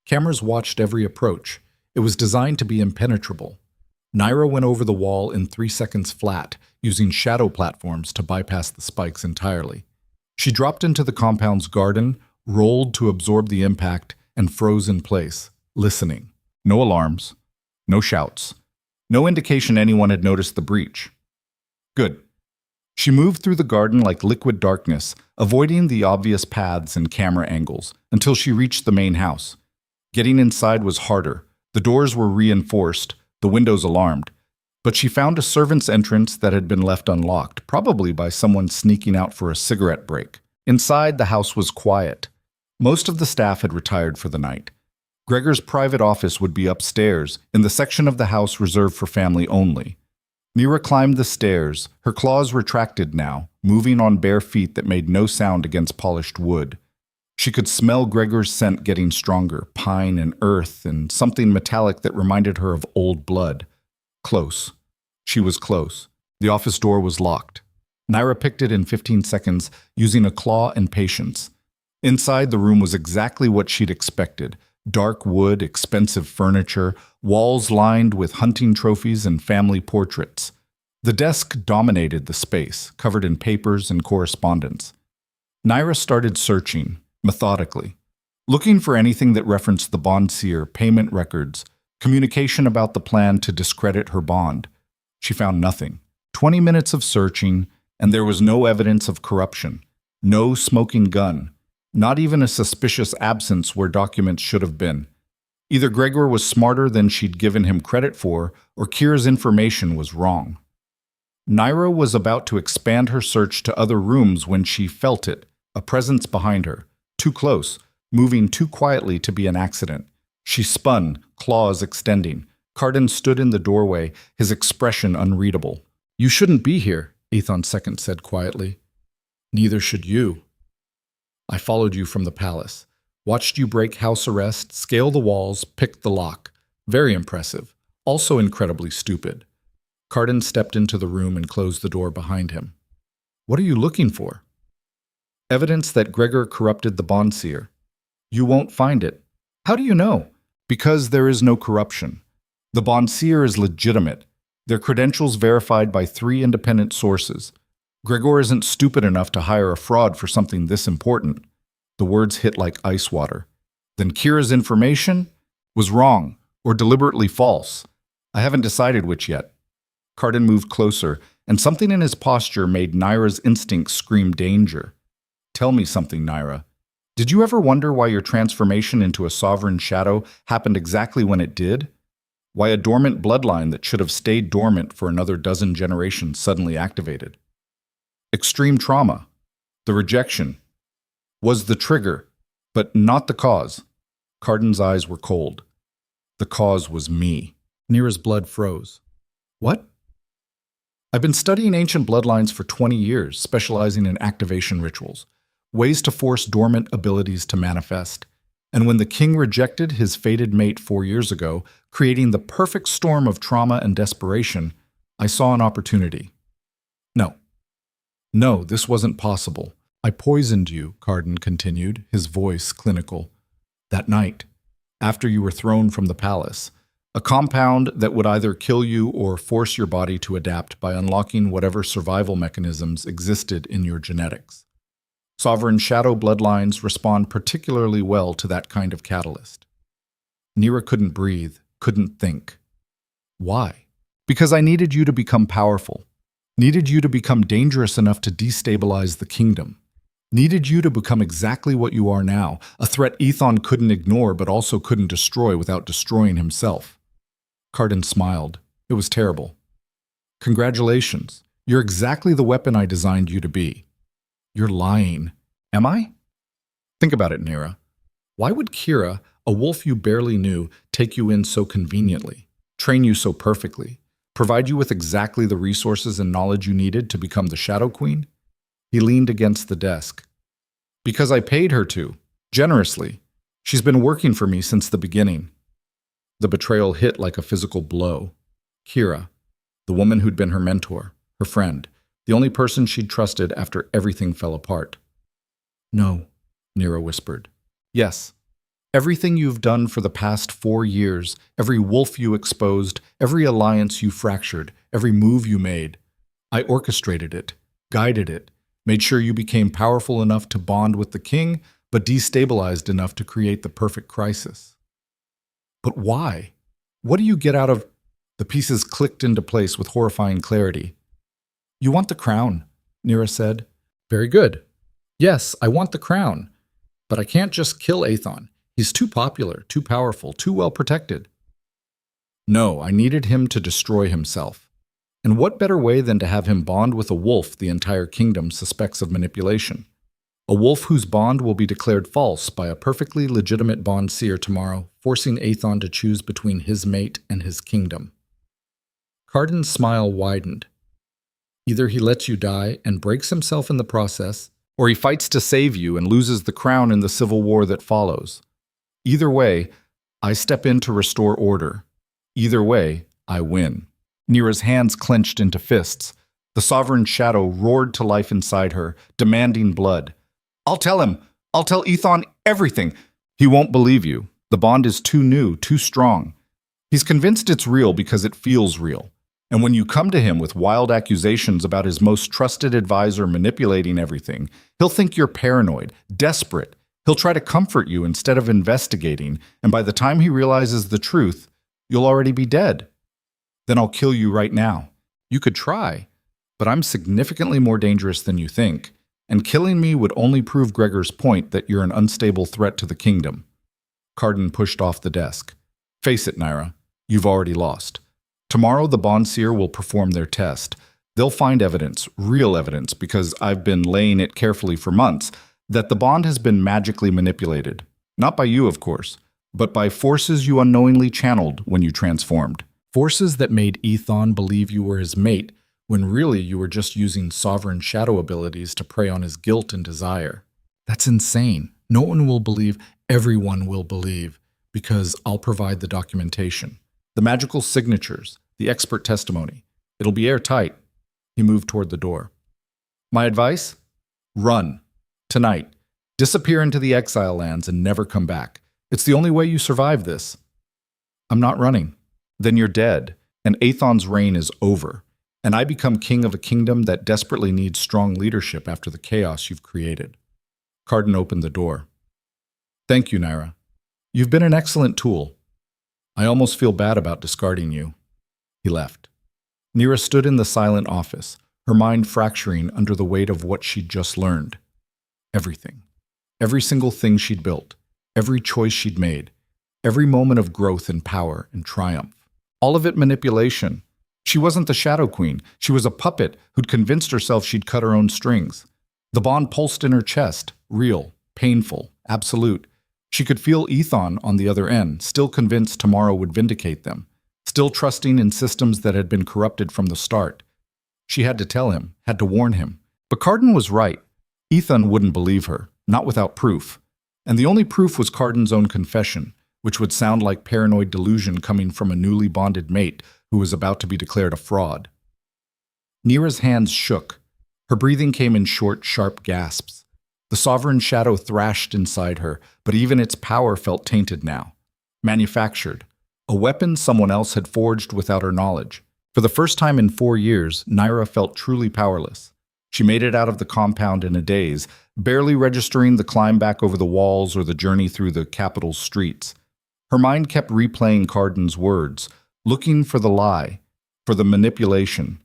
Cameras watched every approach. It was designed to be impenetrable. Nyra went over the wall in 3 seconds flat, using shadow platforms to bypass the spikes entirely. She dropped into the compound's garden, rolled to absorb the impact, and froze in place, listening. No alarms, no shouts, no indication anyone had noticed the breach. Good. She moved through the garden like liquid darkness, avoiding the obvious paths and camera angles, until she reached the main house. Getting inside was harder. The doors were reinforced, the windows alarmed. But she found a servant's entrance that had been left unlocked, probably by someone sneaking out for a cigarette break. Inside, the house was quiet. Most of the staff had retired for the night. Gregor's private office would be upstairs, in the section of the house reserved for family only. Nyra climbed the stairs, her claws retracted now, moving on bare feet that made no sound against polished wood. She could smell Gregor's scent getting stronger, pine and earth, and something metallic that reminded her of old blood. Close. She was close. The office door was locked. Nyra picked it in 15 seconds, using a claw and patience. Inside, the room was exactly what she'd expected. Dark wood, expensive furniture, walls lined with hunting trophies and family portraits. The desk dominated the space, covered in papers and correspondence. Nyra started searching, methodically, looking for anything that referenced the bond seer, payment records, communication about the plan to discredit her bond. She found nothing. 20 minutes of searching, and there was no evidence of corruption, no smoking gun, not even a suspicious absence where documents should have been. Either Gregor was smarter than she'd given him credit for, or Kira's information was wrong. Nyra was about to expand her search to other rooms when she felt it, a presence behind her, too close, moving too quietly to be an accident. She spun, claws extending. Carden stood in the doorway, his expression unreadable. "You shouldn't be here," Ethon II said quietly. "Neither should you. I followed you from the palace, watched you break house arrest, scale the walls, pick the lock. Very impressive. Also incredibly stupid." Carden stepped into the room and closed the door behind him. "What are you looking for?" "Evidence that Gregor corrupted the bond seer." "You won't find it." "How do you know?" "Because there is no corruption. The bond seer is legitimate. Their credentials verified by 3 independent sources. Gregor isn't stupid enough to hire a fraud for something this important." The words hit like ice water. "Then Kira's information was wrong or deliberately false. I haven't decided which yet." Carden moved closer, and something in his posture made Nyra's instincts scream danger. "Tell me something, Nyra. Did you ever wonder why your transformation into a sovereign shadow happened exactly when it did? Why a dormant bloodline that should have stayed dormant for another dozen generations suddenly activated? Extreme trauma, the rejection, was the trigger, but not the cause." Carden's eyes were cold. "The cause was me." Nyra's blood froze. "What?" "I've been studying ancient bloodlines for 20 years, specializing in activation rituals, ways to force dormant abilities to manifest. And when the king rejected his fated mate 4 years ago, creating the perfect storm of trauma and desperation, I saw an opportunity. No, this wasn't possible. I poisoned you," Carden continued, his voice clinical. "That night, after you were thrown from the palace. A compound that would either kill you or force your body to adapt by unlocking whatever survival mechanisms existed in your genetics. Sovereign shadow bloodlines respond particularly well to that kind of catalyst." Nyra couldn't breathe, couldn't think. "Why?" "Because I needed you to become powerful. Needed you to become dangerous enough to destabilize the kingdom. Needed you to become exactly what you are now, a threat Ethon couldn't ignore but also couldn't destroy without destroying himself." Carden smiled. It was terrible. "Congratulations. You're exactly the weapon I designed you to be. You're lying. Am I? Think about it, Nyra. Why would Kira, a wolf you barely knew, take you in so conveniently, train you so perfectly, provide you with exactly the resources and knowledge you needed to become the Shadow Queen? He leaned against the desk. Because I paid her to, generously. She's been working for me since the beginning. The betrayal hit like a physical blow. Kira, the woman who'd been her mentor, her friend, the only person she'd trusted after everything fell apart. No, Nyra whispered. Yes. Everything you've done for the past 4 years, every wolf you exposed, every alliance you fractured, every move you made, I orchestrated it, guided it, made sure you became powerful enough to bond with the king, but destabilized enough to create the perfect crisis. But why? What do you get out of... The pieces clicked into place with horrifying clarity. You want the crown, Nyra said. Very good. Yes, I want the crown. But I can't just kill Aethon. He's too popular, too powerful, too well protected. No, I needed him to destroy himself. And what better way than to have him bond with a wolf the entire kingdom suspects of manipulation? A wolf whose bond will be declared false by a perfectly legitimate bond seer tomorrow, forcing Aethon to choose between his mate and his kingdom. Carden's smile widened. Either he lets you die and breaks himself in the process, or he fights to save you and loses the crown in the civil war that follows. Either way, I step in to restore order. Either way, I win. Nyra's hands clenched into fists. The sovereign shadow roared to life inside her, demanding blood. I'll tell him. I'll tell Aethon everything. He won't believe you. The bond is too new, too strong. He's convinced it's real because it feels real. And when you come to him with wild accusations about his most trusted advisor manipulating everything, he'll think you're paranoid, desperate. He'll try to comfort you instead of investigating, and by the time he realizes the truth, you'll already be dead. Then I'll kill you right now. You could try, but I'm significantly more dangerous than you think, and killing me would only prove Gregor's point that you're an unstable threat to the kingdom. Carden pushed off the desk. Face it, Nyra, you've already lost. Tomorrow the bond seer will perform their test. They'll find evidence, real evidence, because I've been laying it carefully for months, that the bond has been magically manipulated. Not by you, of course, but by forces you unknowingly channeled when you transformed. Forces that made Aethon believe you were his mate, when really you were just using sovereign shadow abilities to prey on his guilt and desire. That's insane. No one will believe, everyone will believe, because I'll provide the documentation. The magical signatures, the expert testimony. It'll be airtight. He moved toward the door. My advice? Run. Tonight. Disappear into the exile lands and never come back. It's the only way you survive this. I'm not running. Then you're dead, and Aethon's reign is over, and I become king of a kingdom that desperately needs strong leadership after the chaos you've created. Carden opened the door. Thank you, Nyra. You've been an excellent tool. I almost feel bad about discarding you. He left. Nyra stood in the silent office, her mind fracturing under the weight of what she'd just learned. Everything. Every single thing she'd built. Every choice she'd made. Every moment of growth and power and triumph. All of it manipulation. She wasn't the Shadow Queen. She was a puppet who'd convinced herself she'd cut her own strings. The bond pulsed in her chest, real, painful, absolute. She could feel Aethon on the other end, still convinced tomorrow would vindicate them, still trusting in systems that had been corrupted from the start. She had to tell him, had to warn him. But Carden was right. Aethon wouldn't believe her, not without proof. And the only proof was Carden's own confession, which would sound like paranoid delusion coming from a newly bonded mate who was about to be declared a fraud. Nyra's hands shook. Her breathing came in short, sharp gasps. The sovereign shadow thrashed inside her, but even its power felt tainted now. Manufactured. A weapon someone else had forged without her knowledge. For the first time in 4 years, Nyra felt truly powerless. She made it out of the compound in a daze, barely registering the climb back over the walls or the journey through the capital's streets. Her mind kept replaying Carden's words, looking for the lie, for the manipulation.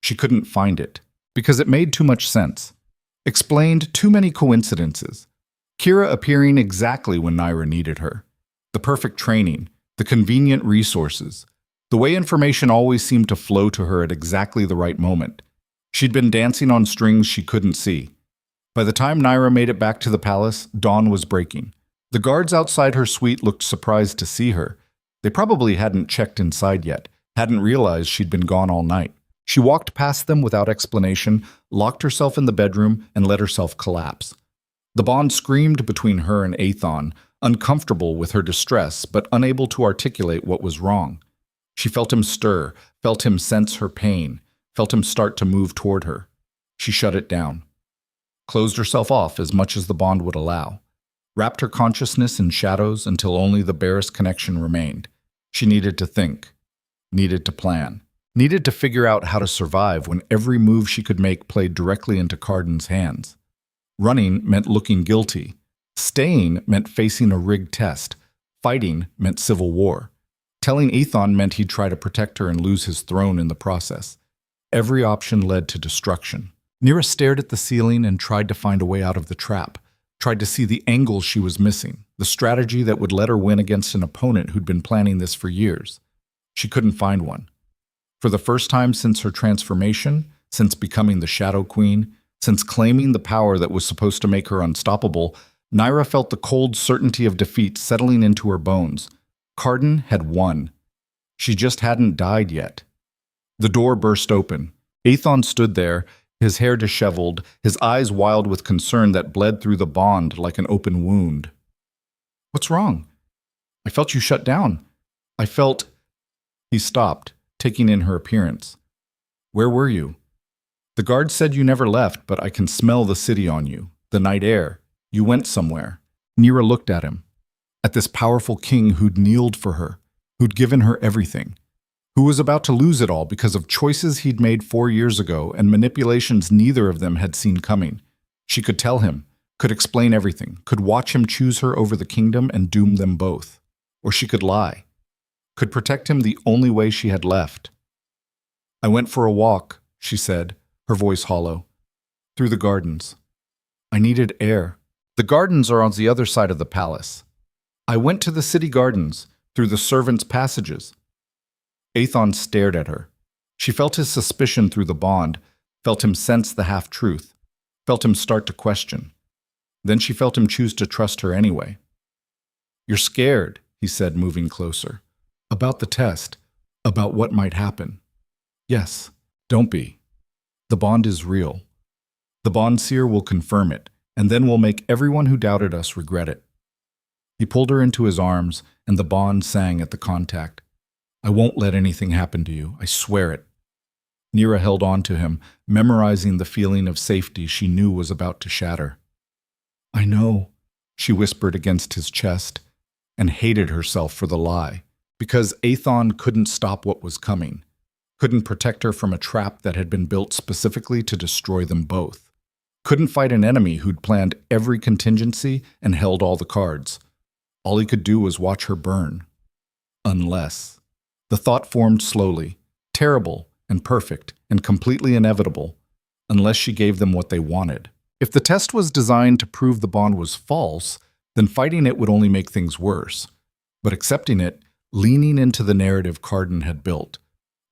She couldn't find it, because it made too much sense. Explained too many coincidences. Kira appearing exactly when Nyra needed her. The perfect training, the convenient resources. The way information always seemed to flow to her at exactly the right moment. She'd been dancing on strings she couldn't see. By the time Nyra made it back to the palace, dawn was breaking. The guards outside her suite looked surprised to see her. They probably hadn't checked inside yet, hadn't realized she'd been gone all night. She walked past them without explanation, locked herself in the bedroom, and let herself collapse. The bond screamed between her and Aethon, uncomfortable with her distress, but unable to articulate what was wrong. She felt him stir, felt him sense her pain, felt him start to move toward her. She shut it down, closed herself off as much as the bond would allow, wrapped her consciousness in shadows until only the barest connection remained. She needed to think, needed to plan, needed to figure out how to survive when every move she could make played directly into Carden's hands. Running meant looking guilty. Staying meant facing a rigged test. Fighting meant civil war. Telling Aethon meant he'd try to protect her and lose his throne in the process. Every option led to destruction. Nyra stared at the ceiling and tried to find a way out of the trap, tried to see the angle she was missing, the strategy that would let her win against an opponent who'd been planning this for years. She couldn't find one. For the first time since her transformation, since becoming the Shadow Queen, since claiming the power that was supposed to make her unstoppable, Nyra felt the cold certainty of defeat settling into her bones. Carden had won. She just hadn't died yet. The door burst open. Aethon stood there, his hair disheveled, his eyes wild with concern that bled through the bond like an open wound. "What's wrong? I felt you shut down. I felt—" He stopped, taking in her appearance. "Where were you? The guard said you never left, but I can smell the city on you, the night air. You went somewhere." Nyra looked at him, at this powerful king who'd kneeled for her, who'd given her everything, who was about to lose it all because of choices he'd made 4 years ago and manipulations neither of them had seen coming. She could tell him, could explain everything, could watch him choose her over the kingdom and doom them both. Or she could lie, could protect him the only way she had left. "I went for a walk," she said, her voice hollow, "through the gardens. I needed air. The gardens are on the other side of the palace. I went to the city gardens, through the servants' passages." Aethon stared at her. She felt his suspicion through the bond, felt him sense the half-truth, felt him start to question. Then she felt him choose to trust her anyway. "You're scared," he said, moving closer. "About the test, about what might happen." "Yes, don't be. The bond is real. The bond seer will confirm it, and then we'll make everyone who doubted us regret it." He pulled her into his arms, and the bond sang at the contact. "I won't let anything happen to you, I swear it." Nyra held on to him, memorizing the feeling of safety she knew was about to shatter. "I know," she whispered against his chest, and hated herself for the lie, because Aethon couldn't stop what was coming, couldn't protect her from a trap that had been built specifically to destroy them both, couldn't fight an enemy who'd planned every contingency and held all the cards. All he could do was watch her burn. Unless. The thought formed slowly, terrible and perfect and completely inevitable, unless she gave them what they wanted. If the test was designed to prove the bond was false, then fighting it would only make things worse. But accepting it, leaning into the narrative Carden had built,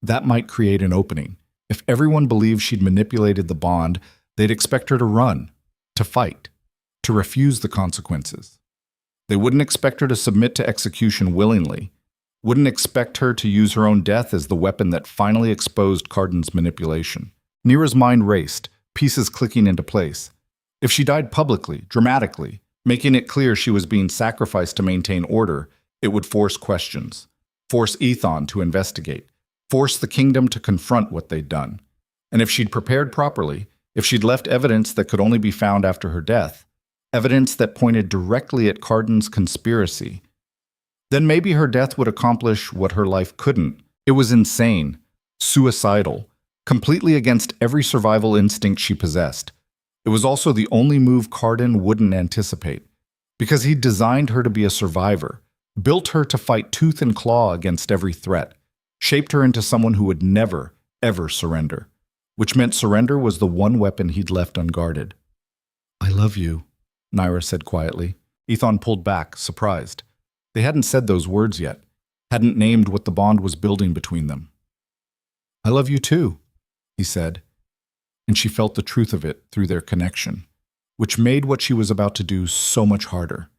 that might create an opening. If everyone believed she'd manipulated the bond, they'd expect her to run, to fight, to refuse the consequences. They wouldn't expect her to submit to execution willingly, wouldn't expect her to use her own death as the weapon that finally exposed Carden's manipulation. Nyra's mind raced, pieces clicking into place. If she died publicly, dramatically, making it clear she was being sacrificed to maintain order, it would force questions, force Aethon to investigate, force the kingdom to confront what they'd done. And if she'd prepared properly, if she'd left evidence that could only be found after her death, evidence that pointed directly at Carden's conspiracy, then maybe her death would accomplish what her life couldn't. It was insane, suicidal, completely against every survival instinct she possessed. It was also the only move Carden wouldn't anticipate, because he'd designed her to be a survivor, built her to fight tooth and claw against every threat, shaped her into someone who would never, ever surrender, which meant surrender was the one weapon he'd left unguarded. "I love you," Nyra said quietly. Aethon pulled back, surprised. They hadn't said those words yet, hadn't named what the bond was building between them. "I love you too," he said. and she felt the truth of it through their connection, which made what she was about to do so much harder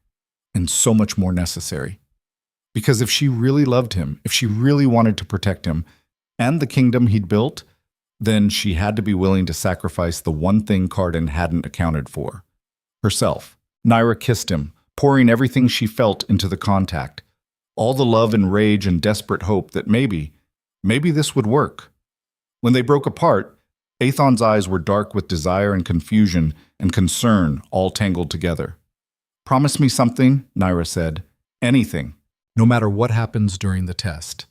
and so much more necessary. Because if she really loved him, if she really wanted to protect him and the kingdom he'd built, then she had to be willing to sacrifice the one thing Carden hadn't accounted for: herself. Nyra kissed him, pouring everything she felt into the contact, all the love and rage and desperate hope that maybe this would work. When they broke apart, Aethon's eyes were dark with desire and confusion and concern all tangled together. "Promise me something," Nyra said. "Anything. No matter what happens during the test.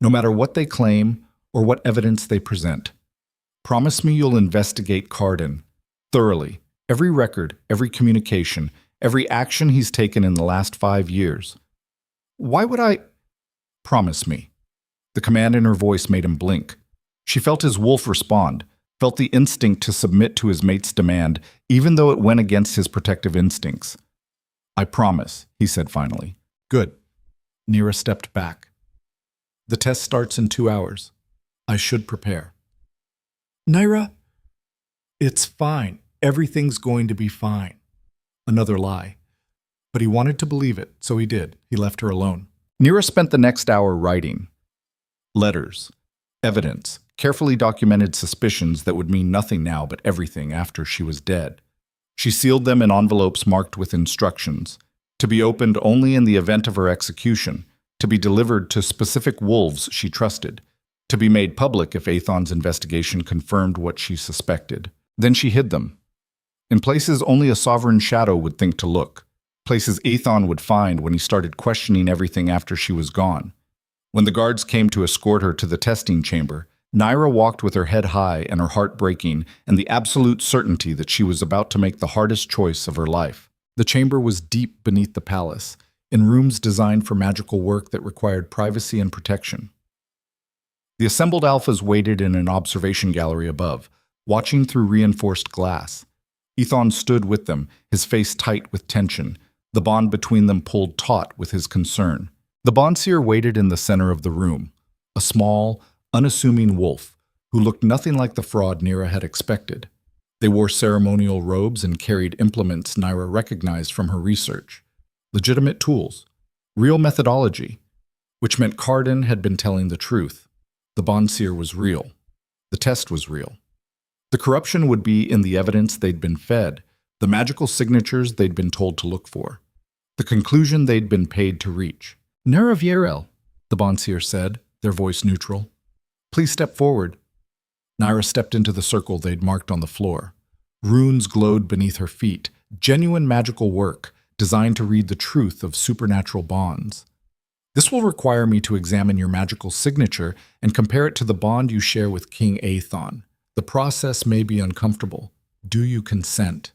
No matter what they claim or what evidence they present. Promise me you'll investigate Carden thoroughly. Every record, every communication, every action he's taken in the last 5 years." "Why would I—" "Promise me." The command in her voice made him blink. She felt his wolf respond, felt the instinct to submit to his mate's demand, even though it went against his protective instincts. "I promise," he said finally. "Good." Nyra stepped back. "The test starts in 2 hours. I should prepare." "Nyra, it's fine. Everything's going to be fine." Another lie. But he wanted to believe it, so he did. He left her alone. Nyra spent the next hour writing. Letters, evidence, carefully documented suspicions that would mean nothing now but everything after she was dead. She sealed them in envelopes marked with instructions, to be opened only in the event of her execution, to be delivered to specific wolves she trusted, to be made public if Aethon's investigation confirmed what she suspected. Then she hid them, in places only a sovereign shadow would think to look, places Aethon would find when he started questioning everything after she was gone. When the guards came to escort her to the testing chamber, Nyra walked with her head high and her heart breaking and the absolute certainty that she was about to make the hardest choice of her life. The chamber was deep beneath the palace, in rooms designed for magical work that required privacy and protection. The assembled alphas waited in an observation gallery above, watching through reinforced glass. Aethon stood with them, his face tight with tension, the bond between them pulled taut with his concern. The Bondseer waited in the center of the room, a small, unassuming wolf who looked nothing like the fraud Nyra had expected. They wore ceremonial robes and carried implements Nyra recognized from her research. Legitimate tools, real methodology, which meant Carden had been telling the truth. The Bondseer was real. The test was real. The corruption would be in the evidence they'd been fed, the magical signatures they'd been told to look for, the conclusion they'd been paid to reach. "Nyra, the Bondseer said, their voice neutral. "Please step forward." Nyra stepped into the circle they'd marked on the floor. Runes glowed beneath her feet, genuine magical work, designed to read the truth of supernatural bonds. "This will require me to examine your magical signature and compare it to the bond you share with King Aethon. The process may be uncomfortable. Do you consent?"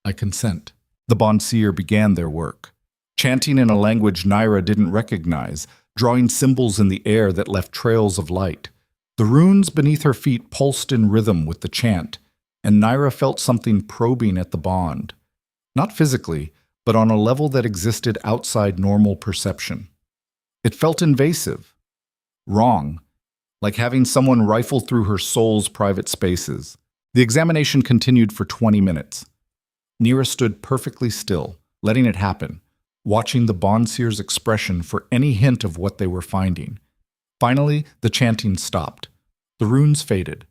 "I consent." The Bondseer began their work, chanting in a language Nyra didn't recognize, drawing symbols in the air that left trails of light. The runes beneath her feet pulsed in rhythm with the chant, and Nyra felt something probing at the bond. Not physically, but on a level that existed outside normal perception. It felt invasive, wrong, like having someone rifle through her soul's private spaces. The examination continued for 20 minutes. Nyra stood perfectly still, letting it happen, watching the Bondseer's expression for any hint of what they were finding. Finally, the chanting stopped. The runes faded.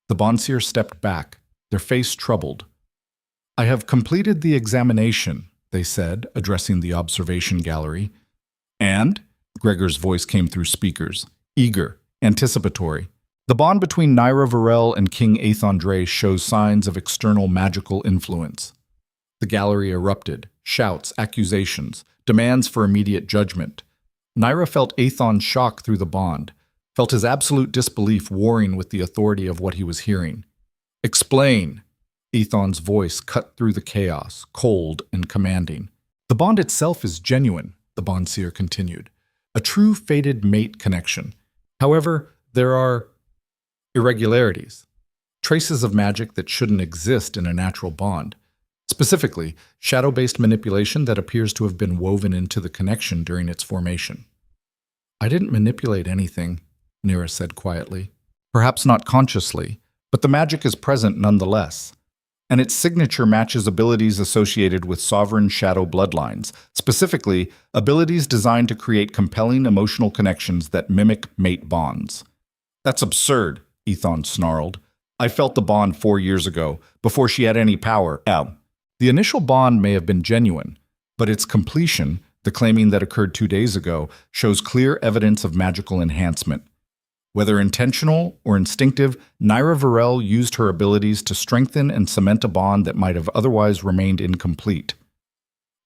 The Bondseer stepped back, their face troubled. "I have completed the examination," they said, addressing the observation gallery. "And?" Gregor's voice came through speakers, eager, anticipatory. The bond between Nyra Varel and King Aethon Dre shows signs of external magical influence. The gallery erupted, shouts, accusations, demands for immediate judgment. Nyra felt Aethon's shock through the bond, felt his absolute disbelief warring with the authority of what he was hearing. "Explain!" Aethon's voice cut through the chaos, cold and commanding. "The bond itself is genuine," the Bondseer continued. "A true fated mate connection. However, there are irregularities, traces of magic that shouldn't exist in a natural bond. Specifically, shadow-based manipulation that appears to have been woven into the connection during its formation." "I didn't manipulate anything," Nyra said quietly. "Perhaps not consciously, but the magic is present nonetheless. And its signature matches abilities associated with sovereign shadow bloodlines, specifically, abilities designed to create compelling emotional connections that mimic mate bonds. That's absurd, Ethon snarled. I felt the bond 4 years ago, before she had any power. The initial bond may have been genuine, but its completion, the claiming that occurred 2 days ago, shows clear evidence of magical enhancement. Whether intentional or instinctive, Nyra Varel used her abilities to strengthen and cement a bond that might have otherwise remained incomplete.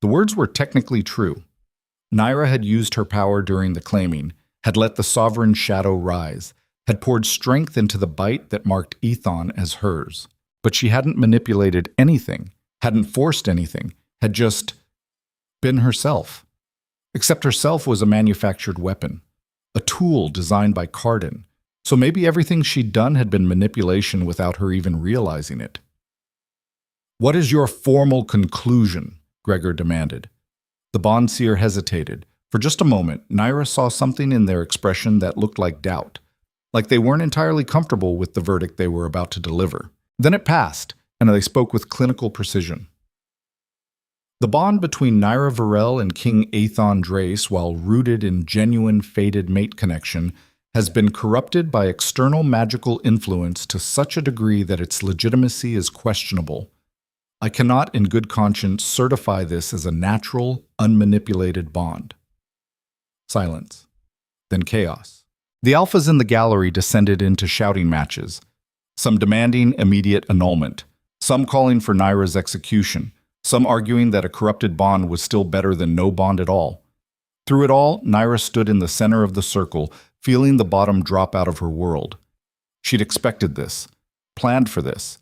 The words were technically true. Nyra had used her power during the claiming, had let the sovereign shadow rise, had poured strength into the bite that marked Ethon as hers. But she hadn't manipulated anything, hadn't forced anything, had just been herself. Except herself was a manufactured weapon. A tool designed by Carden, so maybe everything she'd done had been manipulation without her even realizing it. "What is your formal conclusion?" Gregor demanded. The Bondseer hesitated. For just a moment, Nyra saw something in their expression that looked like doubt, like they weren't entirely comfortable with the verdict they were about to deliver. Then it passed, and they spoke with clinical precision. The bond between Nyra Varel and King Aethon Drace, while rooted in genuine fated mate connection, has been corrupted by external magical influence to such a degree that its legitimacy is questionable. I cannot in good conscience certify this as a natural, unmanipulated bond. Silence. Then chaos. The alphas in the gallery descended into shouting matches, some demanding immediate annulment, some calling for Nyra's execution, some arguing that a corrupted bond was still better than no bond at all. Through it all, Nyra stood in the center of the circle, feeling the bottom drop out of her world. She'd expected this, planned for this,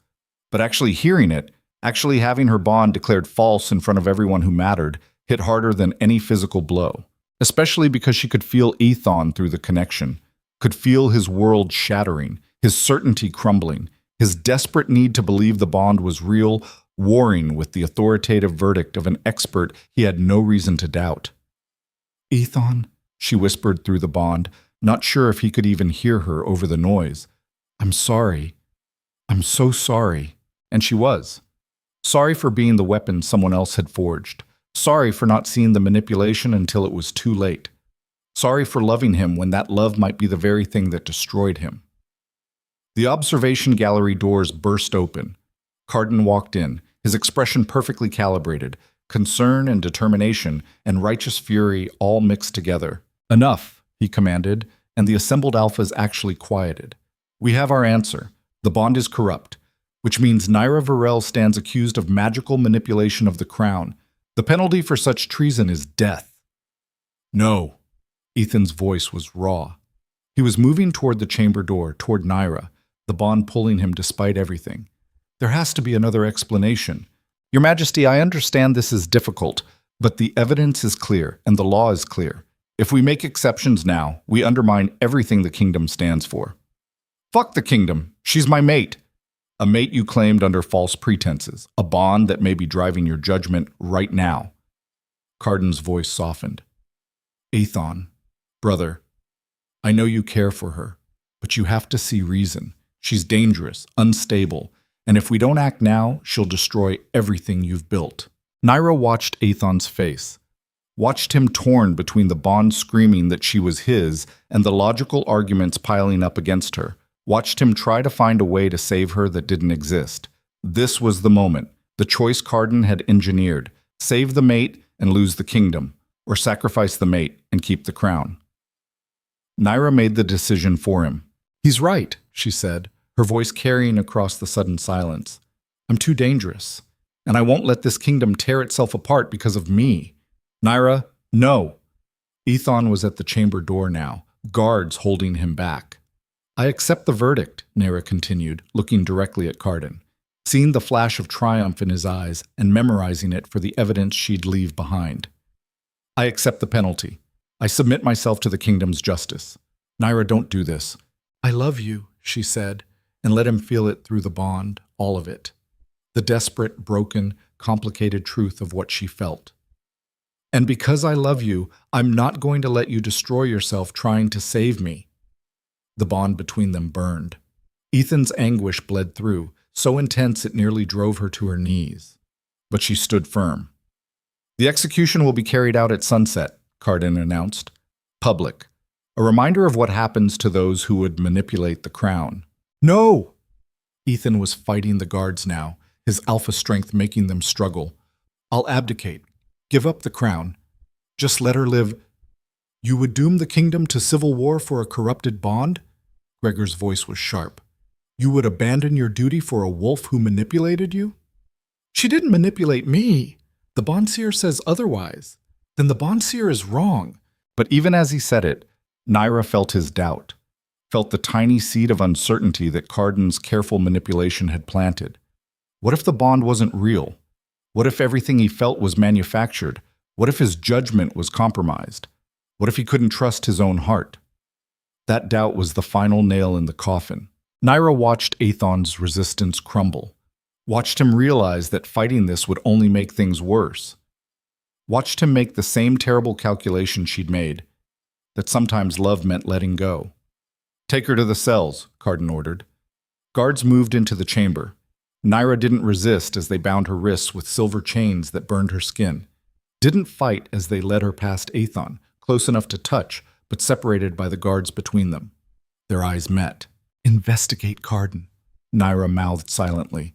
but actually hearing it, actually having her bond declared false in front of everyone who mattered, hit harder than any physical blow, especially because she could feel Ethon through the connection, could feel his world shattering, his certainty crumbling, his desperate need to believe the bond was real, warring with the authoritative verdict of an expert he had no reason to doubt. "Ethon," she whispered through the bond, not sure if he could even hear her over the noise. "I'm sorry. I'm so sorry." And she was. Sorry for being the weapon someone else had forged. Sorry for not seeing the manipulation until it was too late. Sorry for loving him when that love might be the very thing that destroyed him. The observation gallery doors burst open. Carden walked in, his expression perfectly calibrated, concern and determination and righteous fury all mixed together. "Enough," he commanded, and the assembled alphas actually quieted. "We have our answer. The bond is corrupt, which means Nyra Varel stands accused of magical manipulation of the crown. The penalty for such treason is death." "No." Ethan's voice was raw. He was moving toward the chamber door, toward Nyra, the bond pulling him despite everything. "There has to be another explanation. Your Majesty, I understand this is difficult, but the evidence is clear and the law is clear. If we make exceptions now, we undermine everything the kingdom stands for." "Fuck the kingdom. She's my mate." "A mate you claimed under false pretenses. A bond that may be driving your judgment right now." Carden's voice softened. "Aethon, brother, I know you care for her, but you have to see reason. She's dangerous, unstable, and if we don't act now, she'll destroy everything you've built." Nyra watched Aethon's face, watched him torn between the bond screaming that she was his and the logical arguments piling up against her, watched him try to find a way to save her that didn't exist. This was the moment, the choice Carden had engineered: save the mate and lose the kingdom, or sacrifice the mate and keep the crown. Nyra made the decision for him. "He's right," she said, her voice carrying across the sudden silence. "I'm too dangerous, and I won't let this kingdom tear itself apart because of me." "Nyra, no!" Ethon was at the chamber door now, guards holding him back. "I accept the verdict," Nyra continued, looking directly at Carden, seeing the flash of triumph in his eyes and memorizing it for the evidence she'd leave behind. "I accept the penalty. I submit myself to the kingdom's justice." "Nyra, don't do this." "I love you," she said, and let him feel it through the bond, all of it. The desperate, broken, complicated truth of what she felt. "And because I love you, I'm not going to let you destroy yourself trying to save me." The bond between them burned. Ethan's anguish bled through, so intense it nearly drove her to her knees. But she stood firm. "The execution will be carried out at sunset," Carden announced. "Public. A reminder of what happens to those who would manipulate the crown." "No!" Ethan was fighting the guards now, his alpha strength making them struggle. "I'll abdicate. Give up the crown. Just let her live." "You would doom the kingdom to civil war for a corrupted bond?" Gregor's voice was sharp. "You would abandon your duty for a wolf who manipulated you?" "She didn't manipulate me. The Bondseer says otherwise. Then the Bondseer is wrong." But even as he said it, Nyra felt his doubt, felt the tiny seed of uncertainty that Carden's careful manipulation had planted. What if the bond wasn't real? What if everything he felt was manufactured? What if his judgment was compromised? What if he couldn't trust his own heart? That doubt was the final nail in the coffin. Nyra watched Athon's resistance crumble, watched him realize that fighting this would only make things worse, watched him make the same terrible calculation she'd made, that sometimes love meant letting go. "Take her to the cells," Carden ordered. Guards moved into the chamber. Nyra didn't resist as they bound her wrists with silver chains that burned her skin, didn't fight as they led her past Athon, close enough to touch, but separated by the guards between them. Their eyes met. "Investigate Carden," Nyra mouthed silently.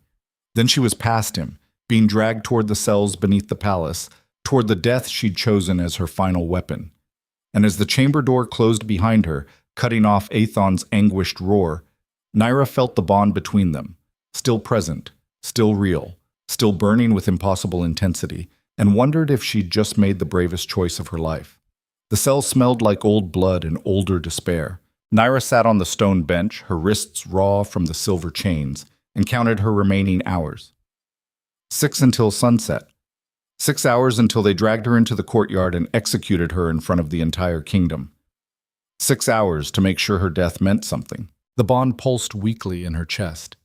Then she was past him, being dragged toward the cells beneath the palace, toward the death she'd chosen as her final weapon. And as the chamber door closed behind her, cutting off Athon's anguished roar, Nyra felt the bond between them, still present, still real, still burning with impossible intensity, and wondered if she'd just made the bravest choice of her life. The cell smelled like old blood and older despair. Nyra sat on the stone bench, her wrists raw from the silver chains, and counted her remaining hours. 6 until sunset. 6 hours until they dragged her into the courtyard and executed her in front of the entire kingdom. 6 hours to make sure her death meant something. The bond pulsed weakly in her chest.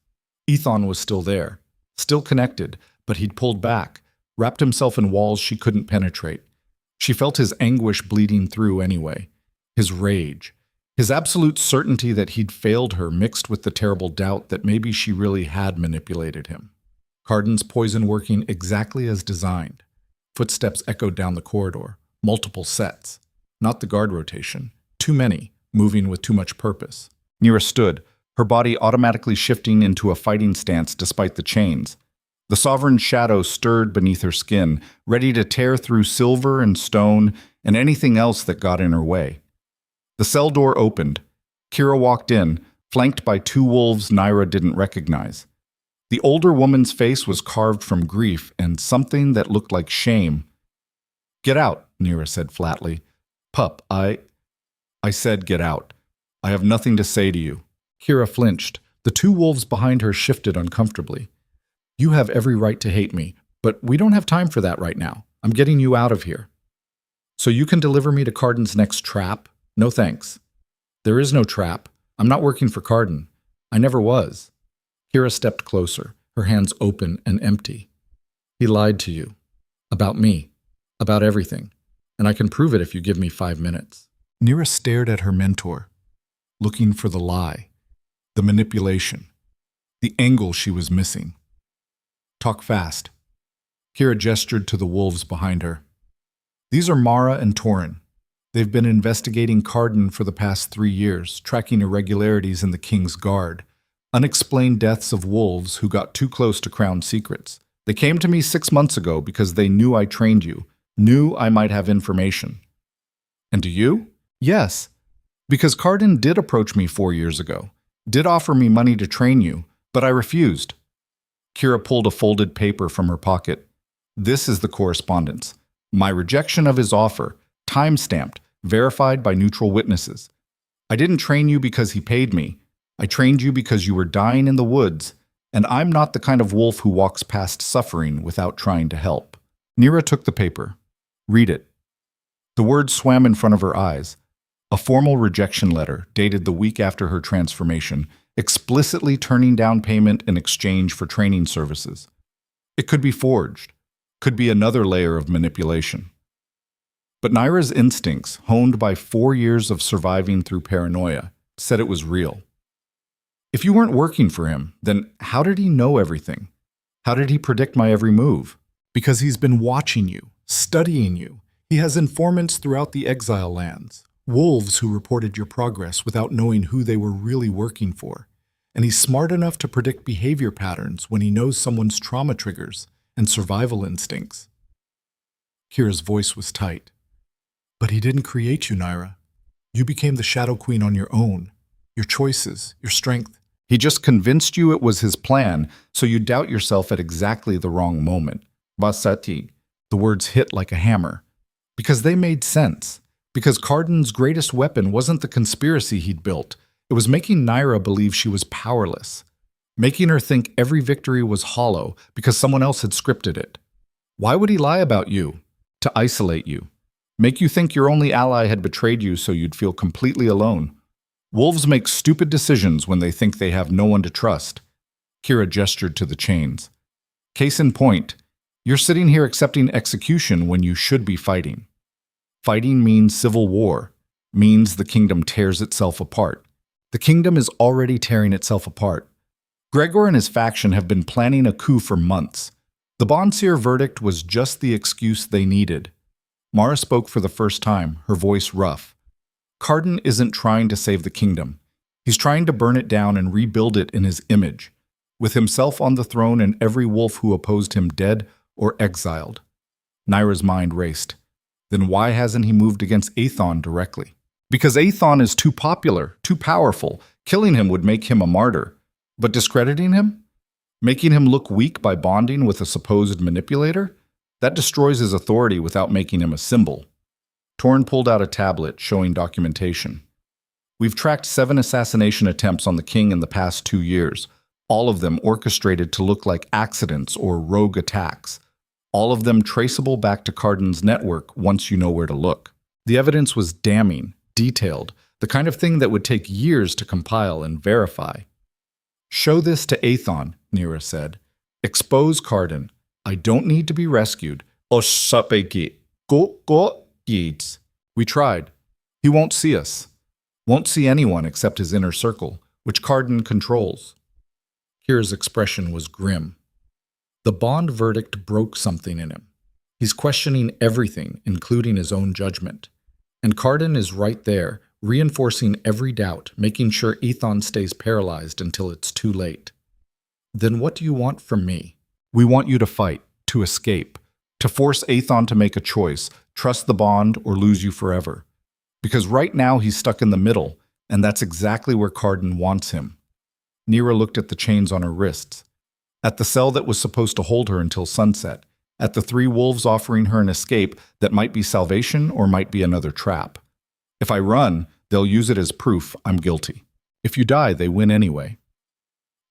Ethon was still there, still connected, but he'd pulled back, wrapped himself in walls she couldn't penetrate. She felt his anguish bleeding through anyway, his rage, his absolute certainty that he'd failed her mixed with the terrible doubt that maybe she really had manipulated him. Carden's poison working exactly as designed. Footsteps echoed down the corridor, multiple sets. Not the guard rotation, too many, moving with too much purpose. Nyra stood, her body automatically shifting into a fighting stance despite the chains. The sovereign shadow stirred beneath her skin, ready to tear through silver and stone and anything else that got in her way. The cell door opened. Kira walked in, flanked by 2 wolves Nyra didn't recognize. The older woman's face was carved from grief and something that looked like shame. "Get out," Nyra said flatly. "Pup, I said get out. I have nothing to say to you." Kira flinched. The 2 wolves behind her shifted uncomfortably. "You have every right to hate me, but we don't have time for that right now. I'm getting you out of here." "So you can deliver me to Carden's next trap?" "No thanks." "There is no trap. I'm not working for Carden. I never was." Kira stepped closer, her hands open and empty. "He lied to you. About me. About everything. And I can prove it if you give me 5 minutes." Nyra stared at her mentor, looking for the lie, the manipulation, the angle she was missing. "Talk fast." Kira gestured to the wolves behind her. "These are Mara and Torin. They've been investigating Carden for the past 3 years, tracking irregularities in the King's Guard, unexplained deaths of wolves who got too close to Crown secrets. They came to me 6 months ago because they knew I trained you, knew I might have information." "And do you?" "Yes, because Carden did approach me 4 years ago, did offer me money to train you, but I refused." Kira pulled a folded paper from her pocket. "This is the correspondence. My rejection of his offer, time-stamped, verified by neutral witnesses. I didn't train you because he paid me. I trained you because you were dying in the woods, and I'm not the kind of wolf who walks past suffering without trying to help." Nyra took the paper. "Read it." The words swam in front of her eyes. A formal rejection letter, dated the week after her transformation, explicitly turning down payment in exchange for training services. It could be forged, could be another layer of manipulation. But Nyra's instincts, honed by 4 years of surviving through paranoia, said it was real. If If you weren't working for him, then how did he know everything? How did he predict my every move? Because he's been watching you, studying you. He has informants throughout the exile lands, wolves who reported your progress without knowing who they were really working for. And he's smart enough to predict behavior patterns when he knows someone's trauma triggers and survival instincts. Kira's voice was tight. But he didn't create you, Nyra. You became the Shadow Queen on your own. Your choices, your strength. He just convinced you it was his plan, so you doubt yourself at exactly the wrong moment. Basati. The words hit like a hammer. Because they made sense. Because Carden's greatest weapon wasn't the conspiracy he'd built. It was making Nyra believe she was powerless. Making her think every victory was hollow because someone else had scripted it. Why would he lie about you? To isolate you. Make you think your only ally had betrayed you so you'd feel completely alone. Wolves make stupid decisions when they think they have no one to trust. Kira gestured to the chains. Case in point, you're sitting here accepting execution when you should be fighting. Fighting means civil war, means the kingdom tears itself apart. The kingdom is already tearing itself apart. Gregor and his faction have been planning a coup for months. The Bondseer verdict was just the excuse they needed. Mara spoke for the first time, her voice rough. Carden isn't trying to save the kingdom. He's trying to burn it down and rebuild it in his image, with himself on the throne and every wolf who opposed him dead or exiled. Nyra's mind raced. Then why hasn't he moved against Aethon directly? Because Aethon is too popular, too powerful. Killing him would make him a martyr. But discrediting him? Making him look weak by bonding with a supposed manipulator? That destroys his authority without making him a symbol. Torn pulled out a tablet showing documentation. We've tracked 7 assassination attempts on the king in the past 2 years, all of them orchestrated to look like accidents or rogue attacks. All of them traceable back to Carden's network once you know where to look. The evidence was damning, detailed, the kind of thing that would take years to compile and verify. Show this to Aethon, Nyra said. Expose Carden. I don't need to be rescued. We tried. He won't see us. Won't see anyone except his inner circle, which Carden controls. Kira's expression was grim. The Bond verdict broke something in him. He's questioning everything, including his own judgment. And Carden is right there, reinforcing every doubt, making sure Aethon stays paralyzed until it's too late. Then what do you want from me? We want you to fight, to escape, to force Aethon to make a choice, trust the Bond or lose you forever. Because right now he's stuck in the middle, and that's exactly where Carden wants him. Nyra looked at the chains on her wrists, at the cell that was supposed to hold her until sunset, at the 3 wolves offering her an escape that might be salvation or might be another trap. If I run, they'll use it as proof I'm guilty. If you die, they win anyway.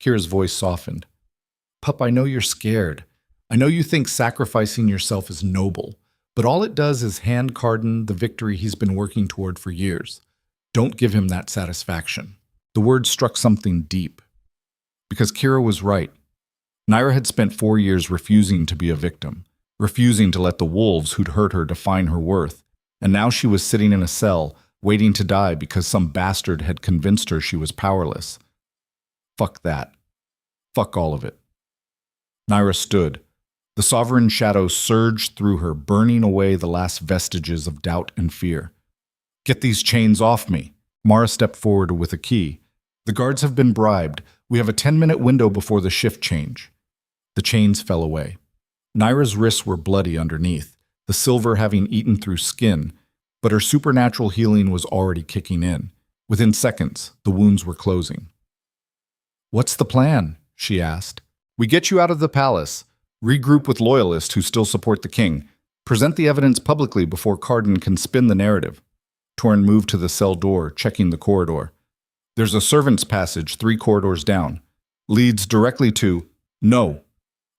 Kira's voice softened. Pup, I know you're scared. I know you think sacrificing yourself is noble, but all it does is hand Carden the victory he's been working toward for years. Don't give him that satisfaction. The word struck something deep. Because Kira was right. Nyra had spent 4 years refusing to be a victim, refusing to let the wolves who'd hurt her define her worth, and now she was sitting in a cell, waiting to die because some bastard had convinced her she was powerless. Fuck that. Fuck all of it. Nyra stood. The sovereign shadow surged through her, burning away the last vestiges of doubt and fear. Get these chains off me. Mara stepped forward with a key. The guards have been bribed. We have a 10-minute window before the shift change. The chains fell away. Nyra's wrists were bloody underneath, the silver having eaten through skin, but her supernatural healing was already kicking in. Within seconds, the wounds were closing. What's the plan? She asked. We get you out of the palace. Regroup with loyalists who still support the king. Present the evidence publicly before Carden can spin the narrative. Torn moved to the cell door, checking the corridor. There's a servant's passage 3 corridors down. Leads directly to... No.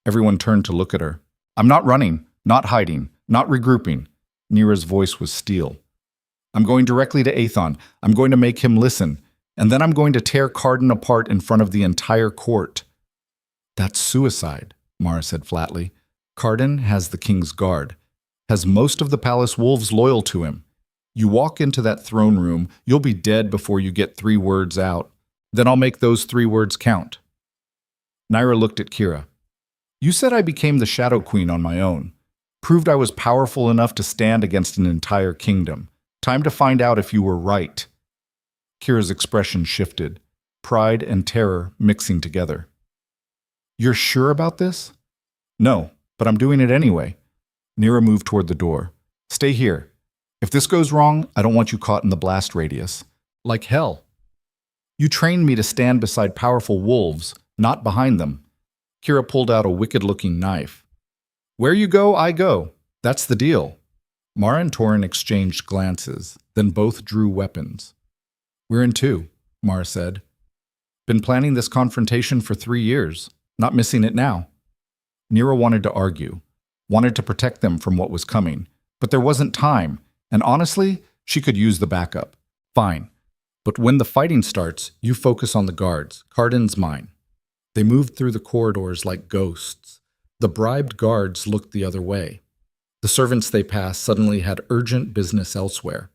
Everyone turned to look at her. I'm not running, not hiding, not regrouping. Nyra's voice was steel. I'm going directly to Aethon. I'm going to make him listen. And then I'm going to tear Carden apart in front of the entire court. That's suicide, Mara said flatly. Carden has the king's guard, has most of the palace wolves loyal to him. You walk into that throne room, you'll be dead before you get 3 words out. Then I'll make those 3 words count. Nyra looked at Kira. You said I became the Shadow Queen on my own. Proved I was powerful enough to stand against an entire kingdom. Time to find out if you were right. Kira's expression shifted, pride and terror mixing together. You're sure about this? No, but I'm doing it anyway. Nyra moved toward the door. Stay here. If this goes wrong, I don't want you caught in the blast radius. Like hell. You trained me to stand beside powerful wolves, not behind them. Kira pulled out a wicked-looking knife. Where you go, I go. That's the deal. Mara and Torin exchanged glances, then both drew weapons. We're in 2, Mara said. Been planning this confrontation for 3 years. Not missing it now. Nyra wanted to argue, wanted to protect them from what was coming, but there wasn't time, and honestly, she could use the backup. Fine. But when the fighting starts, you focus on the guards. Cardin's mine. They moved through the corridors like ghosts. The bribed guards looked the other way. The servants they passed suddenly had urgent business elsewhere.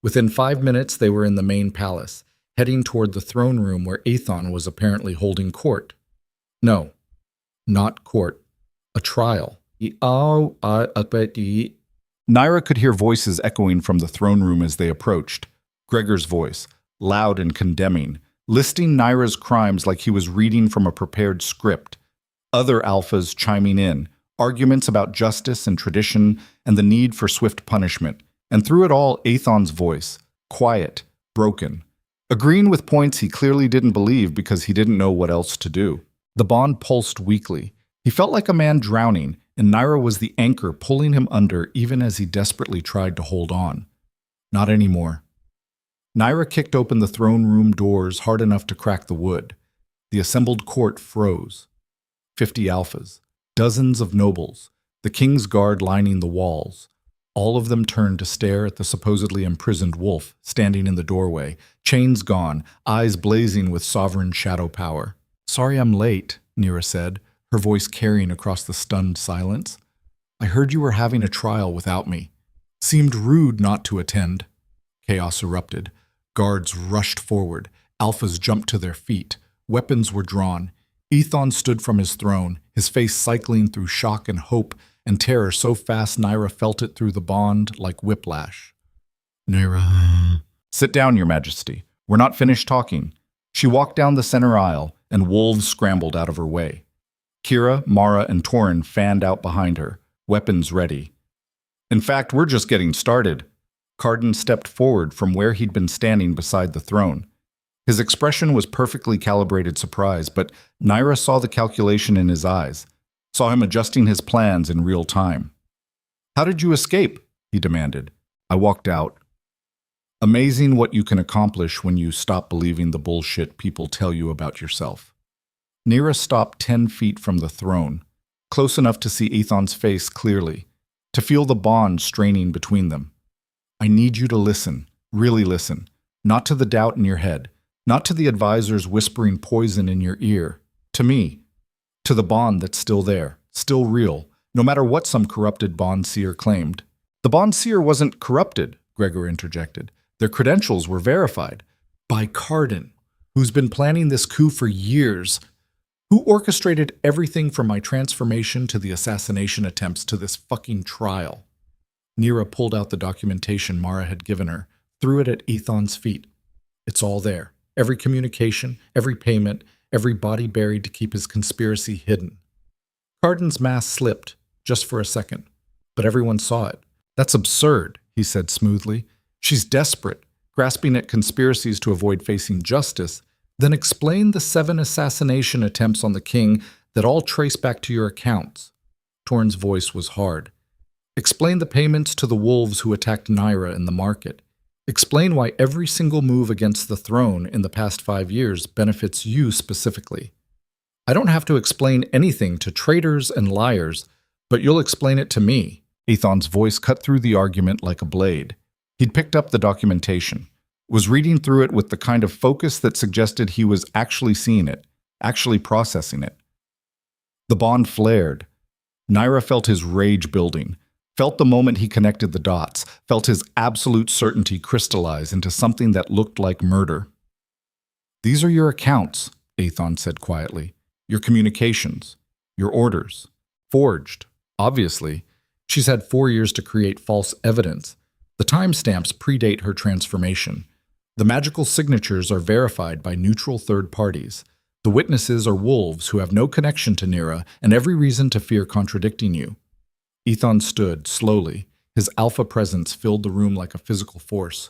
Within 5 minutes, they were in the main palace, heading toward the throne room where Aethon was apparently holding court. No, not court. A trial. Nyra could hear voices echoing from the throne room as they approached. Gregor's voice, loud and condemning, listing Nyra's crimes like he was reading from a prepared script. Other alphas chiming in, arguments about justice and tradition and the need for swift punishment. And through it all, Aethon's voice, quiet, broken, agreeing with points he clearly didn't believe because he didn't know what else to do. The bond pulsed weakly. He felt like a man drowning, and Nyra was the anchor pulling him under even as he desperately tried to hold on. Not anymore. Nyra kicked open the throne room doors hard enough to crack the wood. The assembled court froze. 50 alphas, dozens of nobles, the king's guard lining the walls. All of them turned to stare at the supposedly imprisoned wolf standing in the doorway, chains gone, eyes blazing with sovereign shadow power. Sorry I'm late, Nyra said, her voice carrying across the stunned silence. I heard you were having a trial without me. Seemed rude not to attend. Chaos erupted. Guards rushed forward. Alphas jumped to their feet. Weapons were drawn. Aethon stood from his throne, his face cycling through shock and hope and terror so fast Nyra felt it through the bond like whiplash. Nyra. Sit down, Your Majesty. We're not finished talking. She walked down the center aisle, and wolves scrambled out of her way. Kira, Mara, and Torin fanned out behind her, weapons ready. In fact, we're just getting started. Cardin stepped forward from where he'd been standing beside the throne. His expression was perfectly calibrated surprise, but Nyra saw the calculation in his eyes, saw him adjusting his plans in real time. How did you escape? He demanded. I walked out. Amazing what you can accomplish when you stop believing the bullshit people tell you about yourself. Nyra stopped 10 feet from the throne, close enough to see Aethon's face clearly, to feel the bond straining between them. I need you to listen, really listen, not to the doubt in your head, not to the advisors whispering poison in your ear, to me, to the bond that's still there, still real, no matter what some corrupted bond seer claimed. The bond seer wasn't corrupted, Gregor interjected. Their credentials were verified by Cardin, who's been planning this coup for years, who orchestrated everything from my transformation to the assassination attempts to this fucking trial. Nyra pulled out the documentation Mara had given her, threw it at Aethon's feet. It's all there. Every communication, every payment, every body buried to keep his conspiracy hidden. Cardin's mask slipped, just for a second, but everyone saw it. That's absurd, he said smoothly. She's desperate, grasping at conspiracies to avoid facing justice. Then explain the 7 assassination attempts on the king that all trace back to your accounts. Torin's voice was hard. Explain the payments to the wolves who attacked Nyra in the market. Explain why every single move against the throne in the past 5 years benefits you specifically. I don't have to explain anything to traitors and liars, but you'll explain it to me. Aethon's voice cut through the argument like a blade. He'd picked up the documentation, was reading through it with the kind of focus that suggested he was actually seeing it, actually processing it. The bond flared. Nyra felt his rage building, felt the moment he connected the dots, felt his absolute certainty crystallize into something that looked like murder. These are your accounts, Aethon said quietly. Your communications. Your orders. Forged. Obviously. She's had 4 years to create false evidence. The timestamps predate her transformation. The magical signatures are verified by neutral third parties. The witnesses are wolves who have no connection to Nyra and every reason to fear contradicting you. Aethon stood, slowly. His alpha presence filled the room like a physical force.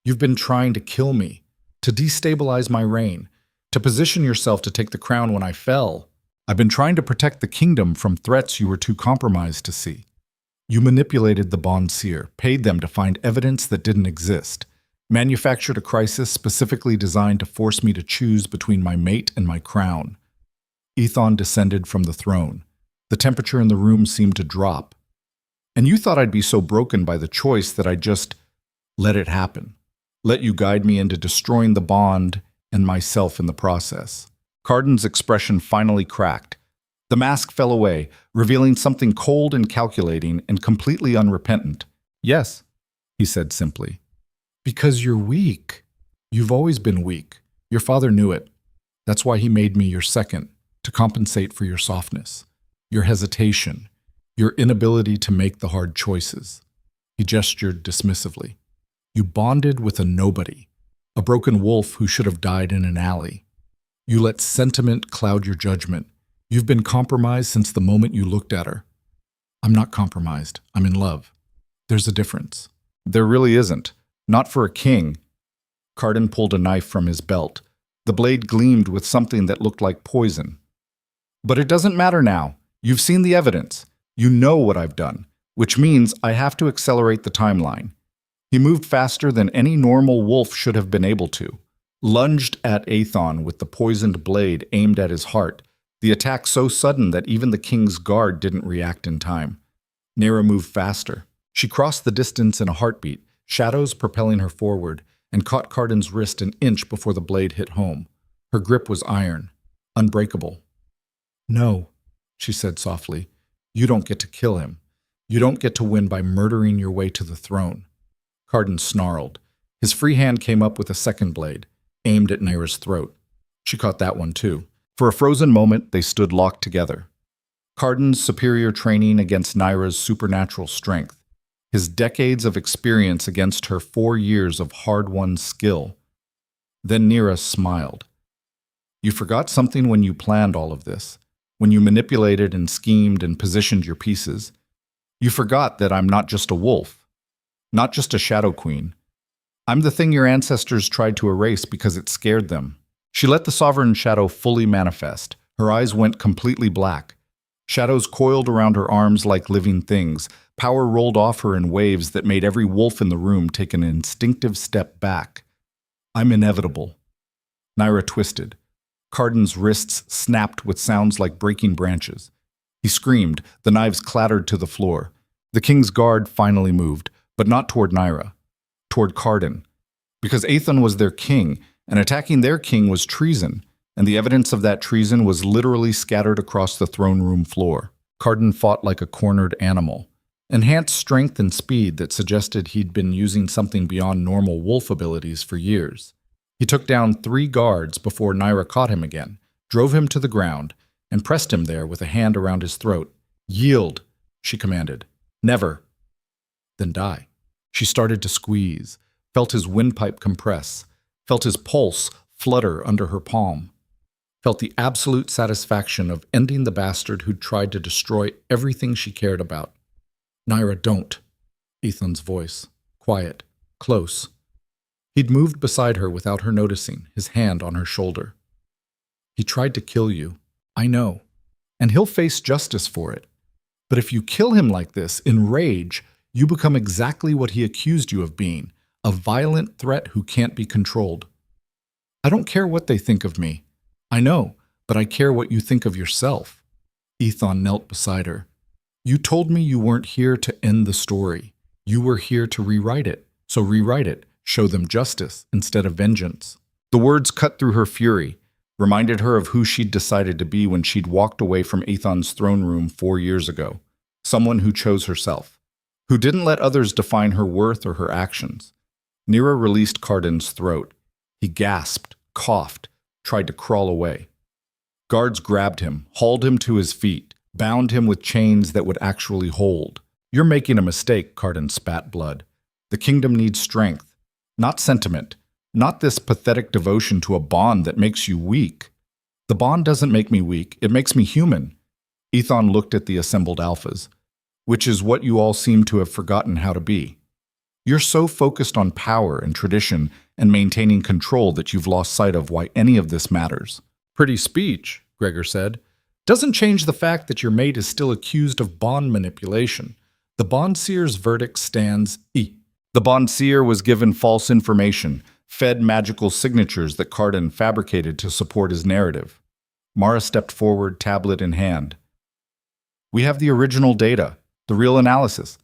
You've been trying to kill me, to destabilize my reign, to position yourself to take the crown when I fell. I've been trying to protect the kingdom from threats you were too compromised to see. You manipulated the Bond Seer, paid them to find evidence that didn't exist, manufactured a crisis specifically designed to force me to choose between my mate and my crown. Aethon descended from the throne. The temperature in the room seemed to drop. And you thought I'd be so broken by the choice that I'd just let it happen, let you guide me into destroying the bond and myself in the process. Carden's expression finally cracked. The mask fell away, revealing something cold and calculating and completely unrepentant. Yes, he said simply. Because you're weak. You've always been weak. Your father knew it. That's why he made me your second, to compensate for your softness, your hesitation, your inability to make the hard choices. He gestured dismissively. You bonded with a nobody, a broken wolf who should have died in an alley. You let sentiment cloud your judgment. You've been compromised since the moment you looked at her. I'm not compromised. I'm in love. There's a difference. There really isn't. Not for a king. Carden pulled a knife from his belt. The blade gleamed with something that looked like poison. But it doesn't matter now. You've seen the evidence. You know what I've done, which means I have to accelerate the timeline. He moved faster than any normal wolf should have been able to, lunged at Aethon with the poisoned blade aimed at his heart, the attack so sudden that even the king's guard didn't react in time. Nyra moved faster. She crossed the distance in a heartbeat, shadows propelling her forward, and caught Carden's wrist an inch before the blade hit home. Her grip was iron, unbreakable. No, she said softly. You don't get to kill him. You don't get to win by murdering your way to the throne. Carden snarled. His free hand came up with a second blade, aimed at Nyra's throat. She caught that one too. For a frozen moment, they stood locked together. Carden's superior training against Nyra's supernatural strength, his decades of experience against her 4 years of hard-won skill. Then Nyra smiled. You forgot something when you planned all of this, when you manipulated and schemed and positioned your pieces. You forgot that I'm not just a wolf, not just a shadow queen. I'm the thing your ancestors tried to erase because it scared them. She let the sovereign shadow fully manifest. Her eyes went completely black. Shadows coiled around her arms like living things. Power rolled off her in waves that made every wolf in the room take an instinctive step back. I'm inevitable. Nyra twisted. Carden's wrists snapped with sounds like breaking branches. He screamed. The knives clattered to the floor. The king's guard finally moved, but not toward Nyra, toward Carden. Because Aethon was their king, and attacking their king was treason, and the evidence of that treason was literally scattered across the throne room floor. Carden fought like a cornered animal. Enhanced strength and speed that suggested he'd been using something beyond normal wolf abilities for years. He took down 3 guards before Nyra caught him again, drove him to the ground, and pressed him there with a hand around his throat. Yield, she commanded. Never. Then die. She started to squeeze, felt his windpipe compress, felt his pulse flutter under her palm, felt the absolute satisfaction of ending the bastard who'd tried to destroy everything she cared about. Nyra, don't. Aethon's voice, quiet, close. He'd moved beside her without her noticing, his hand on her shoulder. He tried to kill you, I know, and he'll face justice for it. But if you kill him like this, in rage, you become exactly what he accused you of being, a violent threat who can't be controlled. I don't care what they think of me. I know, but I care what you think of yourself. Aethon knelt beside her. You told me you weren't here to end the story. You were here to rewrite it. So rewrite it. Show them justice instead of vengeance. The words cut through her fury, reminded her of who she'd decided to be when she'd walked away from Aethon's throne room 4 years ago. Someone who chose herself, who didn't let others define her worth or her actions. Nyra released Carden's throat. He gasped, coughed, tried to crawl away. Guards grabbed him, hauled him to his feet, bound him with chains that would actually hold. "You're making a mistake," Carden spat blood. "The kingdom needs strength, not sentiment, not this pathetic devotion to a bond that makes you weak." "The bond doesn't make me weak, it makes me human." Ethan looked at the assembled alphas. "Which is what you all seem to have forgotten how to be. You're so focused on power and tradition and maintaining control that you've lost sight of why any of this matters." "Pretty speech," Gregor said. "Doesn't change the fact that your mate is still accused of bond manipulation. The bond seer's verdict stands E. The bond seer was given false information, fed magical signatures that Carden fabricated to support his narrative." Mara stepped forward, tablet in hand. "We have the original data, the real analysis,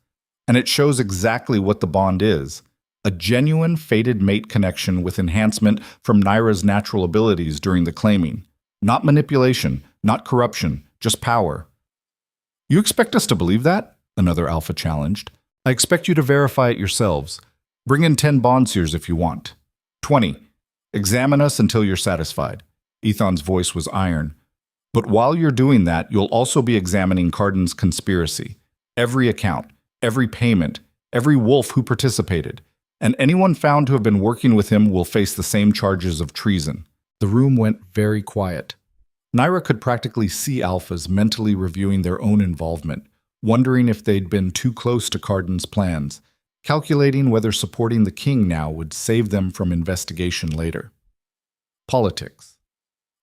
and it shows exactly what the bond is. A genuine fated mate connection with enhancement from Nyra's natural abilities during the claiming. Not manipulation, not corruption, just power." "You expect us to believe that?" another alpha challenged. "I expect you to verify it yourselves. Bring in 10 bond seers if you want. 20. Examine us until you're satisfied." Ethan's voice was iron. "But while you're doing that, you'll also be examining Carden's conspiracy. Every account, every payment, every wolf who participated. And anyone found to have been working with him will face the same charges of treason." The room went very quiet. Nyra could practically see alphas mentally reviewing their own involvement, wondering if they'd been too close to Carden's plans, calculating whether supporting the king now would save them from investigation later. Politics.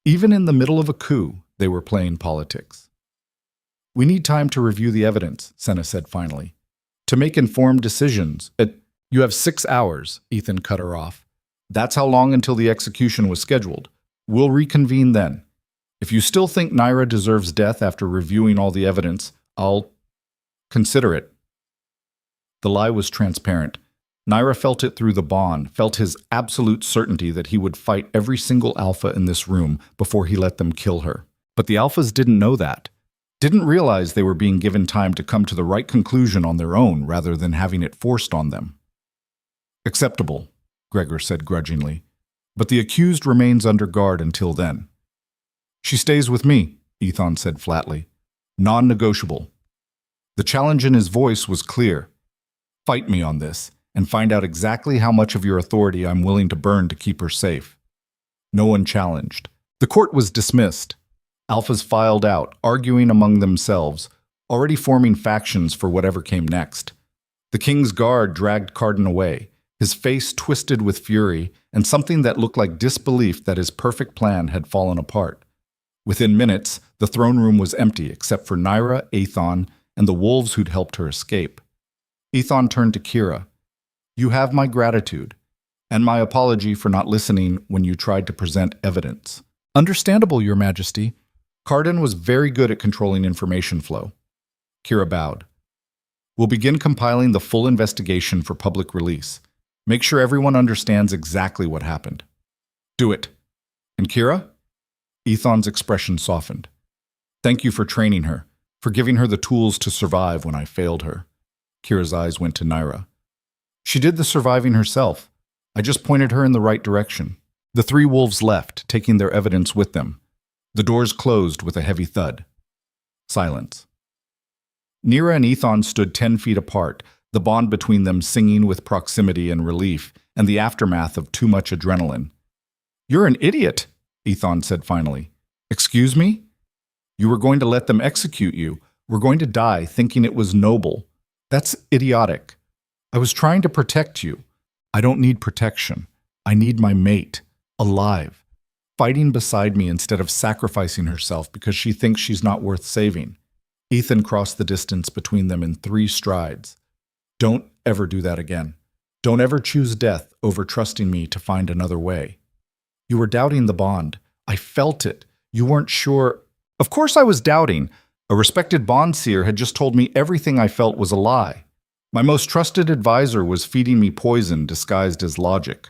Even in the middle of a coup, they were playing politics. "We need time to review the evidence," Senna said finally. "To make informed decisions. You have 6 hours, Ethan cut her off. "That's how long until the execution was scheduled. We'll reconvene then. If you still think Nyra deserves death after reviewing all the evidence, I'll consider it." The lie was transparent. Nyra felt it through the bond, felt his absolute certainty that he would fight every single alpha in this room before he let them kill her. But the alphas didn't know that. Didn't realize they were being given time to come to the right conclusion on their own rather than having it forced on them. "Acceptable," Gregor said grudgingly. "But the accused remains under guard until then." "She stays with me," Ethan said flatly. "Non-negotiable." The challenge in his voice was clear. "Fight me on this, and find out exactly how much of your authority I'm willing to burn to keep her safe." No one challenged. The court was dismissed. Alphas filed out, arguing among themselves, already forming factions for whatever came next. The king's guard dragged Carden away, his face twisted with fury and something that looked like disbelief that his perfect plan had fallen apart. Within minutes, the throne room was empty except for Nyra, Ethan, and the wolves who'd helped her escape. Ethan turned to Kira. "You have my gratitude, and my apology for not listening when you tried to present evidence." "Understandable, Your Majesty." Carden was very good at controlling information flow. Kira bowed. "We'll begin compiling the full investigation for public release. Make sure everyone understands exactly what happened." "Do it." "And Kira?" Ethan's expression softened. "Thank you for training her, for giving her the tools to survive when I failed her." Kira's eyes went to Nyra. "She did the surviving herself. I just pointed her in the right direction." The 3 wolves left, taking their evidence with them. The doors closed with a heavy thud. Silence. Nyra and Ethan stood 10 feet apart, the bond between them singing with proximity and relief, and the aftermath of too much adrenaline. "You're an idiot," Ethan said finally. "Excuse me? You were going to let them execute you. We're going to die thinking it was noble. That's idiotic. I was trying to protect you. I don't need protection. I need my mate, alive, fighting beside me instead of sacrificing herself because she thinks she's not worth saving." Ethan crossed the distance between them in 3 strides. "Don't ever do that again. Don't ever choose death over trusting me to find another way. You were doubting the bond. I felt it. You weren't sure." "Of course I was doubting. A respected bond seer had just told me everything I felt was a lie. My most trusted advisor was feeding me poison disguised as logic.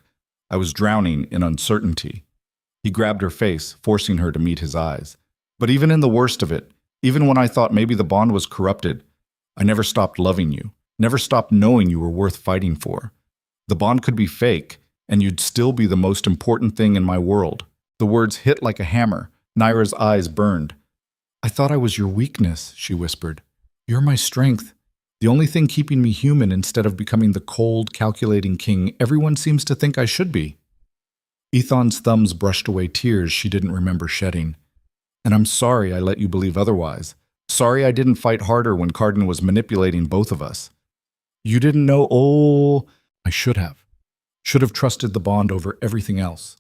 I was drowning in uncertainty." He grabbed her face, forcing her to meet his eyes. "But even in the worst of it, even when I thought maybe the bond was corrupted, I never stopped loving you, never stopped knowing you were worth fighting for. The bond could be fake, and you'd still be the most important thing in my world. The words hit like a hammer. Nyra's eyes burned. I thought I was your weakness, she whispered. You're my strength. The only thing keeping me human instead of becoming the cold, calculating king everyone seems to think I should be. Ethan's thumbs brushed away tears she didn't remember shedding. And I'm sorry I let you believe otherwise. Sorry I didn't fight harder when Carden was manipulating both of us. You didn't know, oh, I should have. Should have trusted the bond over everything else.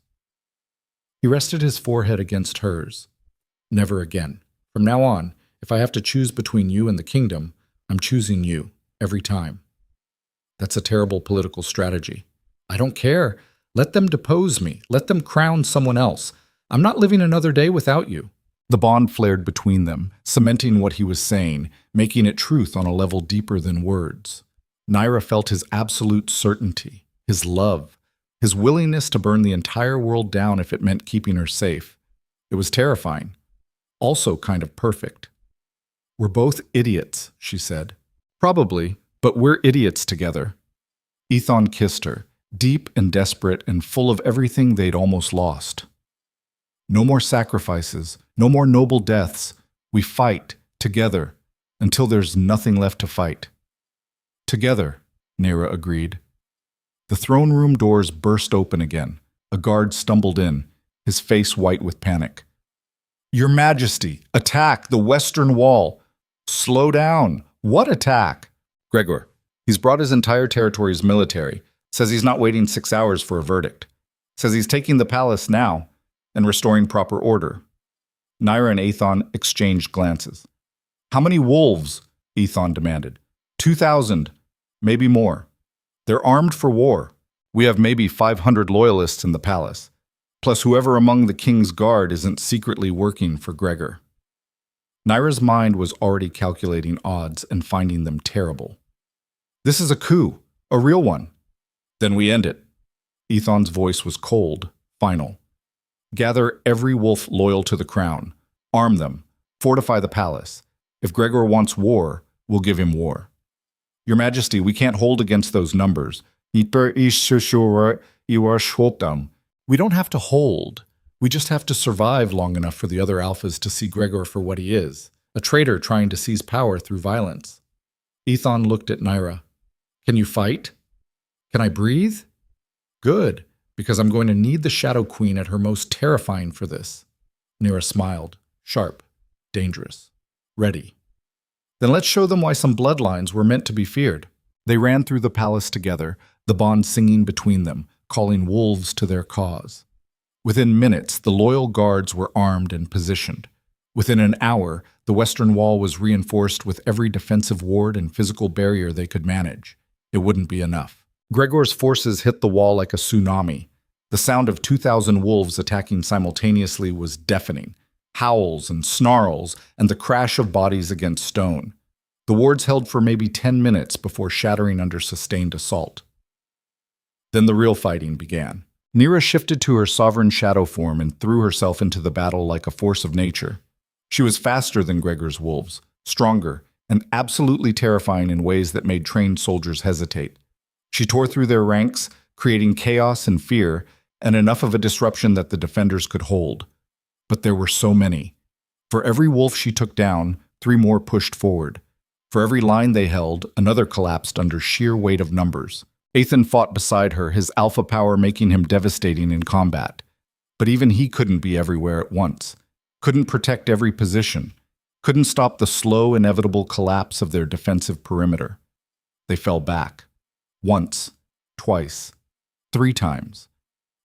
He rested his forehead against hers. Never again. From now on, if I have to choose between you and the kingdom, I'm choosing you, every time. That's a terrible political strategy. I don't care. Let them depose me. Let them crown someone else. I'm not living another day without you. The bond flared between them, cementing what he was saying, making it truth on a level deeper than words. Nyra felt his absolute certainty, his love, his willingness to burn the entire world down if it meant keeping her safe. It was terrifying. Also kind of perfect. We're both idiots, she said. Probably, but we're idiots together. Ethan kissed her, deep and desperate and full of everything they'd almost lost. No more sacrifices, no more noble deaths. We fight, together, until there's nothing left to fight. Together, Nyra agreed. The throne room doors burst open again. A guard stumbled in, his face white with panic. Your Majesty, attack the western wall. Slow down. What attack? Gregor. He's brought his entire territory's military. Says he's not waiting 6 hours for a verdict. Says he's taking the palace now and restoring proper order. Nyra and Ethan exchanged glances. How many wolves? Ethan demanded. 2,000, maybe more. They're armed for war. We have maybe 500 loyalists in the palace, plus whoever among the king's guard isn't secretly working for Gregor. Nyra's mind was already calculating odds and finding them terrible. This is a coup, a real one. Then we end it. Ethan's voice was cold, final. Gather every wolf loyal to the crown. Arm them. Fortify the palace. If Gregor wants war, we'll give him war. Your Majesty, we can't hold against those numbers. We don't have to hold. We just have to survive long enough for the other alphas to see Gregor for what he is, a traitor trying to seize power through violence. Ethan looked at Nyra. Can you fight? Can I breathe? Good, because I'm going to need the Shadow Queen at her most terrifying for this. Nyra smiled, sharp, dangerous, ready. Then let's show them why some bloodlines were meant to be feared. They ran through the palace together, the bond singing between them, calling wolves to their cause. Within minutes, the loyal guards were armed and positioned. Within an hour, the western wall was reinforced with every defensive ward and physical barrier they could manage. It wouldn't be enough. Gregor's forces hit the wall like a tsunami. The sound of 2,000 wolves attacking simultaneously was deafening. Howls and snarls, and the crash of bodies against stone. The wards held for maybe 10 minutes before shattering under sustained assault. Then the real fighting began. Nyra shifted to her sovereign shadow form and threw herself into the battle like a force of nature. She was faster than Gregor's wolves, stronger, and absolutely terrifying in ways that made trained soldiers hesitate. She tore through their ranks, creating chaos and fear, and enough of a disruption that the defenders could hold. But there were so many. For every wolf she took down, 3 more pushed forward. For every line they held, another collapsed under sheer weight of numbers. Ethan fought beside her, his alpha power making him devastating in combat. But even he couldn't be everywhere at once. Couldn't protect every position. Couldn't stop the slow, inevitable collapse of their defensive perimeter. They fell back. Once, twice, 3 times.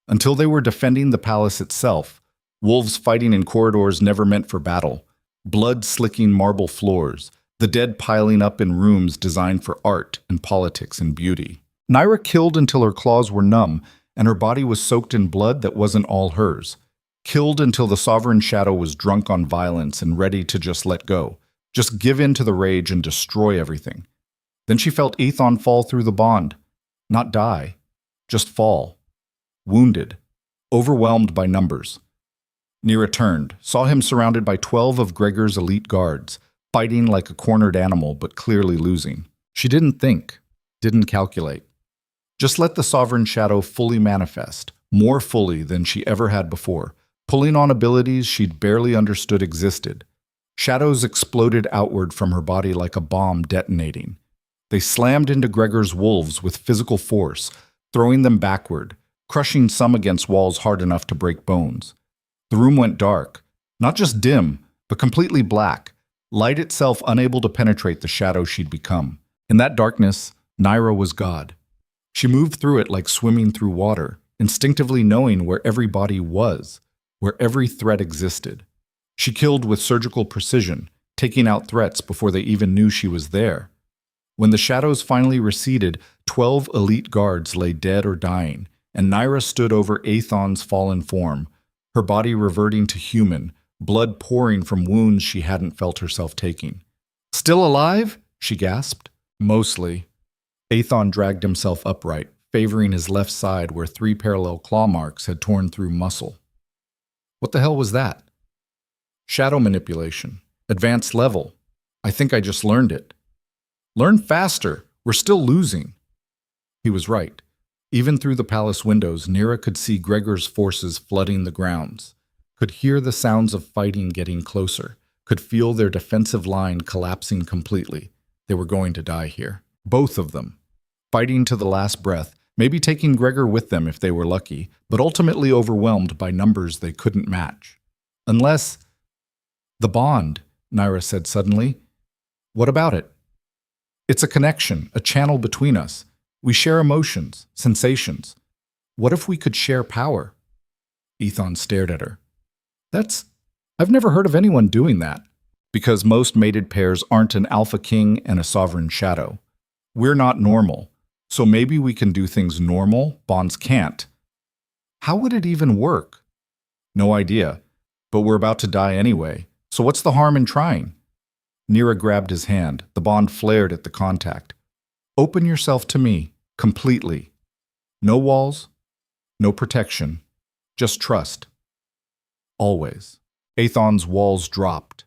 Until they were defending the palace itself, wolves fighting in corridors never meant for battle, blood-slicking marble floors, the dead piling up in rooms designed for art and politics and beauty. Nyra killed until her claws were numb and her body was soaked in blood that wasn't all hers. Killed until the sovereign shadow was drunk on violence and ready to just let go, just give in to the rage and destroy everything. Then she felt Ethan fall through the bond, not die, just fall, wounded, overwhelmed by numbers. Nyra turned, saw him surrounded by 12 of Gregor's elite guards, fighting like a cornered animal but clearly losing. She didn't think, didn't calculate. Just let the sovereign shadow fully manifest, more fully than she ever had before, pulling on abilities she'd barely understood existed. Shadows exploded outward from her body like a bomb detonating. They slammed into Gregor's wolves with physical force, throwing them backward, crushing some against walls hard enough to break bones. The room went dark, not just dim, but completely black, light itself unable to penetrate the shadow she'd become. In that darkness, Nyra was God. She moved through it like swimming through water, instinctively knowing where every body was, where every threat existed. She killed with surgical precision, taking out threats before they even knew she was there. When the shadows finally receded, 12 elite guards lay dead or dying, and Nyra stood over Aethon's fallen form, her body reverting to human, blood pouring from wounds she hadn't felt herself taking. "Still alive?" she gasped. "Mostly." Aethon dragged himself upright, favoring his left side where 3 parallel claw marks had torn through muscle. What the hell was that? Shadow manipulation. Advanced level. I think I just learned it. Learn faster. We're still losing. He was right. Even through the palace windows, Nyra could see Gregor's forces flooding the grounds, could hear the sounds of fighting getting closer, could feel their defensive line collapsing completely. They were going to die here. Both of them. Fighting to the last breath, maybe taking Gregor with them if they were lucky, but ultimately overwhelmed by numbers they couldn't match. Unless... The bond, Nyra said suddenly. What about it? It's a connection, a channel between us. We share emotions, sensations. What if we could share power? Aethon stared at her. I've never heard of anyone doing that. Because most mated pairs aren't an alpha king and a sovereign shadow. We're not normal, so maybe we can do things normal, bonds can't. How would it even work? No idea, but we're about to die anyway, so what's the harm in trying? Nyra grabbed his hand. The bond flared at the contact. Open yourself to me, completely. No walls, no protection, just trust. Always. Aethon's walls dropped.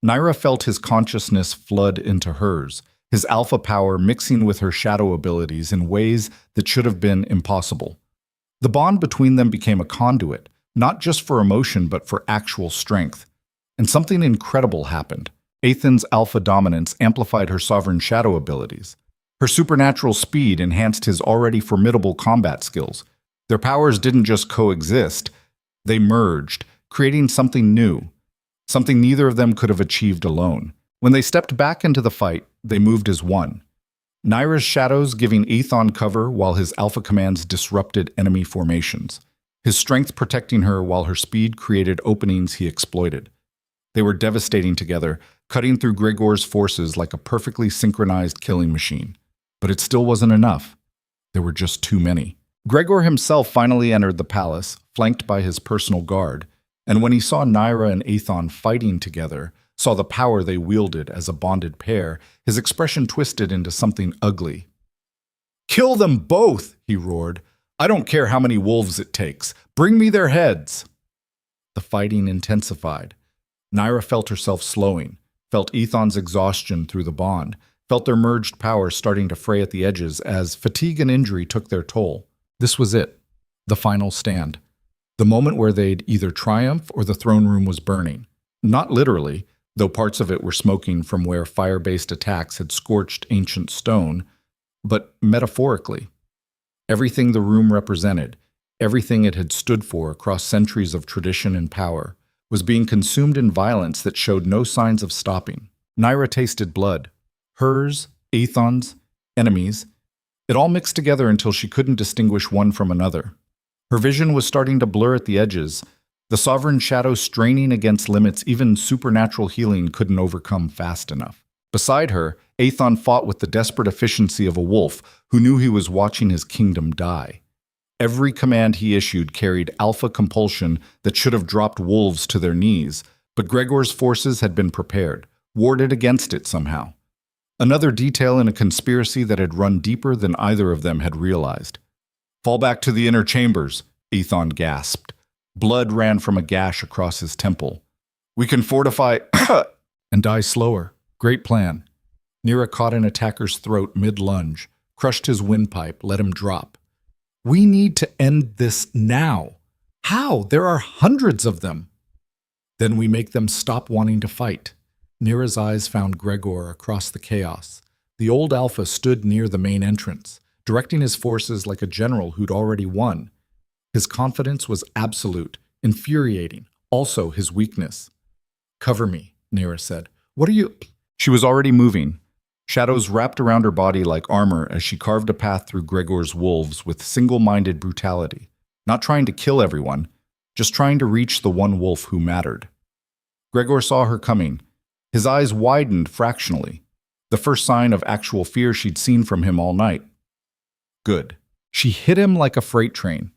Nyra felt his consciousness flood into hers, his alpha power mixing with her shadow abilities in ways that should have been impossible. The bond between them became a conduit, not just for emotion but for actual strength. And something incredible happened. Aethon's alpha dominance amplified her sovereign shadow abilities. Her supernatural speed enhanced his already formidable combat skills. Their powers didn't just coexist, they merged, creating something new, something neither of them could have achieved alone. When they stepped back into the fight, they moved as one. Nyra's shadows giving Aethon cover while his alpha commands disrupted enemy formations, his strength protecting her while her speed created openings he exploited. They were devastating together, cutting through Gregor's forces like a perfectly synchronized killing machine. But it still wasn't enough. There were just too many. Gregor himself finally entered the palace, flanked by his personal guard, and when he saw Nyra and Aethon fighting together, saw the power they wielded as a bonded pair, his expression twisted into something ugly. "Kill them both!" he roared. "I don't care how many wolves it takes. Bring me their heads!" The fighting intensified. Nyra felt herself slowing, felt Aethon's exhaustion through the bond, felt their merged powers starting to fray at the edges as fatigue and injury took their toll. This was it, the final stand. The moment where they'd either triumph or the throne room was burning. Not literally, though parts of it were smoking from where fire-based attacks had scorched ancient stone, but metaphorically. Everything the room represented, everything it had stood for across centuries of tradition and power, was being consumed in violence that showed no signs of stopping. Nyra tasted blood. Hers, Aethon's, enemies. It all mixed together until she couldn't distinguish one from another. Her vision was starting to blur at the edges, the sovereign shadow straining against limits even supernatural healing couldn't overcome fast enough. Beside her, Aethon fought with the desperate efficiency of a wolf who knew he was watching his kingdom die. Every command he issued carried alpha compulsion that should have dropped wolves to their knees, but Gregor's forces had been prepared, warded against it somehow. Another detail in a conspiracy that had run deeper than either of them had realized. "Fall back to the inner chambers," Aethon gasped. Blood ran from a gash across his temple. "We can fortify and die slower. Great plan." Nyra caught an attacker's throat mid-lunge, crushed his windpipe, let him drop. We need to end this now. How? There are hundreds of them. Then we make them stop wanting to fight. Nyra's eyes found Gregor across the chaos. The old alpha stood near the main entrance, directing his forces like a general who'd already won. His confidence was absolute, infuriating, also his weakness. "Cover me," Nyra said. "What are you—" She was already moving. Shadows wrapped around her body like armor as she carved a path through Gregor's wolves with single-minded brutality, not trying to kill everyone, just trying to reach the one wolf who mattered. Gregor saw her coming. His eyes widened fractionally, the first sign of actual fear she'd seen from him all night. Good. She hit him like a freight train.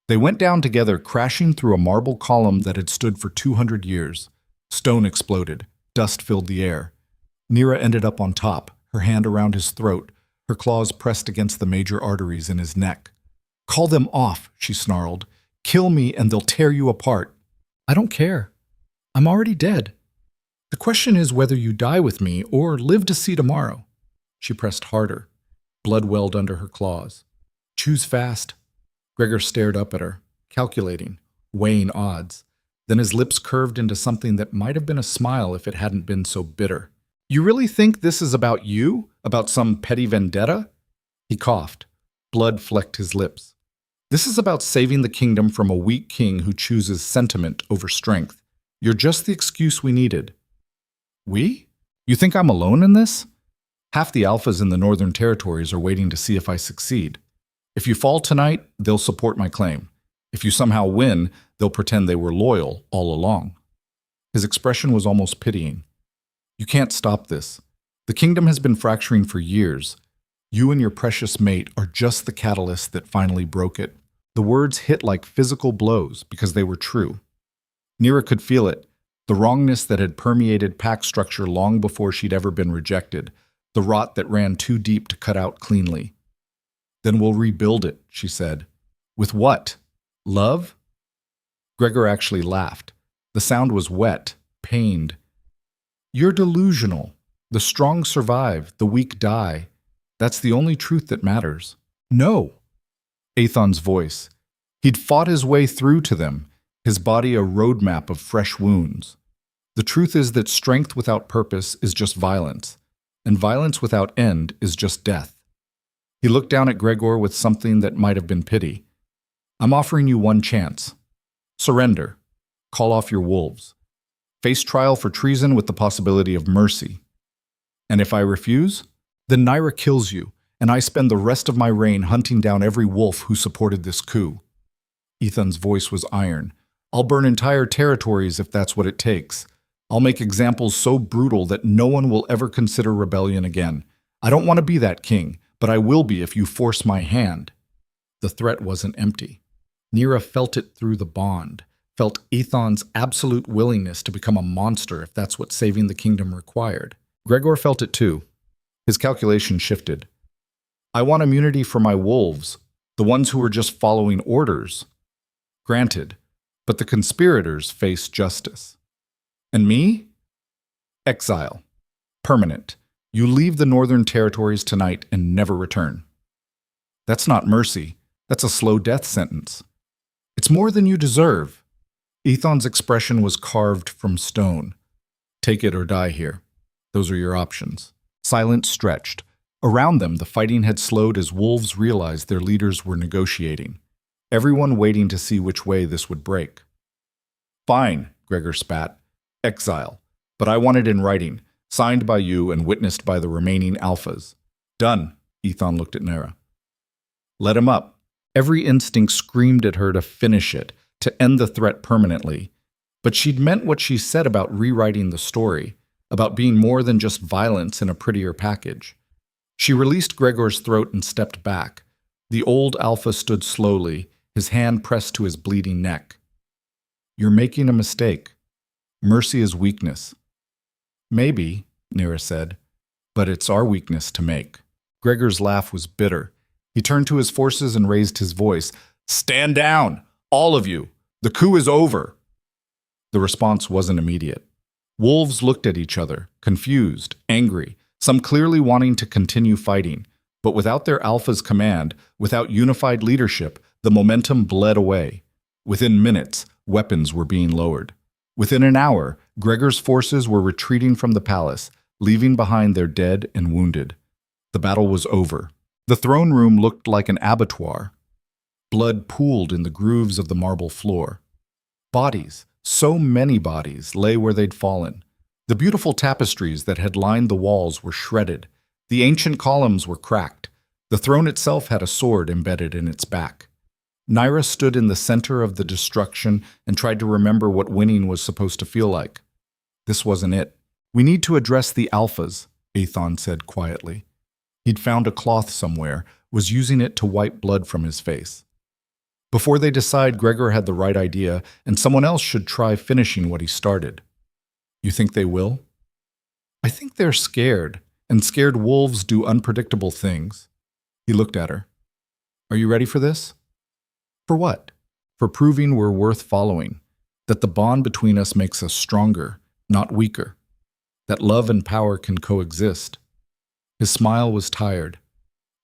They went down together, crashing through a marble column that had stood for 200 years. Stone exploded. Dust filled the air. Nyra ended up on top, her hand around his throat, her claws pressed against the major arteries in his neck. "Call them off," she snarled. "Kill me and they'll tear you apart." "I don't care. I'm already dead. The question is whether you die with me or live to see tomorrow." She pressed harder. Blood welled under her claws. "Choose fast." Gregor stared up at her, calculating, weighing odds. Then his lips curved into something that might have been a smile if it hadn't been so bitter. "You really think this is about you? About some petty vendetta?" He coughed. Blood flecked his lips. "This is about saving the kingdom from a weak king who chooses sentiment over strength. You're just the excuse we needed." "We? You think I'm alone in this? Half the alphas in the Northern Territories are waiting to see if I succeed. If you fall tonight, they'll support my claim. If you somehow win, they'll pretend they were loyal all along." His expression was almost pitying. "You can't stop this. The kingdom has been fracturing for years. You and your precious mate are just the catalyst that finally broke it." The words hit like physical blows because they were true. Nyra could feel it, the wrongness that had permeated pack structure long before she'd ever been rejected, the rot that ran too deep to cut out cleanly. "Then we'll rebuild it," she said. "With what? Love?" Gregor actually laughed. The sound was wet, pained. "You're delusional. The strong survive, the weak die. That's the only truth that matters." "No." Aethon's voice. He'd fought his way through to them, his body a roadmap of fresh wounds. "The truth is that strength without purpose is just violence, and violence without end is just death." He looked down at Gregor with something that might have been pity. "I'm offering you one chance. Surrender. Call off your wolves. Face trial for treason with the possibility of mercy. And if I refuse, then Nyra kills you, and I spend the rest of my reign hunting down every wolf who supported this coup." Ethan's voice was iron. "I'll burn entire territories if that's what it takes. I'll make examples so brutal that no one will ever consider rebellion again. I don't want to be that king, but I will be if you force my hand." The threat wasn't empty. Nyra felt it through the bond, felt Ethan's absolute willingness to become a monster if that's what saving the kingdom required. Gregor felt it too. His calculation shifted. "I want immunity for my wolves, the ones who were just following orders." Granted, but the conspirators face justice. "And me?" "Exile. Permanent. You leave the Northern Territories tonight and never return." "That's not mercy. That's a slow death sentence." "It's more than you deserve." Ethan's expression was carved from stone. "Take it or die here. Those are your options." Silence stretched. Around them, the fighting had slowed as wolves realized their leaders were negotiating, everyone waiting to see which way this would break. "Fine," Gregor spat. "Exile. But I want it in writing, signed by you and witnessed by the remaining alphas." "Done," Ethan looked at Nyra. "Let him up." Every instinct screamed at her to finish it, to end the threat permanently. But she'd meant what she said about rewriting the story, about being more than just violence in a prettier package. She released Gregor's throat and stepped back. The old alpha stood slowly, his hand pressed to his bleeding neck. "You're making a mistake. Mercy is weakness." "Maybe," Nyra said, "but it's our weakness to make." Gregor's laugh was bitter. He turned to his forces and raised his voice. "Stand down, all of you. The coup is over." The response wasn't immediate. Wolves looked at each other, confused, angry, some clearly wanting to continue fighting, But without their alpha's command, without unified leadership, the momentum bled away. Within minutes, weapons were being lowered. Within an hour, Gregor's forces were retreating from the palace, leaving behind their dead and wounded. The battle was over. The throne room looked like an abattoir. Blood pooled in the grooves of the marble floor. Bodies, so many bodies, lay where they'd fallen. The beautiful tapestries that had lined the walls were shredded. The ancient columns were cracked. The throne itself had a sword embedded in its back. Nyra stood in the center of the destruction and tried to remember what winning was supposed to feel like. This wasn't it. "We need to address the alphas," Aethon said quietly. He'd found a cloth somewhere, was using it to wipe blood from his face. Before they decide Gregor had the right idea, and someone else should try finishing what he started. "You think they will?" "I think they're scared, and scared wolves do unpredictable things." He looked at her. "Are you ready for this?" "For what?" "For proving we're worth following, that the bond between us makes us stronger, not weaker, that love and power can coexist." His smile was tired,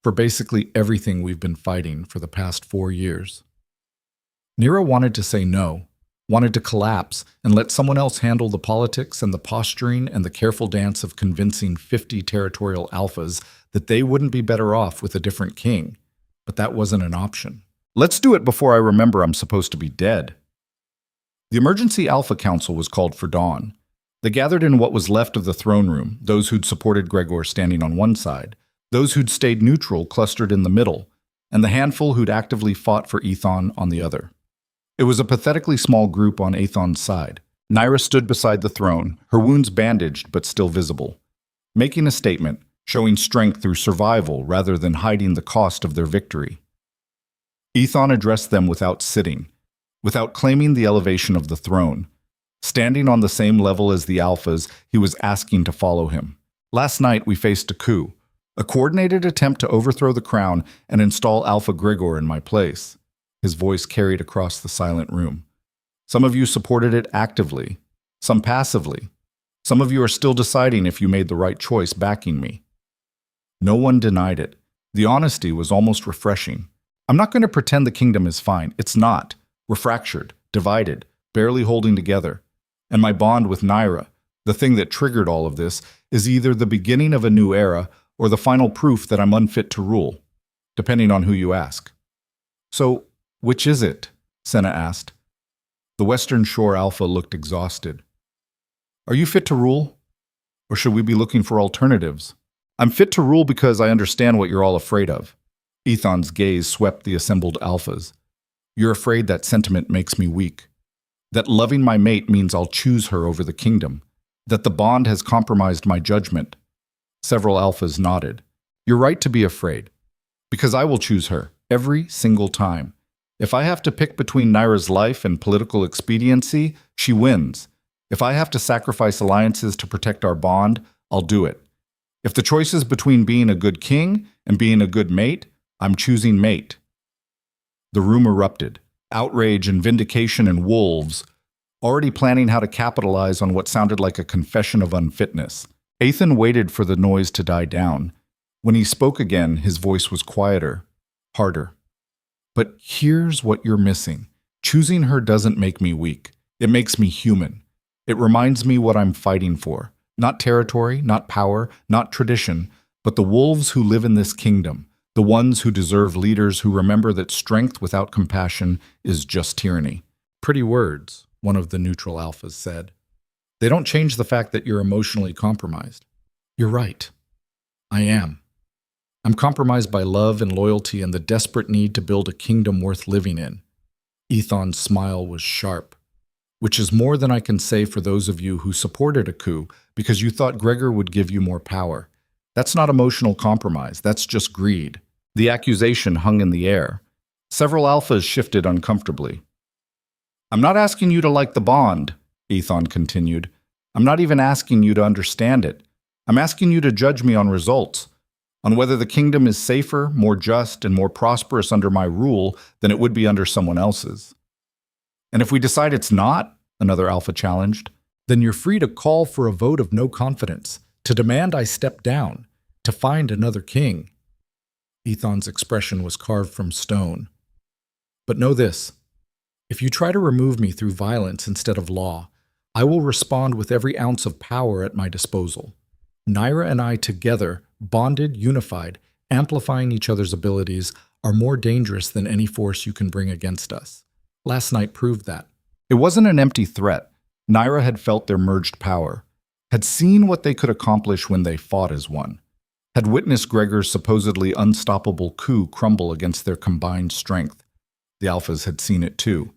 for basically everything we've been fighting for the past 4 years. Nyra wanted to say no, wanted to collapse and let someone else handle the politics and the posturing and the careful dance of convincing 50 territorial alphas that they wouldn't be better off with a different king, but that wasn't an option. "Let's do it before I remember I'm supposed to be dead." The Emergency Alpha Council was called for dawn. They gathered in what was left of the throne room, those who'd supported Gregor standing on one side, those who'd stayed neutral clustered in the middle, and the handful who'd actively fought for Aethon on the other. It was a pathetically small group on Aethon's side. Nyra stood beside the throne, her wounds bandaged but still visible, making a statement, showing strength through survival rather than hiding the cost of their victory. Aethon addressed them without sitting, without claiming the elevation of the throne. Standing on the same level as the alphas, he was asking to follow him. "Last night we faced a coup, a coordinated attempt to overthrow the crown and install Alpha Gregor in my place." His voice carried across the silent room. "Some of you supported it actively, some passively. Some of you are still deciding if you made the right choice backing me." No one denied it. The honesty was almost refreshing. "I'm not going to pretend the kingdom is fine. It's not. We're fractured, divided, barely holding together. And my bond with Nyra, the thing that triggered all of this, is either the beginning of a new era or the final proof that I'm unfit to rule, depending on who you ask." "So, which is it?" Senna asked. The Western Shore Alpha looked exhausted. "Are you fit to rule? Or should we be looking for alternatives?" "I'm fit to rule because I understand what you're all afraid of." Aethon's gaze swept the assembled alphas. "You're afraid that sentiment makes me weak. That loving my mate means I'll choose her over the kingdom. That the bond has compromised my judgment." Several alphas nodded. "You're right to be afraid. Because I will choose her, every single time. If I have to pick between Nyra's life and political expediency, she wins. If I have to sacrifice alliances to protect our bond, I'll do it. If the choice is between being a good king and being a good mate, I'm choosing mate." The room erupted. Outrage and vindication and wolves, already planning how to capitalize on what sounded like a confession of unfitness. Aethon waited for the noise to die down. When he spoke again, his voice was quieter, harder. "But here's what you're missing. Choosing her doesn't make me weak. It makes me human. It reminds me what I'm fighting for. Not territory, not power, not tradition, but the wolves who live in this kingdom. The ones who deserve leaders who remember that strength without compassion is just tyranny." "Pretty words," one of the neutral alphas said. "They don't change the fact that you're emotionally compromised." "You're right. I am. I'm compromised by love and loyalty and the desperate need to build a kingdom worth living in." Aethon's smile was sharp. "Which is more than I can say for those of you who supported a coup because you thought Gregor would give you more power. That's not emotional compromise, that's just greed." The accusation hung in the air. Several alphas shifted uncomfortably. "I'm not asking you to like the bond," Aethon continued. "I'm not even asking you to understand it. I'm asking you to judge me on results, on whether the kingdom is safer, more just, and more prosperous under my rule than it would be under someone else's." "And if we decide it's not," another alpha challenged, "then you're free to call for a vote of no confidence, to demand I step down, to find another king." Ethan's expression was carved from stone. "But know this. If you try to remove me through violence instead of law, I will respond with every ounce of power at my disposal. Nyra and I together, bonded, unified, amplifying each other's abilities, are more dangerous than any force you can bring against us. Last night proved that." It wasn't an empty threat. Nyra had felt their merged power, had seen what they could accomplish when they fought as one, had witnessed Gregor's supposedly unstoppable coup crumble against their combined strength. The Alphas had seen it too.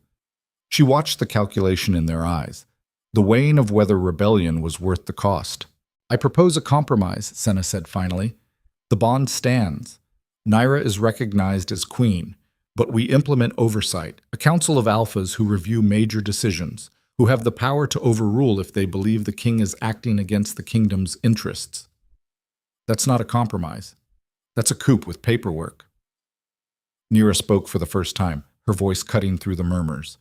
She watched the calculation in their eyes, the weighing of whether rebellion was worth the cost. "I propose a compromise," Senna said finally. "The bond stands. Nyra is recognized as queen, but we implement oversight, a council of alphas who review major decisions, who have the power to overrule if they believe the king is acting against the kingdom's interests." "That's not a compromise. That's a coup with paperwork." Nyra spoke for the first time, her voice cutting through the murmurs.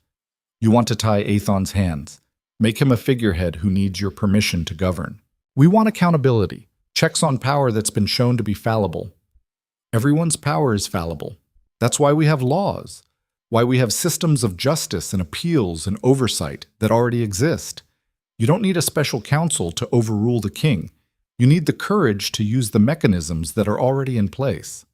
"You want to tie Aethon's hands, make him a figurehead who needs your permission to govern. We want accountability, checks on power that's been shown to be fallible. Everyone's power is fallible. That's why we have laws, why we have systems of justice and appeals and oversight that already exist. You don't need a special council to overrule the king. You need the courage to use the mechanisms that are already in place."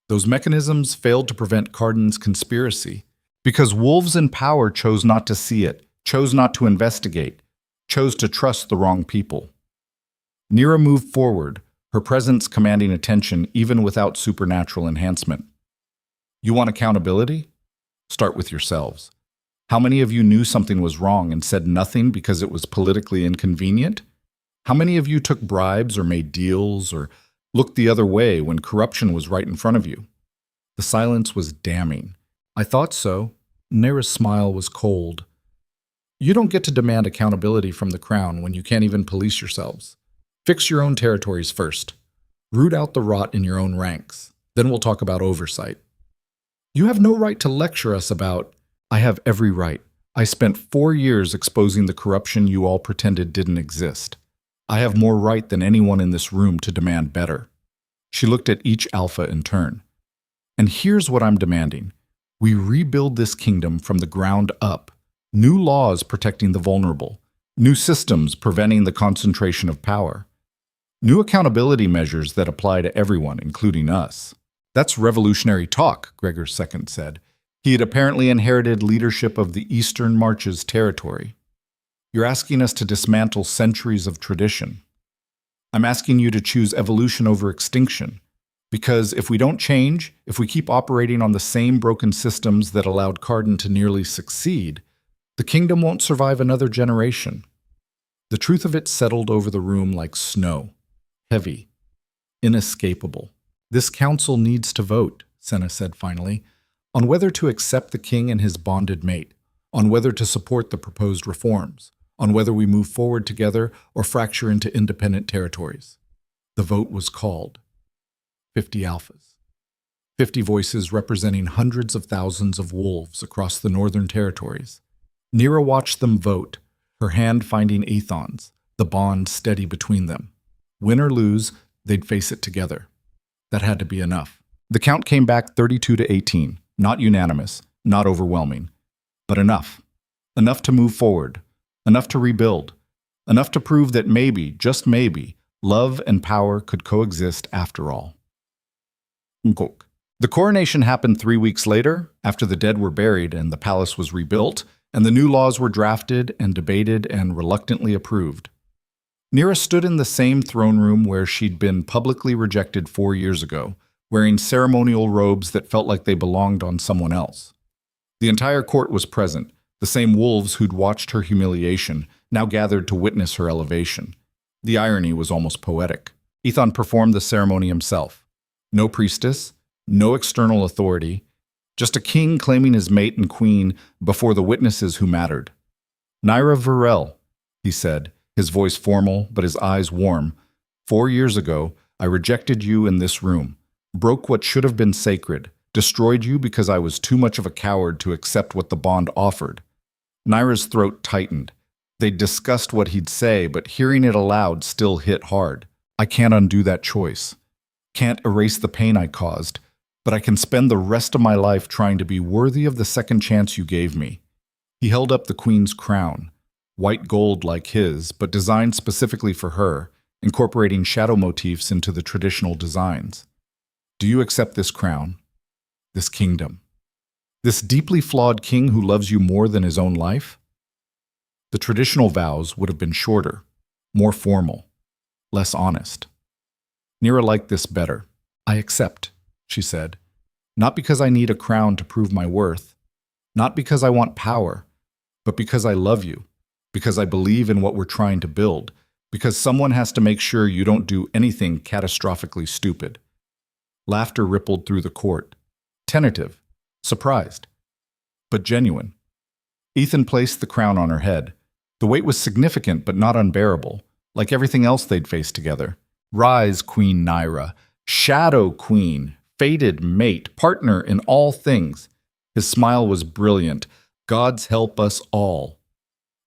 Those mechanisms failed to prevent Cardin's conspiracy because wolves in power chose not to see it, chose not to investigate, chose to trust the wrong people. Nyra moved forward, her presence commanding attention even without supernatural enhancement. "You want accountability? Start with yourselves. How many of you knew something was wrong and said nothing because it was politically inconvenient? How many of you took bribes or made deals or looked the other way when corruption was right in front of you?" The silence was damning. "I thought so." Nyra's smile was cold. "You don't get to demand accountability from the crown when you can't even police yourselves. Fix your own territories first. Root out the rot in your own ranks. Then we'll talk about oversight." "You have no right to lecture us about—" "I have every right. I spent 4 years exposing the corruption you all pretended didn't exist. I have more right than anyone in this room to demand better." She looked at each alpha in turn. "And here's what I'm demanding. We rebuild this kingdom from the ground up. New laws protecting the vulnerable. New systems preventing the concentration of power. New accountability measures that apply to everyone, including us." "That's revolutionary talk," Gregor II said. He had apparently inherited leadership of the Eastern Marches territory. "You're asking us to dismantle centuries of tradition. I'm asking you to choose evolution over extinction. Because if we don't change, if we keep operating on the same broken systems that allowed Cardin to nearly succeed, the kingdom won't survive another generation." The truth of it settled over the room like snow, heavy, inescapable. "This council needs to vote," Senna said finally, "on whether to accept the king and his bonded mate, on whether to support the proposed reforms, on whether we move forward together or fracture into independent territories." The vote was called. 50 alphas. 50 voices representing hundreds of thousands of wolves across the northern territories. Nyra watched them vote, her hand finding Aethon's, the bond steady between them. Win or lose, they'd face it together. That had to be enough. The count came back 32-18, not unanimous, not overwhelming, but enough. Enough to move forward, enough to rebuild, enough to prove that maybe, just maybe, love and power could coexist after all. The coronation happened 3 weeks later, after the dead were buried and the palace was rebuilt, and the new laws were drafted and debated and reluctantly approved. Nyra stood in the same throne room where she'd been publicly rejected 4 years ago, wearing ceremonial robes that felt like they belonged on someone else. The entire court was present, the same wolves who'd watched her humiliation, now gathered to witness her elevation. The irony was almost poetic. Aethon performed the ceremony himself. No priestess, no external authority, just a king claiming his mate and queen before the witnesses who mattered. "Nyra Varel," he said, his voice formal but his eyes warm. 4 years ago, I rejected you in this room, broke what should have been sacred, destroyed you because I was too much of a coward to accept what the bond offered." Nyra's throat tightened. They'd discussed what he'd say, but hearing it aloud still hit hard. "I can't undo that choice. can't erase the pain I caused, but I can spend the rest of my life trying to be worthy of the second chance you gave me." He held up the queen's crown, white gold like his, but designed specifically for her, incorporating shadow motifs into the traditional designs. "Do you accept this crown? This kingdom? This deeply flawed king who loves you more than his own life?" The traditional vows would have been shorter, more formal, less honest. Nyra liked this better. "I accept," she said, "not because I need a crown to prove my worth, not because I want power, but because I love you, because I believe in what we're trying to build, because someone has to make sure you don't do anything catastrophically stupid." Laughter rippled through the court, tentative, surprised, but genuine. Ethan placed the crown on her head. The weight was significant but not unbearable, like everything else they'd faced together. "Rise, Queen Nyra, Shadow Queen, fated mate, partner in all things." His smile was brilliant. "Gods help us all."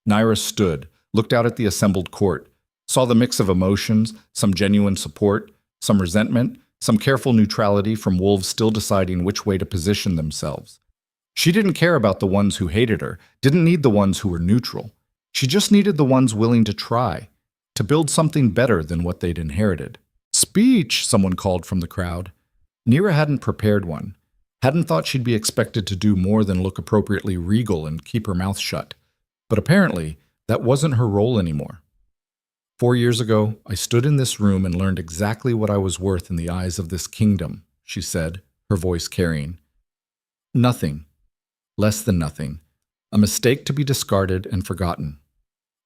Nyra stood, looked out at the assembled court, saw the mix of emotions, some genuine support, some resentment, some careful neutrality from wolves still deciding which way to position themselves. She didn't care about the ones who hated her, didn't need the ones who were neutral. She just needed the ones willing to try, to build something better than what they'd inherited. "Speech!" someone called from the crowd. Nyra hadn't prepared one, hadn't thought she'd be expected to do more than look appropriately regal and keep her mouth shut. But apparently, that wasn't her role anymore. "4 years ago, I stood in this room and learned exactly what I was worth in the eyes of this kingdom," she said, her voice carrying. "Nothing. Less than nothing. A mistake to be discarded and forgotten."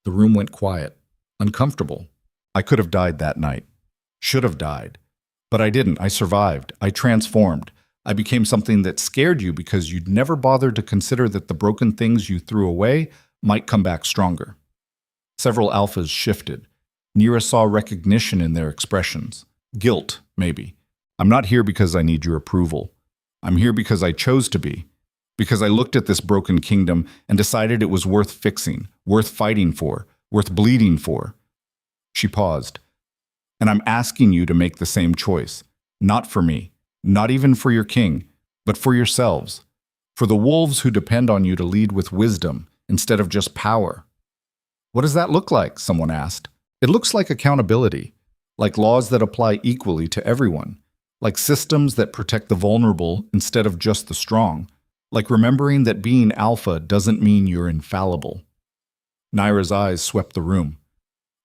The room went quiet, uncomfortable. "I could have died that night. Should have died. But I didn't. I survived. I transformed. I became something that scared you because you'd never bothered to consider that the broken things you threw away might come back stronger." Several alphas shifted. Nyra saw recognition in their expressions. Guilt, maybe. "I'm not here because I need your approval. I'm here because I chose to be. Because I looked at this broken kingdom and decided it was worth fixing, worth fighting for, worth bleeding for." She paused. "And I'm asking you to make the same choice. Not for me, not even for your king, but for yourselves. For the wolves who depend on you to lead with wisdom instead of just power." "What does that look like?" someone asked. "It looks like accountability, like laws that apply equally to everyone, like systems that protect the vulnerable instead of just the strong, like remembering that being alpha doesn't mean you're infallible." Nyra's eyes swept the room.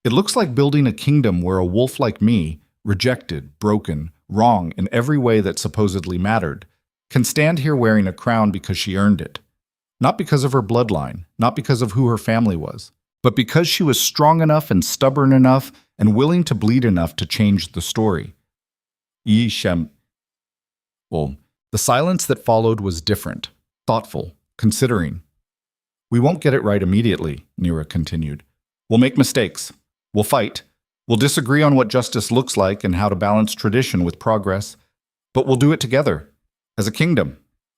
"It looks like building a kingdom where a wolf like me, rejected, broken, wrong in every way that supposedly mattered, can stand here wearing a crown because she earned it. Not because of her bloodline, not because of who her family was, but because she was strong enough and stubborn enough and willing to bleed enough to change the story." Well, the silence that followed was different, thoughtful, considering. "We won't get it right immediately," Nyra continued. "We'll make mistakes. We'll fight. We'll disagree on what justice looks like and how to balance tradition with progress. But we'll do it together, as a kingdom,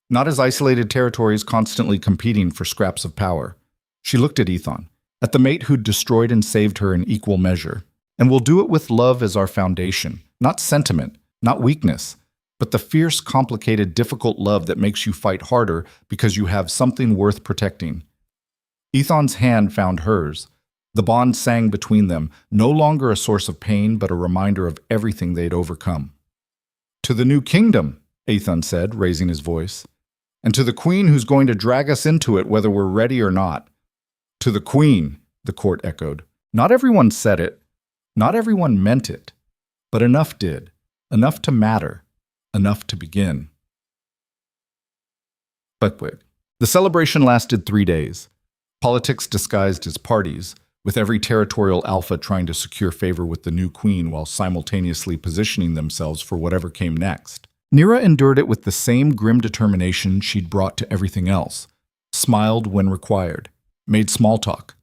not as isolated territories constantly competing for scraps of power." She looked at Ethan, at the mate who'd destroyed and saved her in equal measure. "And we'll do it with love as our foundation, not sentiment, not weakness, but the fierce, complicated, difficult love that makes you fight harder because you have something worth protecting." Ethan's hand found hers. The bond sang between them, no longer a source of pain, but a reminder of everything they'd overcome. "To the new kingdom," Ethan said, raising his voice. "And to the queen who's going to drag us into it whether we're ready or not." "To the queen," the court echoed. Not everyone said it. Not everyone meant it. But enough did. Enough to matter. Enough to begin. The celebration lasted 3 days. Politics disguised as parties, with every territorial alpha trying to secure favor with the new queen while simultaneously positioning themselves for whatever came next. Nyra endured it with the same grim determination she'd brought to everything else, smiled when required, made small talk,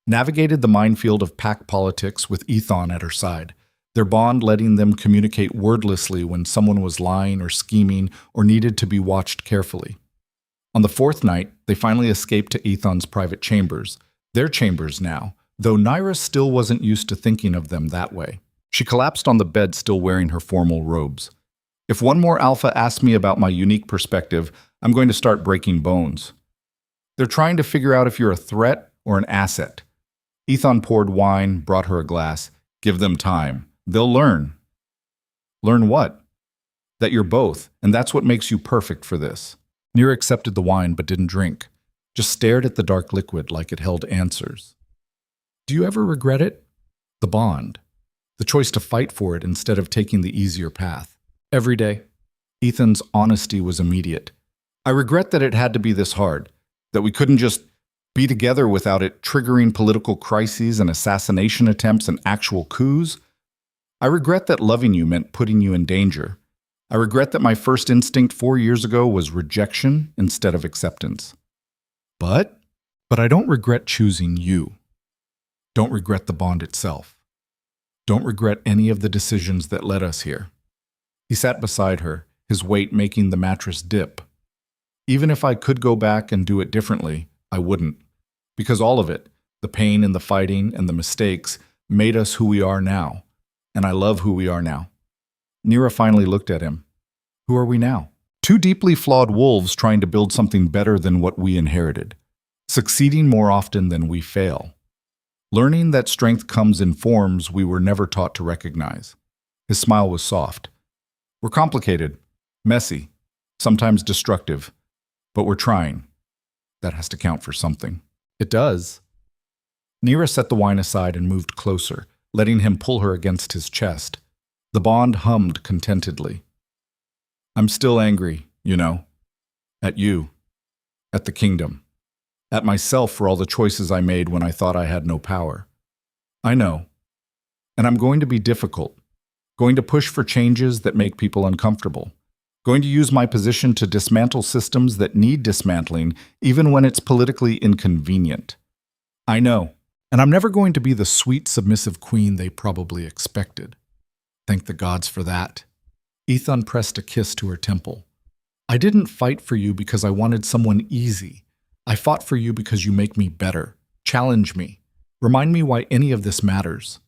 navigated the minefield of pack politics with Ethan at her side, their bond letting them communicate wordlessly when someone was lying or scheming or needed to be watched carefully. On the 4th night, they finally escaped to Ethan's private chambers, their chambers now, though Nyra still wasn't used to thinking of them that way. She She collapsed on the bed, still wearing her formal robes. If one more alpha asks me about my unique perspective, I'm going to start breaking bones. They're trying to figure out if you're a threat or an asset. Ethan poured wine, brought her a glass. Give them time. They'll learn. Learn what? That you're both, and that's what makes you perfect for this. Nyra accepted the wine but didn't drink, just stared at the dark liquid like it held answers. Do you ever regret it? The bond. The choice to fight for it instead of taking the easier path. Every day. Ethan's honesty was immediate. I regret that it had to be this hard, that we couldn't just be together without it triggering political crises and assassination attempts and actual coups. I regret that loving you meant putting you in danger. I regret that my first instinct 4 years ago was rejection instead of acceptance. But I don't regret choosing you. Don't regret the bond itself. Don't regret any of the decisions that led us here. He sat beside her, his weight making the mattress dip. Even if I could go back and do it differently, I wouldn't. Because all of it, the pain and the fighting and the mistakes, made us who we are now. And I love who we are now. Nyra finally looked at him. Who are we now? Two deeply flawed wolves trying to build something better than what we inherited. Succeeding more often than we fail. Learning that strength comes in forms we were never taught to recognize. His smile was soft. We're complicated, messy, sometimes destructive, but we're trying. That has to count for something. It does. Nyra set the wine aside and moved closer, letting him pull her against his chest. The bond hummed contentedly. I'm still angry, you know. At you. At the kingdom. At myself for all the choices I made when I thought I had no power. I know. And I'm going to be difficult. Going to push for changes that make people uncomfortable. Going to use my position to dismantle systems that need dismantling, even when it's politically inconvenient. I know. And I'm never going to be the sweet, submissive queen they probably expected. Thank the gods for that. Ethan pressed a kiss to her temple. I didn't fight for you because I wanted someone easy. I fought for you because you make me better. Challenge me. Remind me why any of this matters.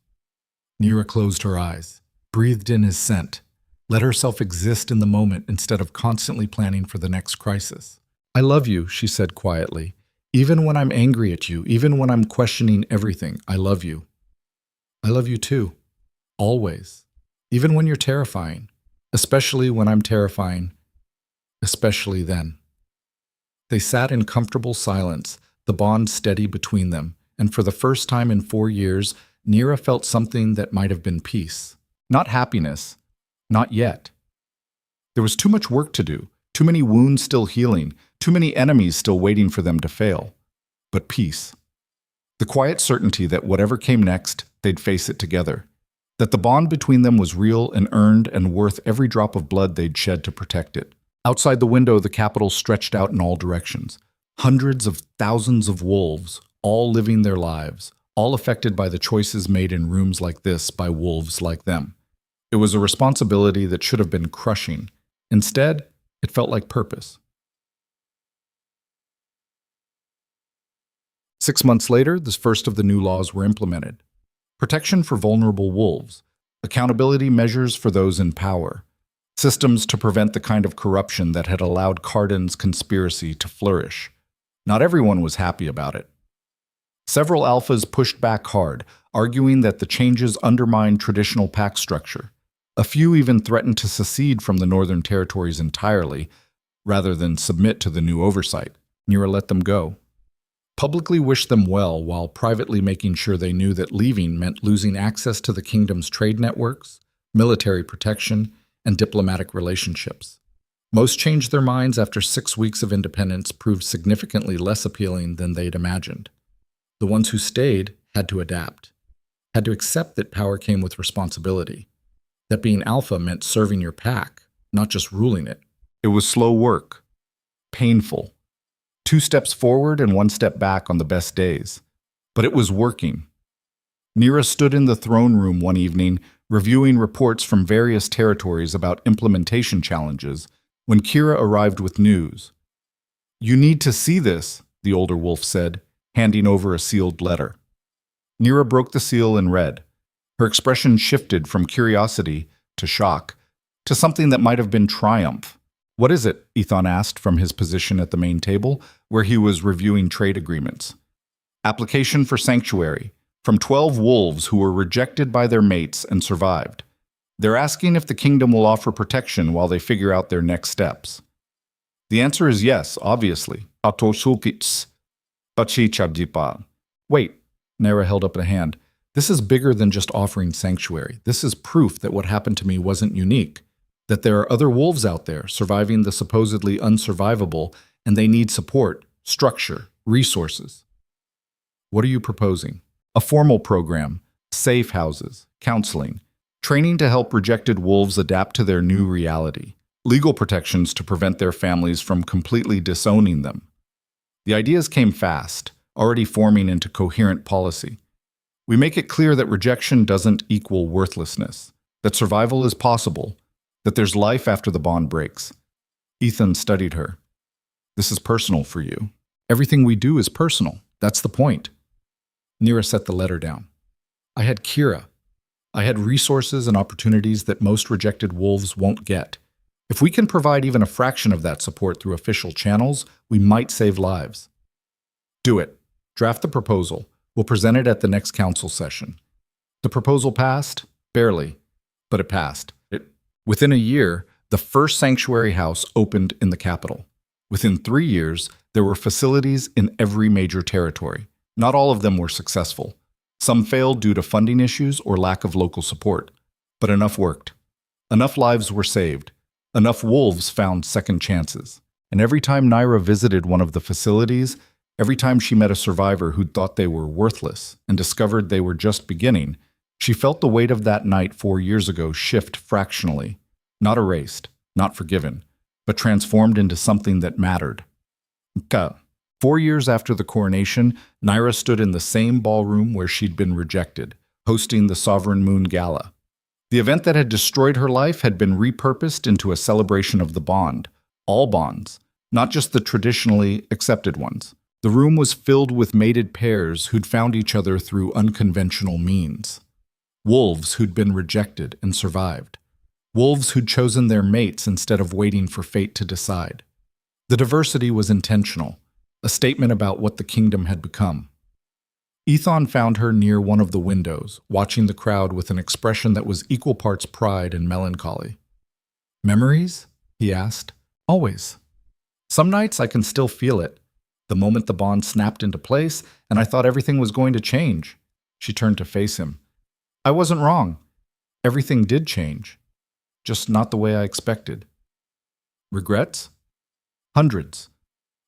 Nyra closed her eyes, breathed in his scent, let herself exist in the moment instead of constantly planning for the next crisis. I love you, she said quietly. Even when I'm angry at you, even when I'm questioning everything, I love you. I love you too. Always. Even when you're terrifying. Especially when I'm terrifying. Especially then. They sat in comfortable silence, the bond steady between them, and for the first time in 4 years, Nyra felt something that might have been peace. Not happiness. Not yet. There was too much work to do, too many wounds still healing, too many enemies still waiting for them to fail. But peace. The quiet certainty that whatever came next, they'd face it together. That the bond between them was real and earned and worth every drop of blood they'd shed to protect it. Outside the window, the capital stretched out in all directions. Hundreds of thousands of wolves, all living their lives, all affected by the choices made in rooms like this by wolves like them. It was a responsibility that should have been crushing. Instead, it felt like purpose. 6 months later, the first of the new laws were implemented. Protection for vulnerable wolves, accountability measures for those in power, systems to prevent the kind of corruption that had allowed Cardin's conspiracy to flourish. Not everyone was happy about it. Several alphas pushed back hard, arguing that the changes undermined traditional pack structure. A few even threatened to secede from the Northern Territories entirely, rather than submit to the new oversight. Nyra let them go. Publicly wished them well while privately making sure they knew that leaving meant losing access to the kingdom's trade networks, military protection, and diplomatic relationships. Most changed their minds after 6 weeks of independence proved significantly less appealing than they'd imagined. The ones who stayed had to adapt, had to accept that power came with responsibility, that being alpha meant serving your pack, not just ruling it. It was slow work, painful, 2 steps forward and 1 step back on the best days. But it was working. Nyra stood in the throne room one evening, reviewing reports from various territories about implementation challenges, when Kira arrived with news. You need to see this, the older wolf said, handing over a sealed letter. Nyra broke the seal and read, Her expression shifted from curiosity to shock to something that might have been triumph. "What is it?" Ethan asked from his position at the main table, where he was reviewing trade agreements. "Application for sanctuary from 12 wolves who were rejected by their mates and survived. They're asking if the kingdom will offer protection while they figure out their next steps." The answer is yes, obviously. Wait, Nyra held up a hand. "This is bigger than just offering sanctuary. This is proof that what happened to me wasn't unique, that there are other wolves out there surviving the supposedly unsurvivable, and they need support, structure, resources." "What are you proposing?" "A formal program, safe houses, counseling, training to help rejected wolves adapt to their new reality, legal protections to prevent their families from completely disowning them." The ideas came fast, already forming into coherent policy. "We make it clear that rejection doesn't equal worthlessness, that survival is possible, that there's life after the bond breaks." Ethan studied her. "This is personal for you. Everything we do is personal. That's the point." Nyra set the letter down. "I had Kira. I had resources and opportunities that most rejected wolves won't get. If we can provide even a fraction of that support through official channels, we might save lives." "Do it. Draft the proposal. We'll present it at the next council session." The proposal passed? Barely. But it passed. Within a year, the first sanctuary house opened in the capital. Within 3 years, there were facilities in every major territory. Not all of them were successful. Some failed due to funding issues or lack of local support. But enough worked. Enough lives were saved. Enough wolves found second chances. And every time Nyra visited one of the facilities, every time she met a survivor who'd thought they were worthless and discovered they were just beginning, she felt the weight of that night 4 years ago shift fractionally. Not erased, not forgiven, but transformed into something that mattered. 4 years after the coronation, Nyra stood in the same ballroom where she'd been rejected, hosting the Sovereign Moon Gala. The event that had destroyed her life had been repurposed into a celebration of the bond. All bonds, not just the traditionally accepted ones. The room was filled with mated pairs who'd found each other through unconventional means. Wolves who'd been rejected and survived. Wolves who'd chosen their mates instead of waiting for fate to decide. The diversity was intentional, a statement about what the kingdom had become. Ethan found her near one of the windows, watching the crowd with an expression that was equal parts pride and melancholy. "Memories?" he asked. "Always. Some nights I can still feel it. The moment the bond snapped into place, and I thought everything was going to change." She turned to face him. "I wasn't wrong. Everything did change. Just not the way I expected." "Regrets?" "Hundreds.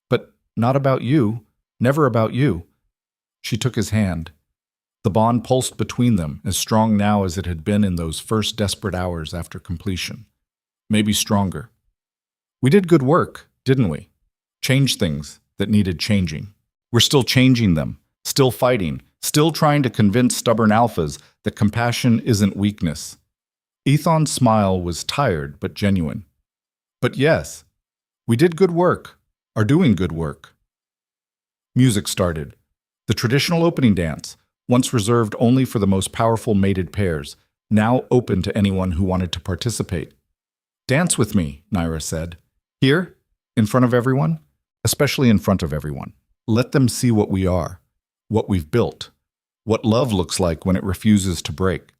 But not about you. Never about you." She took his hand. The bond pulsed between them, as strong now as it had been in those first desperate hours after completion. Maybe stronger. "We did good work, didn't we? Changed things that needed changing. We're still changing them, still fighting, still trying to convince stubborn alphas that compassion isn't weakness." Ethan's smile was tired but genuine. "But yes, we did good work, are doing good work." Music started. The traditional opening dance, once reserved only for the most powerful mated pairs, now open to anyone who wanted to participate. "Dance with me," Nyra said. "Here, in front of everyone, especially in front of everyone. Let them see what we are, what we've built, what love looks like when it refuses to break."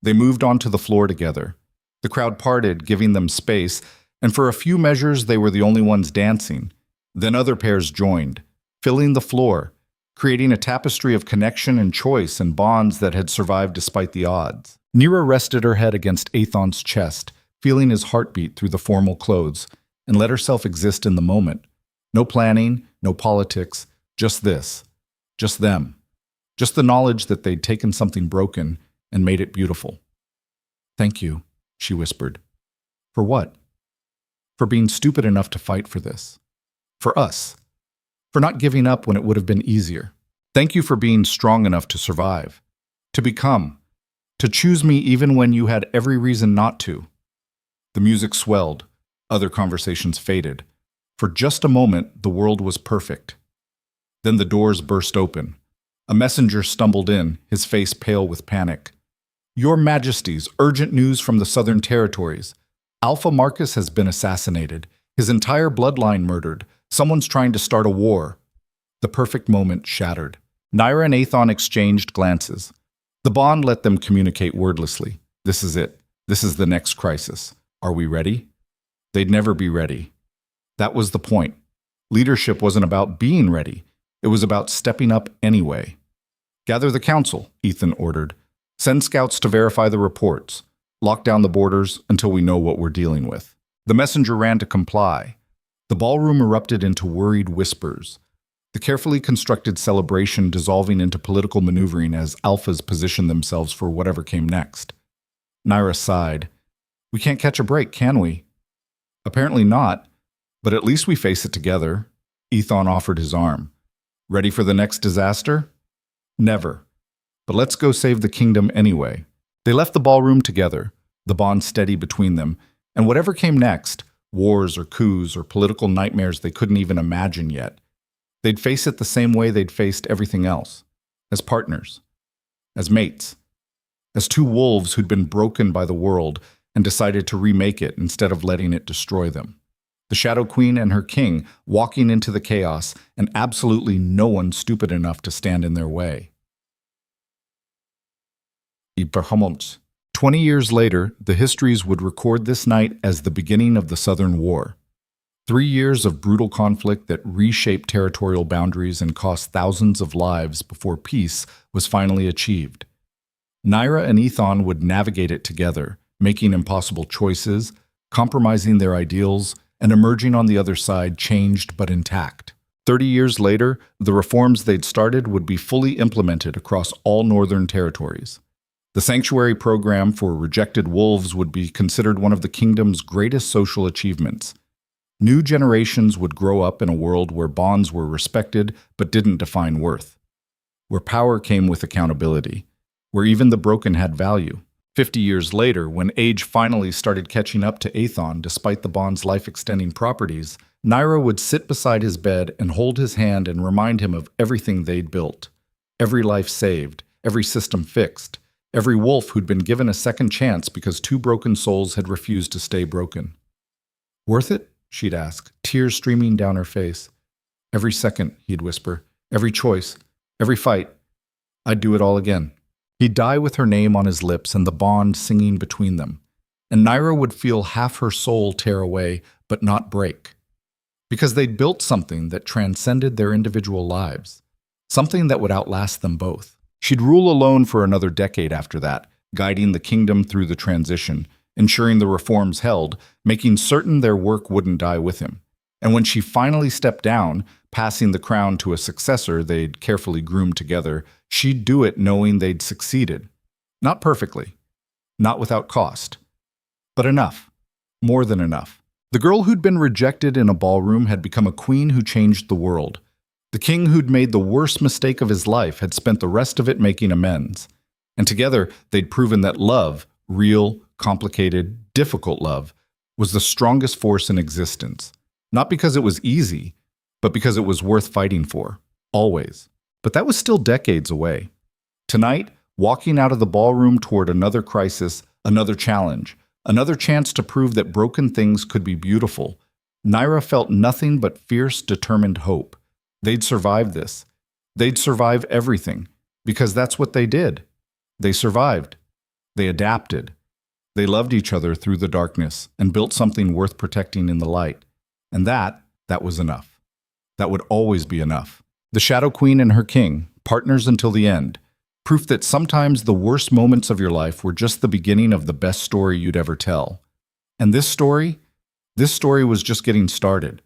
They moved onto the floor together. The crowd parted, giving them space, and for a few measures they were the only ones dancing. Then other pairs joined, filling the floor, creating a tapestry of connection and choice and bonds that had survived despite the odds. Nyra rested her head against Ethan's chest, feeling his heartbeat through the formal clothes, and let herself exist in the moment. No planning, no politics, just this. Just them. Just the knowledge that they'd taken something broken and made it beautiful. "Thank you," she whispered. "For what?" "For being stupid enough to fight for this. For us. For not giving up when it would have been easier. Thank you for being strong enough to survive. To become. To choose me even when you had every reason not to." The music swelled. Other conversations faded. For just a moment, the world was perfect. Then the doors burst open. A messenger stumbled in, his face pale with panic. Your Majesties, urgent news from the Southern Territories. Alpha Marcus has been assassinated. His entire bloodline murdered. Someone's trying to start a war. The perfect moment shattered. Nyra and Aethon exchanged glances. The bond let them communicate wordlessly. This is it. This is the next crisis. Are we ready? They'd never be ready. That was the point. Leadership wasn't about being ready. It was about stepping up anyway. Gather the council, Ethan ordered. Send scouts to verify the reports. Lock down the borders until we know what we're dealing with. The messenger ran to comply. The ballroom erupted into worried whispers. The carefully constructed celebration dissolving into political maneuvering as alphas positioned themselves for whatever came next. Nyra sighed. We can't catch a break, can we? Apparently not, but at least we face it together. Aethon offered his arm. Ready for the next disaster? Never. But let's go save the kingdom anyway. They left the ballroom together, the bond steady between them, and whatever came next, wars or coups or political nightmares they couldn't even imagine yet, they'd face it the same way they'd faced everything else, as partners, as mates, as two wolves who'd been broken by the world and decided to remake it instead of letting it destroy them. The Shadow Queen and her king walking into the chaos, and absolutely no one stupid enough to stand in their way. 20 years later, the histories would record this night as the beginning of the Southern War. 3 years of brutal conflict that reshaped territorial boundaries and cost thousands of lives before peace was finally achieved. Nyra and Aethon would navigate it together, making impossible choices, compromising their ideals, and emerging on the other side changed but intact. 30 years later, the reforms they'd started would be fully implemented across all northern territories. The sanctuary program for rejected wolves would be considered one of the kingdom's greatest social achievements. New generations would grow up in a world where bonds were respected but didn't define worth, where power came with accountability, where even the broken had value. 50 years later, when age finally started catching up to Aethon despite the bond's life-extending properties, Nyra would sit beside his bed and hold his hand and remind him of everything they'd built. Every life saved, every system fixed, every wolf who'd been given a second chance because two broken souls had refused to stay broken. Worth it? She'd ask, tears streaming down her face. Every second, he'd whisper. Every choice, every fight. I'd do it all again. He'd die with her name on his lips and the bond singing between them. And Nyra would feel half her soul tear away, but not break. Because they'd built something that transcended their individual lives. Something that would outlast them both. She'd rule alone for another decade after that, guiding the kingdom through the transition, ensuring the reforms held, making certain their work wouldn't die with him. And when she finally stepped down, passing the crown to a successor they'd carefully groomed together, she'd do it knowing they'd succeeded. Not perfectly, not without cost, but enough, more than enough. The girl who'd been rejected in a ballroom had become a queen who changed the world. The king who'd made the worst mistake of his life had spent the rest of it making amends. And together, they'd proven that love, real, complicated, difficult love, was the strongest force in existence. Not because it was easy, but because it was worth fighting for, always. But that was still decades away. Tonight, walking out of the ballroom toward another crisis, another challenge, another chance to prove that broken things could be beautiful, Nyra felt nothing but fierce, determined hope. They'd survive this. They'd survive everything, because that's what they did. They survived. They adapted. They loved each other through the darkness and built something worth protecting in the light. And that was enough. That would always be enough. The Shadow Queen and her king, partners until the end, proof that sometimes the worst moments of your life were just the beginning of the best story you'd ever tell. And this story was just getting started.